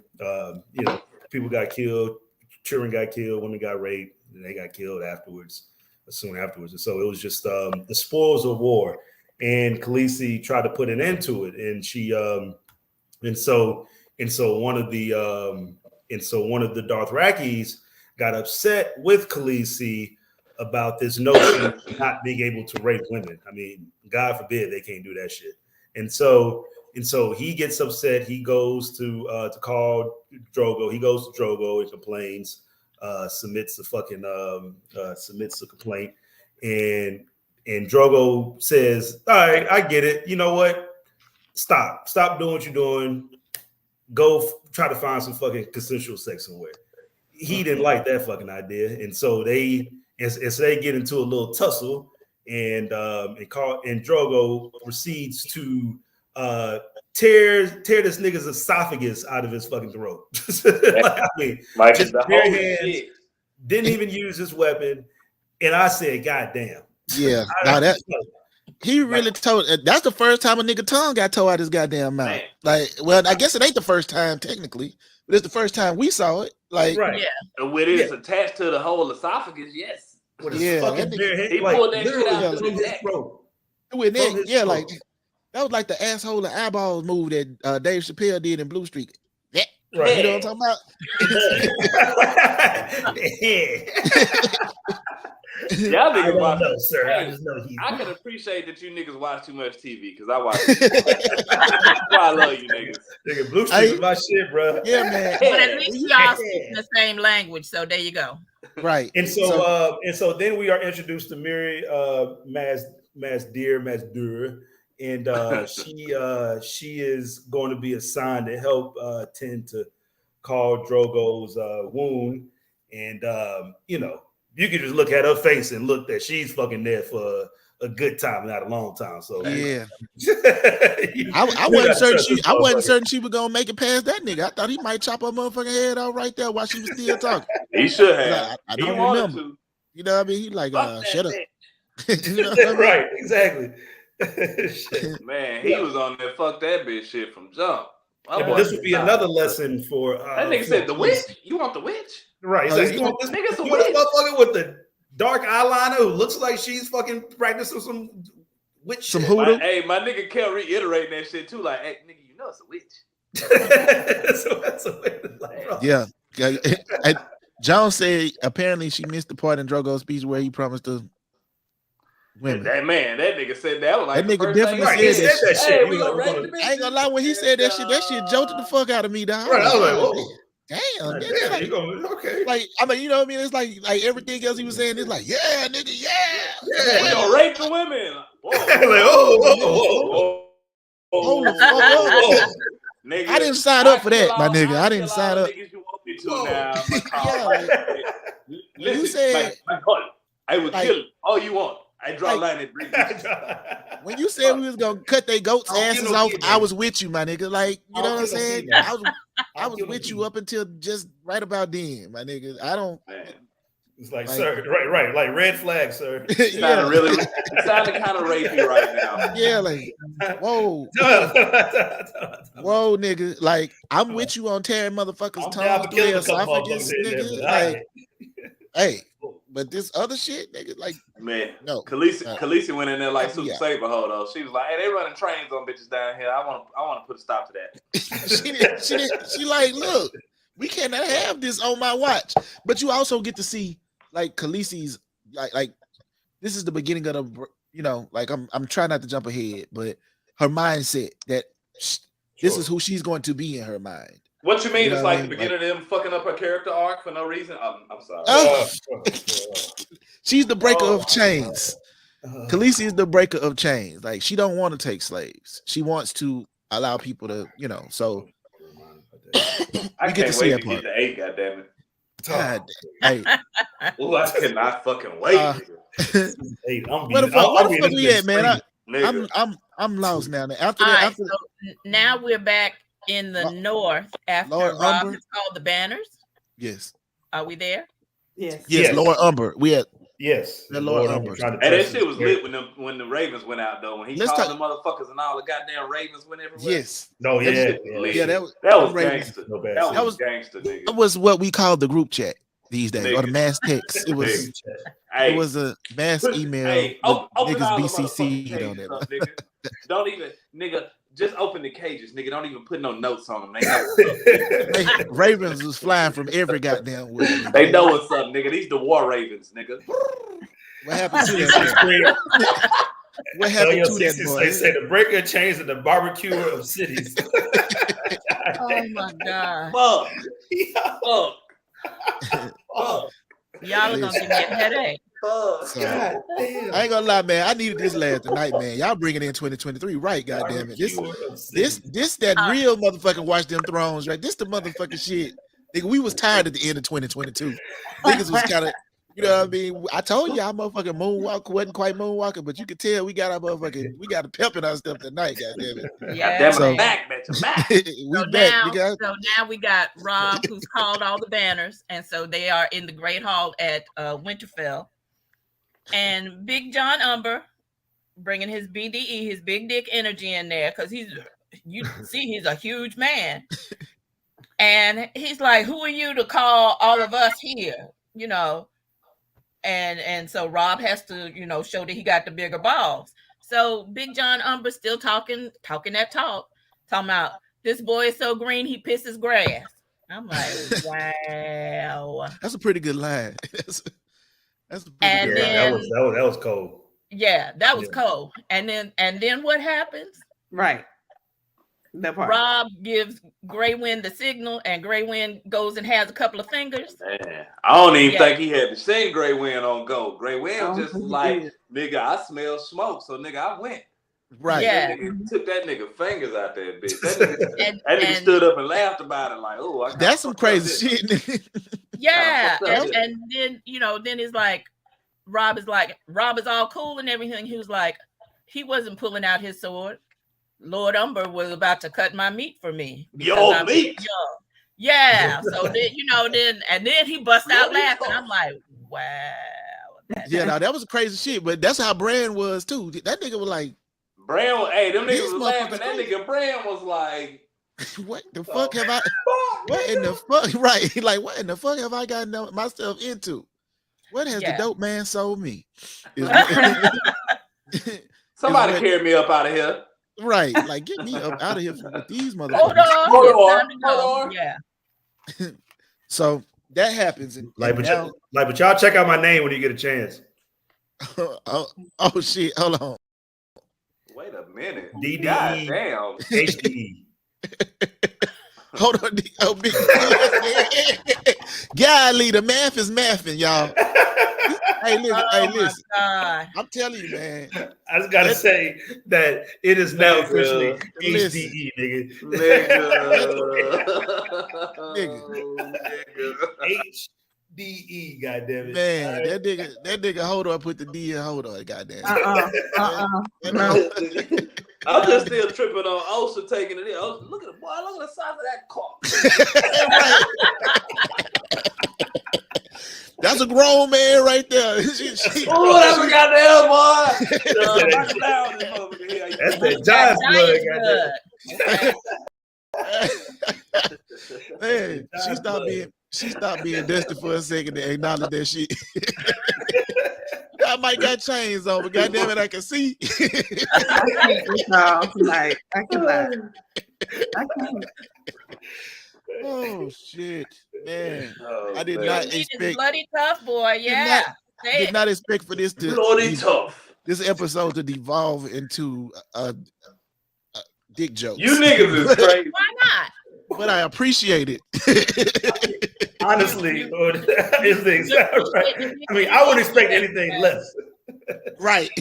People got killed, children got killed, women got raped, and they got killed soon afterwards. And so it was just the spoils of war. And Khaleesi tried to put an end to it, and she one of the Dothrakis got upset with Khaleesi about this notion of not being able to rape women. I mean, God forbid they can't do that shit. And so he gets upset. He goes to call Drogo. He goes to Drogo and complains, submits the complaint, and Drogo says, all right, I get it. You know what? Stop doing what you're doing. Go try to find some fucking consensual sex somewhere. He didn't like that fucking idea. And so they get into a little tussle and Drogo proceeds to tear this nigga's esophagus out of his fucking throat. Just bare hands, didn't even use his weapon. And I said, God damn. Yeah, he really told. That's the first time a nigga tongue got tore out his goddamn mouth. Like, well, I guess it ain't the first time technically, but it's the first time we saw it. Like, right? Yeah, and with it attached to the whole esophagus, yes. With his fucking he pulled that shit out from his neck. With it, yeah, like that was like the asshole and eyeballs move that Dave Chappelle did in Blue Streak. Yeah, right. You know what I'm talking about? Y'all niggas watch, know, sir. I just know I can appreciate that you niggas watch too much TV because I watch. That's why I love you niggas. Nigga, Blue Streak is my shit, bro. Yeah, man. But at least y'all speak the same language, so there you go. Right. And so then we are introduced to Miri Mazdur, and she is going to be assigned to help tend to Khal Drogo's wound, and you can just look at her face and look that she's fucking there for a good time, not a long time. So yeah, I wasn't certain she was gonna make it past that nigga. I thought he might chop her motherfucking head off right there while she was still talking. He should have. I don't remember. To. You know what I mean? He like, shut up. You know what I mean? Right, exactly. Man, he was on that fuck that bitch shit from jump. This would be another lesson for that nigga said the witch. You want the witch? Right. He's like, you want this motherfucker with the dark eyeliner who looks like she's fucking practicing some witch shit. Hoodoo? My nigga kept reiterating that shit too. Like, hey, nigga, you know it's a witch. That's a way to like, yeah. And Jon said apparently she missed the part in Drogo's speech where he promised to women. That nigga said that was like that nigga definitely said that shit. Hey, I ain't gonna lie, when he said that shit jolted the fuck out of me, dog. Right, I was like, whoa. Damn, like, nigga, damn, like, okay. Like, I mean, you know what I mean? It's like everything else he was saying. It's like, yeah, nigga, yeah. We gonna rape the women. Hold the fuck up. Nigga, I didn't sign up for that, my nigga. I didn't sign up. You want me to now, Listen, you said, I would kill all you want. I draw a line at bridges. When you said we was gonna cut their goats' asses off, I was with you, my nigga. Like, you know what I'm saying? I was with you up until just right about then, my nigga. I don't. Man. It's like, sir, right, like red flag, sir. It sounded kind of rapey right now. Yeah, like, whoa, whoa, nigga. Like, I'm with you on tearing motherfuckers' tongue through their esophagus, nigga. Like, hey. But this other shit, nigga, like, man, no. Khaleesi went in there like Super Saber Ho though. She was like, "Hey, they running trains on bitches down here. I want to put a stop to that." She like, look, We cannot have this on my watch. But you also get to see like Khaleesi's like this is the beginning of the, you know, like I'm trying not to jump ahead, but her mindset that this is who she's going to be in her mind. What you mean? You know It's what I like mean? the beginning of them fucking up her character arc for no reason. I'm sorry. She's the breaker of chains. Khaleesi is the breaker of chains. Like she don't want to take slaves. She wants to allow people to, you know. So I can't wait to get to 8. Goddamn it! God, hey. Oh, I cannot fucking wait. Where the fuck we at, man? I'm lost now. After that, so now we're back in the north after Robb has called the banners. Yes. Are we there? Yes. Lord Umber. We had Lord Umber. And that shit was lit when the Ravens went out though. When he called the motherfuckers and all the goddamn Ravens went everywhere. Yes. No, that was gangster. That was gangster, nigga. That was what we called the group chat these days, or the mass text. It was it was a mass email. Hey, open all BCC on there. Nigga. Don't even, nigga. Just open the cages, nigga. Don't even put no notes on them. Ravens was flying from every goddamn way. They know what's up, nigga. These the war ravens, nigga. What happened to that? What happened to that boy? They say the breaker of chains and the barbecue of cities. Oh my god! Fuck. Y'all are gonna give me a headache. So, I ain't gonna lie, man. I needed this last tonight, man. Y'all bringing in 2023, right? Goddamn it! This that real motherfucking watch them thrones, right? This the motherfucking shit. Nigga, we was tired at the end of 2022. Niggas was kind of, you know what I mean? I told you, our motherfucking moonwalk wasn't quite moonwalking, but you could tell we got a pep in our stuff tonight. Goddamn it! Yeah, so, back, bitch, back. So now we got Robb, who's called all the banners, and so they are in the Great Hall at Winterfell. And Big Jon Umber bringing his BDE, his big dick energy in there, because he's a huge man. And he's like, who are you to call all of us here? You know, and so Robb has to, you know, show that he got the bigger balls. So Big Jon Umber still talking that talk, talking about this boy is so green he pisses grass. I'm like, wow. That's a pretty good line. That's a pretty good line. That was cold. Yeah, that was cold. And then what happens? Right. That part. Robb gives Grey Wind the signal, and Grey Wind goes and has a couple of fingers. Man, I don't even think he had to send Grey Wind on go. Grey Wind just like, nigga, I smell smoke, so nigga, I went. Right. Yeah. That nigga took that nigga fingers out that bitch. That nigga stood up and laughed about it like, oh, that's some crazy shit. Yeah. And then, you know, then it's like, Robb is all cool and everything. He was like, he wasn't pulling out his sword. Lord Umber was about to cut my meat for me. Yo, meat. Yeah. So then, you know, then he bust out laughing. I'm like, wow. Yeah, now that was crazy shit, but that's how Bran was too. That nigga was like, Bran, hey, them niggas was laughing. That nigga Bran was like, what the fuck have I? What in the fuck? Right? Like, what in the fuck have I gotten myself into? What has the dope man sold me? Somebody carry me up out of here. Right, like get me up out of here with these motherfuckers. Hold on. Yeah. So that happens. But y'all check out my name when you get a chance. oh shit! Hold on. Wait a minute. DDE. Damn. HDE. Hold on. Oh, big golly, the math is mathing, y'all. Hey, listen. I'm telling you, man. I just gotta say that it is now officially HDE, nigga. HDE, goddamn it. Man, that nigga hold on, put the D in hold on, goddamn. No. I'm just still tripping on Osha taking it in. Look at the size of that car. That's a grown man right there. Oh, that's a goddamn boy. That's that John's blood. Man, she stopped being destined for a second to acknowledge that shit. I might got chains on, but goddamn it, I can see. No, tonight I cannot. Oh shit, man! Oh, I did man. not He is expect. bloody tough, boy. Did Yeah. not, Say did it. not expect for this to Bloody tough. this episode to devolve into a dick jokes. You niggas is crazy. Why not? But I appreciate it. Honestly, it's the exact right. I mean, I wouldn't expect anything less. Right.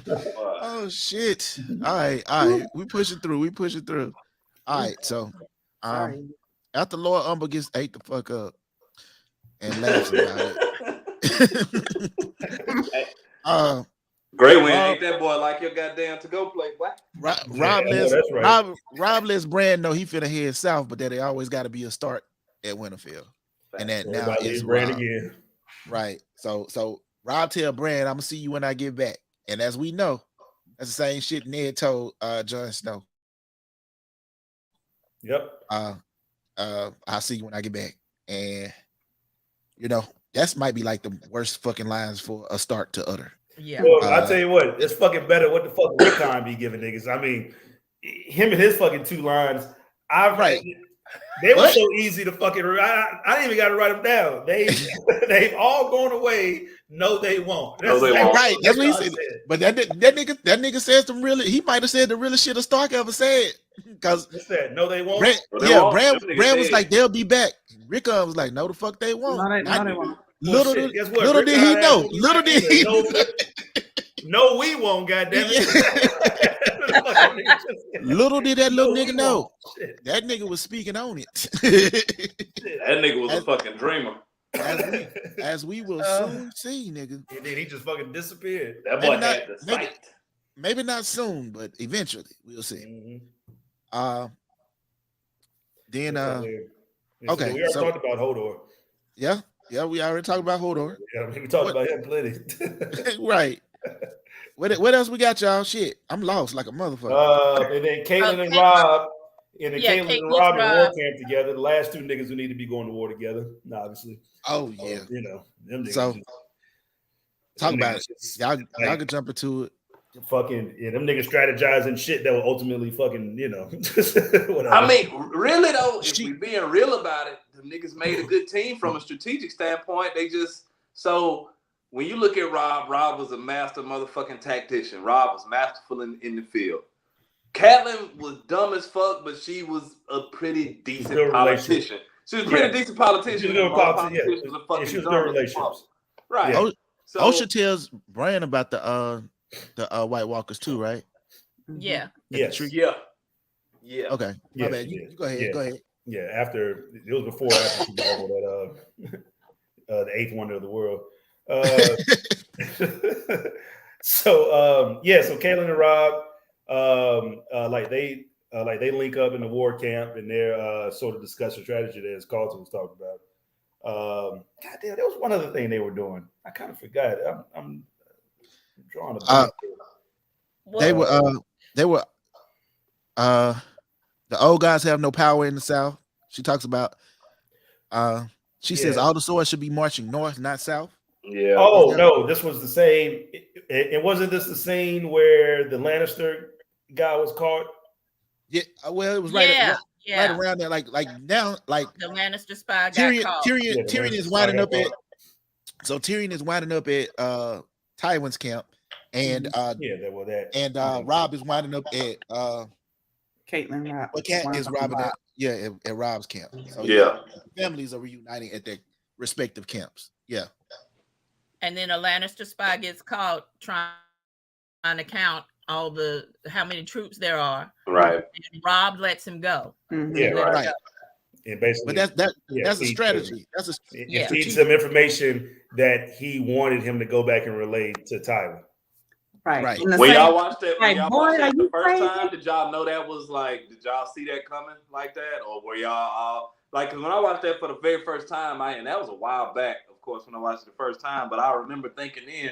Oh shit. All right. We pushing through. All right, so Sorry. after Lord Umber gets ate the fuck up and laughs about it. Great when you ate that boy like your goddamn to-go plate. What? Robb lets Bran know he finna head south, but that it always got to be a start at Winterfell, and that now is Bran Robb. again. Right. So Robb tell Bran, "I'm gonna see you when I get back," and as we know, that's the same shit Ned told Jon Snow. Yep. I'll see you when I get back, and that's might be like the worst fucking lines for a Stark to utter. Yeah. Well, I tell you what, it's fucking better. What the fuck Rickon be giving niggas? I mean, him and his fucking 2 lines. They were so easy to fucking. I didn't even got to write them down. They've all gone away. No, they won't. No, they won't. Right. That's what he said. But that nigga says some really. He might have said the realest shit a Stark ever said. Because no, they won't. Bran was like, they'll be back. Rickon was like, no, the fuck they won't. No, they won't. Little did he know. Little did he know. No, we won't, goddamn it. Little did that little nigga know. That nigga was speaking on it. That nigga was a fucking dreamer. As we will soon see, nigga. And then he just fucking disappeared. That boy had the sight. Maybe not soon, but eventually we'll see. Then okay, we already talked about Hodor. Yeah, we already talked about Hodor. Yeah, we talked about him plenty. Right. What else we got, y'all? Shit, I'm lost like a motherfucker. And then Caitlyn and Robb. And then Caitlyn and Robb in war camp together. The last 2 niggas who need to be going to war together, obviously. Oh yeah. Them niggas. So talk about it. Y'all can jump into it. Fucking them niggas strategizing shit that will ultimately fucking whatever. I mean, really though, if we being real about it, the niggas made a good team from a strategic standpoint. So when you look at Robb was a master motherfucking tactician. Robb was masterful in the field. Catelyn was dumb as fuck, but she was a pretty decent politician. She was a pretty decent politician. She was a good She was good relationships. Right. Yeah. So Osha tells Bran about the White Walkers too, right? Yeah. Yes. Yeah. Okay. My bad. You go ahead. Go ahead. Yeah. After it was before after she marveled that the 8th wonder of the world. So Caitlyn and Robb, they link up in the war camp and they're sort of discussing strategy that as Carlton was talking about. Goddamn, there was one other thing they were doing. I kind of forgot. I'm drawing a blank. They were the old guys have no power in the South. She talks about she says all the swords should be marching north, not south. Yeah. Oh no, this was the same. It wasn't this the scene where the Lannister guy was caught. Yeah, well, it was right around there, like now, like the Lannister spy Tyrion, got caught. Tyrion is winding up at. So Tyrion is winding up at Tywin's camp, and Robb is winding up at Caitlyn Robb. Is robbing at Robb's camp. So families are reuniting at their respective camps. Yeah. And then a Lannister spy gets caught trying to count how many troops there are. Right. And Robb lets him go. Mm-hmm. Yeah, right. Go. And basically, but that's a strategy. It feeds some information that he wanted him to go back and relay to Tywin. Right. When y'all watched that, the first crazy? time, did y'all know that was like? Did y'all see that coming like that, or were y'all all like? Because when I watched that for the very first time, and that was a while back, of course, when I watched it the first time. But I remember thinking then,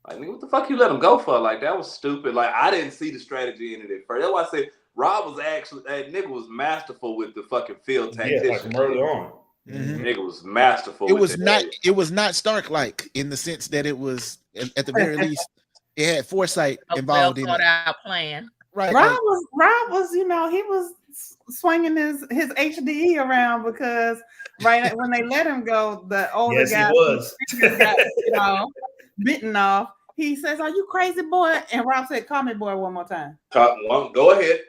like, what the fuck you let him go for? Like, that was stupid. Like, I didn't see the strategy in it at first. That's why I said Robb was actually that nigga was masterful with the fucking field tactician. Yeah, like from early on. Mm-hmm. Nigga was masterful. It was not Stark like in the sense that it was at the very least. It had foresight involved in it. Out plan. Right. Robb was, he was swinging his HDE around because right when they let him go, the older Yes, guy he was. got bitten off. He says, "Are you crazy, boy?" And Rob said, "Call me boy one more time." Go ahead.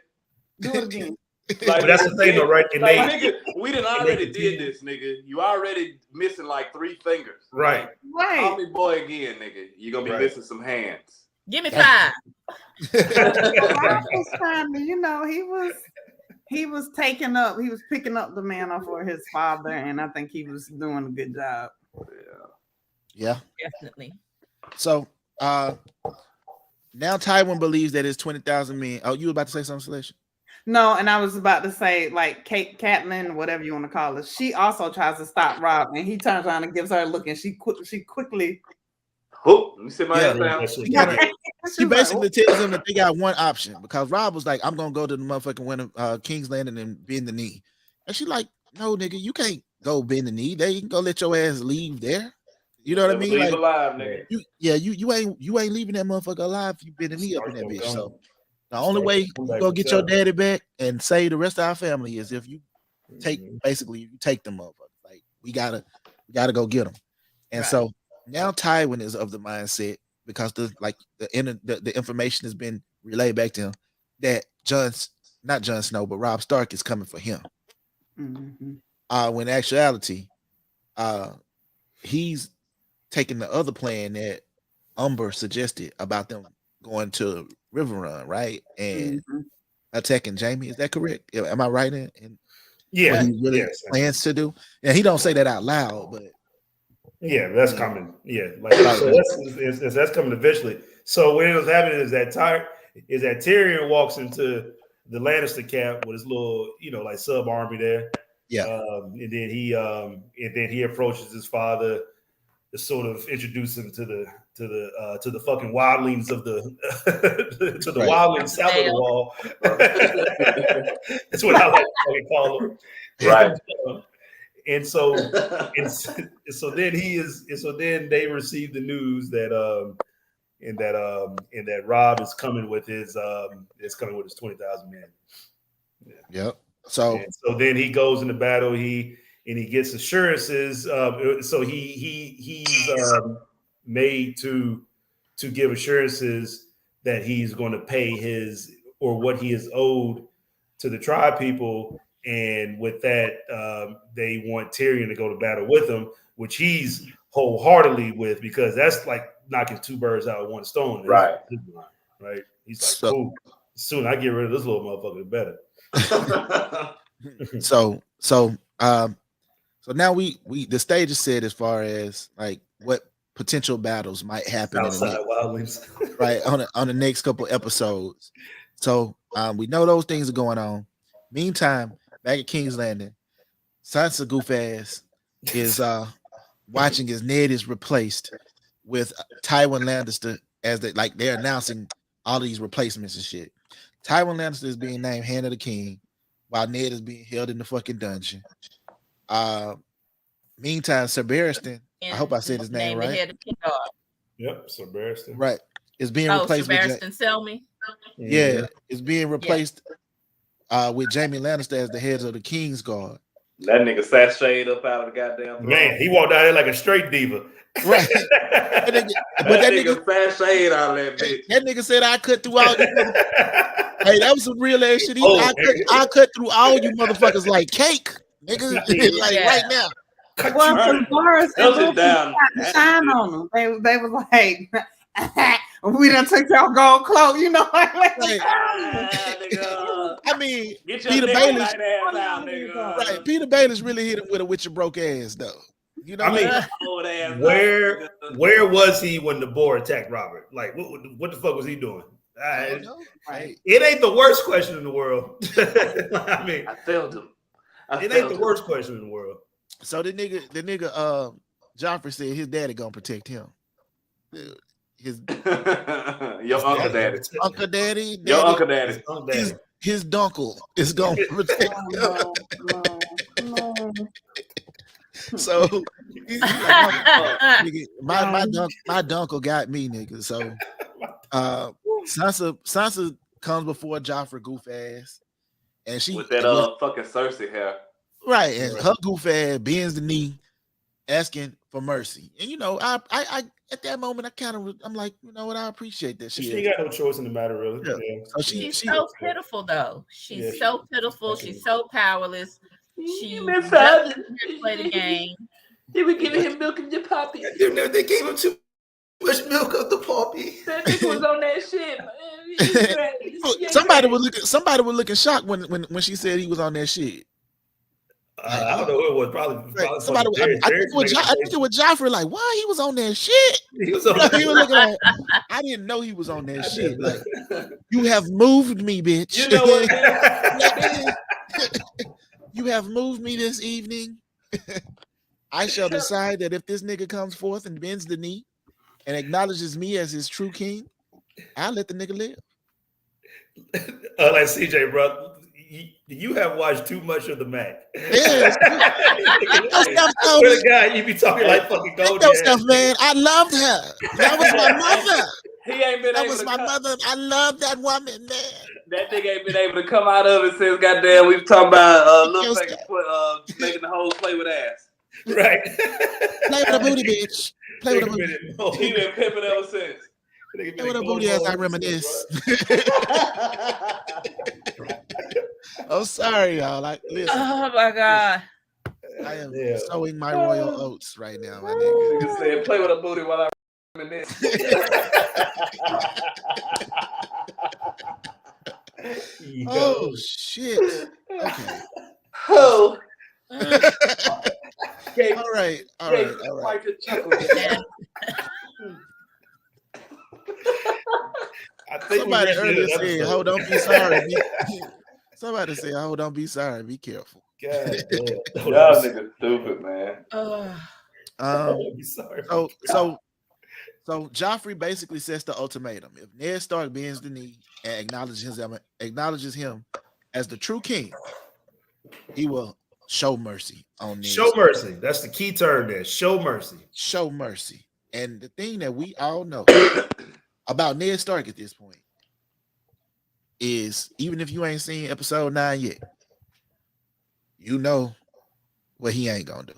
Do it again. But that's the thing, though, right? And nigga, we done already did this, nigga. You already missing like 3 fingers. Right. Call me boy again, nigga. You're gonna be missing some hands. Give me 5. Rob was trying to, he was taking up, he was picking up the mantle for his father, and I think he was doing a good job. Yeah. Definitely. So now Tywin believes that his 20,000 men. Oh, you were about to say something, Celeste? No, and I was about to say, like, Catelyn, whatever you want to call her, she also tries to stop Rob, and he turns around and gives her a look, and she quickly. Oh, let me sit my head down. She basically tells him that they got one option because Rob was like, "I'm gonna go to the motherfucking King's Landing and bend the knee," and she like, "No, nigga, you can't go bend the knee. They can go let your ass leave there." You know what I mean? Leave like, alive, nigga. You ain't leaving that motherfucker alive if you bend the knee up in that bitch. So the only way you gonna get your daddy back and save the rest of our family is if you take them motherfuckers. Like we gotta go get them. And so now Tywin is of the mindset because the information has been relayed back to him that not Jon Snow, but Robb Stark is coming for him. Mm-hmm. When in actuality, he's taking the other plan that Umber suggested about them going to River Run, right? And attacking Jaime. Is that correct? Am I right in what he really plans to do? And he don't say that out loud, but that's coming. Yeah, like so that's coming eventually. So what was happening is that Tyrion walks into the Lannister camp with his little, like sub army there. Yeah, and then he approaches his father to sort of introduce him to the fucking wildlings of the to the wildlings south of the wall. That's what I like to fucking call them. Right. And so then they receive the news that that Robb is coming with his 20,000 men. Yep. So then he goes into battle. He gets assurances. So he's made to give assurances that he's going to pay his or what he is owed to the tribe people. And with that, they want Tyrion to go to battle with him, which he's wholeheartedly with because that's like knocking 2 birds out with 1 stone. Right. Right. He's like, cool. Soon I get rid of this little motherfucker, the better. So now we the stage is set as far as like what potential battles might happen right on the next couple episodes. So we know those things are going on. Meantime, back at King's Landing, Sansa goof ass is watching as Ned is replaced with Tywin Lannister as they're announcing all these replacements and shit. Tywin Lannister is being named Hand of the King while Ned is being held in the fucking dungeon. Meantime, Sir Barristan, I hope I said his name right. Yep, Sir Barristan. Right. Is being replaced Sir Barristan Selmy. Yeah, it's being replaced with Jaime Lannister as the heads of the King's Guard. That nigga sashayed up out of the goddamn throne. Man, he walked out here like a straight diva. Right. That nigga sashayed out of that bitch. That nigga said I cut through all you Hey, that was some real ass shit. I cut through all you motherfuckers like cake, nigga. Right now. Well, Boris down. Shine on them. They was like, we done took your gold cloak, I mean, get your Peter Baelish out, nigga. Right, Peter Baelish really hit him with a broke ass though. I mean, where was he when the boar attacked Robert? Like, what the fuck was he doing? It ain't the worst question in the world. I mean, I failed him. It ain't the worst question in the world. So the nigga, Joffrey said his daddy gonna protect him. His your uncle daddy. Uncle daddy. Your uncle daddy. His dunkle is gonna protect him. So my dunkle got me, nigga. So Sansa comes before Joffrey goof ass, and she with that fucking Cersei hair. Right, and her goof ass bends the knee, asking for mercy. And I at that moment, I'm like, you know what? I appreciate that she ain't got no choice in the matter, really. Yeah. Yeah. So she's so pitiful, though. She's so pitiful. She's so powerless. She doesn't have to play the game. They were giving him milk and the puppy. They gave him too much milk of the puppy. That nigga was on that shit, man. Somebody was looking shocked when she said he was on that shit. I don't know who it was. Probably somebody. I think it was Joffrey. Like, why he was on that shit? He was looking like, I didn't know he was on that shit. Like, you have moved me, bitch. You know what? You have moved me this evening. I shall decide that if this nigga comes forth and bends the knee and acknowledges me as his true king, I'll let the nigga live. Like CJ, bro. You have watched too much of the Mac. Yes. The guy, you be talking like fucking gold. Stuff, man. I loved her. That was my mother. He ain't been that able was to my mother. I love that woman, man. That nigga ain't been able to come out of it since goddamn we've talking about Littlefinger making the whole play with ass. Right. Play with a booty, bitch. Play with a booty. He been pimping ever since. Play with a booty as I reminisce. I'm sorry, y'all. Listen. Oh my God. I am sowing my royal oats right now, my nigga. You said play with a booty while I reminisce. Oh shit. Okay. Oh. All right. I think somebody earlier said, "Oh, don't be sorry." Somebody said, "Oh, don't be sorry. Be careful." God damn. Y'all niggas stupid, man. Be sorry. So Joffrey basically sets the ultimatum: if Ned Stark bends the knee and acknowledges him as the true king, he will show mercy on Ned. Show mercy. That's the key term there. Show mercy. Show mercy. And the thing that we all know about Ned Stark at this point is, even if you ain't seen episode 9 yet, you know what he ain't gonna do.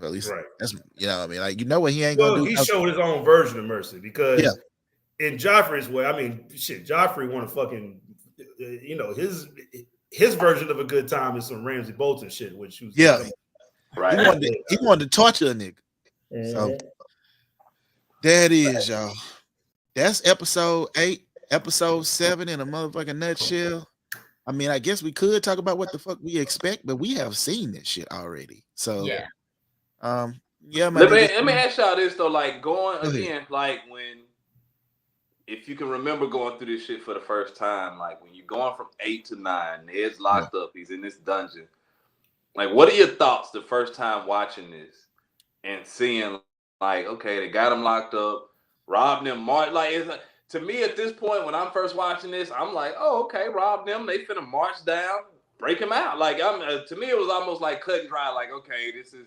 Or at least that's what I mean. Like, you know what he ain't gonna do. He showed his own version of mercy because in Joffrey's way, I mean, shit, Joffrey want to fucking, his version of a good time is some Ramsay Bolton shit, which was right. He wanted to torture a nigga. So that is, y'all. That's episode 8, episode 7 in a motherfucking nutshell. I mean, I guess we could talk about what the fuck we expect, but we have seen this shit already. So let me ask y'all this though, like going again, like if you can remember going through this shit for the first time, like when you're going from 8 to 9, Ned's locked up, he's in this dungeon. Like, what are your thoughts the first time watching this and seeing like, okay, they got him locked up, robbed him, like to me at this point when I'm first watching this, I'm like, oh, okay, rob them, they finna march down, break him out. Like, to me it was almost like cut and dry, like, okay, this is,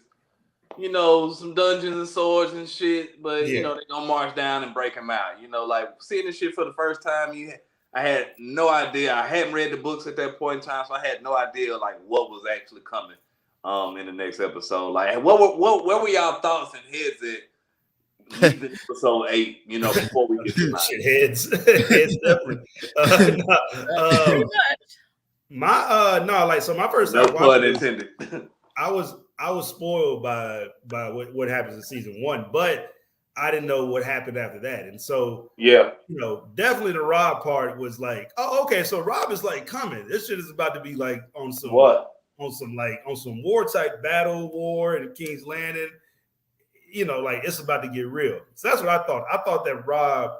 some dungeons and swords and shit, but they gonna march down and break him out. Like seeing this shit for the first time, I had no idea. I hadn't read the books at that point in time, so I had no idea like what was actually coming in the next episode. Like, what were y'all thoughts and heads at leaving episode 8? Before we get to 9. Shit, heads definitely. So my first time watching this, I was spoiled by what happens in season 1, but I didn't know what happened after that. And so, definitely the Robb part was like, oh, okay, so Robb is like coming. This shit is about to be like on some war type battle war in King's Landing. Like it's about to get real. So that's what I thought. I thought that Robb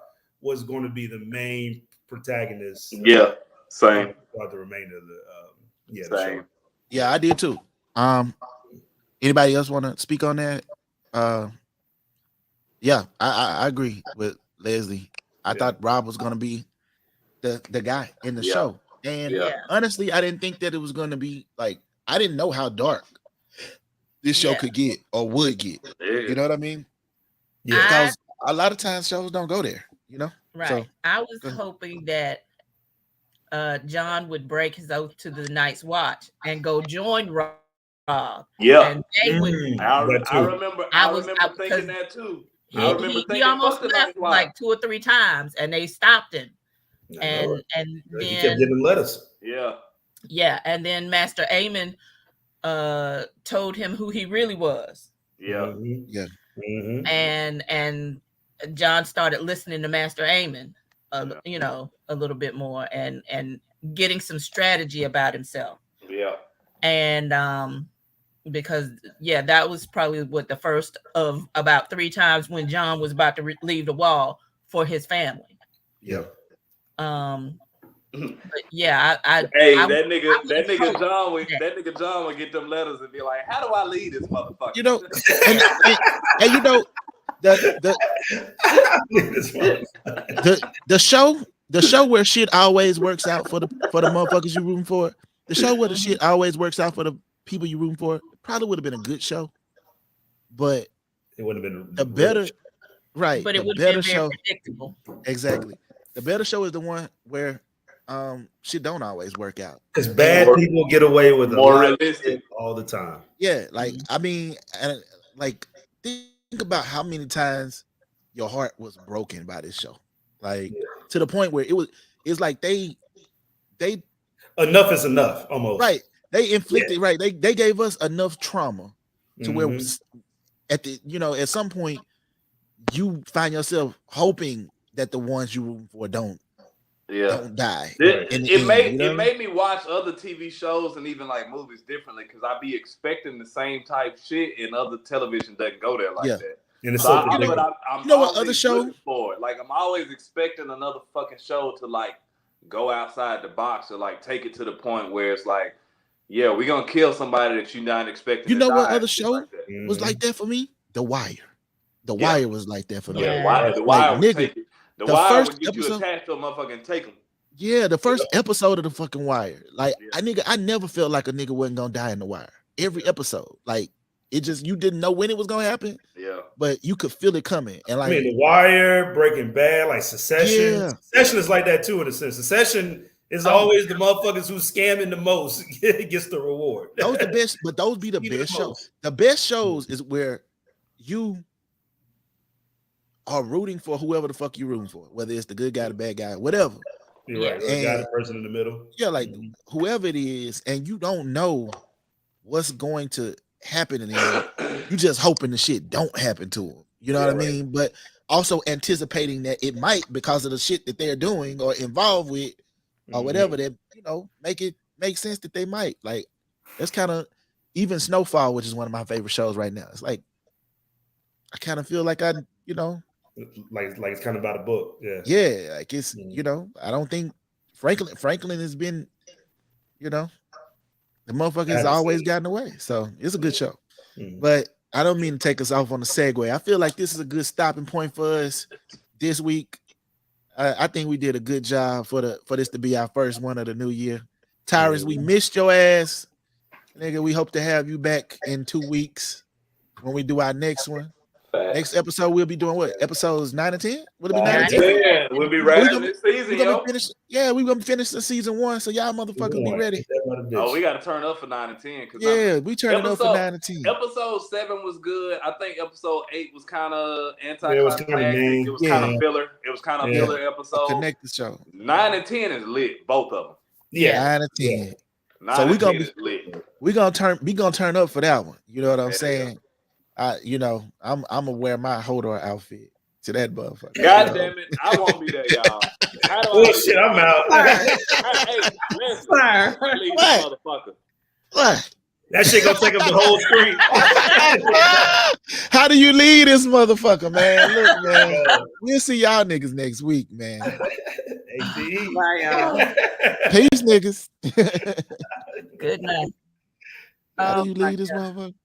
was going to be the main protagonist. Yeah, same. Throughout the remainder of the same. The show. Yeah, I did too. Anybody else want to speak on that? Yeah, I agree with Leslie. I thought Robb was going to be the guy in the show. And honestly, I didn't think that it was going to be like, I didn't know how dark this show could get or would get. You know what I mean? Yeah. Because a lot of times shows don't go there, Right. So, I was hoping that Jon would break his oath to the Night's Watch and go join Robb. Yeah. And they would. I was thinking that too. He almost left like 2 or 3 times, and they stopped him. And then he kept giving letters. Yeah, and then Master Aemon told him who he really was. Yeah. And Jon started listening to Master Aemon, you know, a little bit more, and getting some strategy about himself. Yeah. And because that was probably what the first of about 3 times when Jon was about to leave the wall for his family. Yeah. But yeah, that nigga Jon would get them letters and be like, "How do I lead this motherfucker?" You know, and you know, the show where shit always works out for the motherfuckers you rooting for. The show where the shit always works out for the people you rooting for probably would have been a good show, but it would have been the better, right? But it would have been very predictable. Exactly. The better show is the one where shit don't always work out because bad people get away with more realistic all the time. Yeah, like I mean, and like think about how many times your heart was broken by this show, like to the point where it's like they enough is enough almost, right? They inflicted right. They gave us enough trauma to where at the at some point you find yourself hoping that the ones you root for don't die. It made me watch other TV shows and even like movies differently because I be expecting the same type shit and other television doesn't go there like that. And so I'm what other show for it. Like I'm always expecting another fucking show to like go outside the box or like take it to the point where it's like, yeah, we're gonna kill somebody that you're not expecting. You know what other show was like that for me? The Wire. The Wire was like that for me. The Wire like, would nigga, take it. The Wire would get you attached to a motherfucker and take them. Yeah, the first episode of the fucking Wire. Like I never felt like a nigga wasn't gonna die in the Wire. Every episode. Like it just you didn't know when it was gonna happen. Yeah. But you could feel it coming. And like I mean The Wire, Breaking Bad, like Succession. Yeah. Succession is like that too in a sense. Succession is always the motherfuckers who's scamming the most gets the reward. Those the best, but those be the best shows. The best shows is where you are rooting for whoever the fuck you're rooting for, whether it's the good guy, the bad guy, whatever. You're right. The guy, the person in the middle. Yeah, like whoever it is, and you don't know what's going to happen in them. You just hoping the shit don't happen to them. You know what I mean? But also anticipating that it might because of the shit that they're doing or involved with or whatever that make sense that they might. Like that's kind of even Snowfall, which is one of my favorite shows right now. It's like I kind of feel like like it's kind of about a book. Yeah, like it's I don't think Franklin has been the motherfucker's always gotten away. So it's a good show. But I don't mean to take us off on the segue. I feel like this is a good stopping point for us this week. I think we did a good job for this to be our first one of the new year. Tyrus, we missed your ass. Nigga, we hope to have you back in 2 weeks when we do our next one. Next episode, we'll be doing what? Episodes 9 and 10? Will it be 9 and 10? Yeah, we'll be ready this season, we're gonna finish the season 1, so y'all motherfuckers be ready. Oh, we gotta turn up for 9 and 10. Yeah, we turn up for 9 and 10. Episode 7 was good. I think episode 8 was kind of anticlimactic. It was kind of filler. It was kind of filler episode. Connect the show. 9 and 10 is lit, both of them. Yeah, 9 and 10. So we gonna turn up for that one. You know what I'm saying? I'm gonna wear my Hodor outfit to that motherfucker. God damn it, I won't be there, y'all. Shit, I'm out. Motherfucker. What? That shit gonna take up the whole street. How do you lead this motherfucker, man? Look, man, we'll see y'all niggas next week, man. Bye, y'all. Peace, niggas. Good night. How do you lead this motherfucker?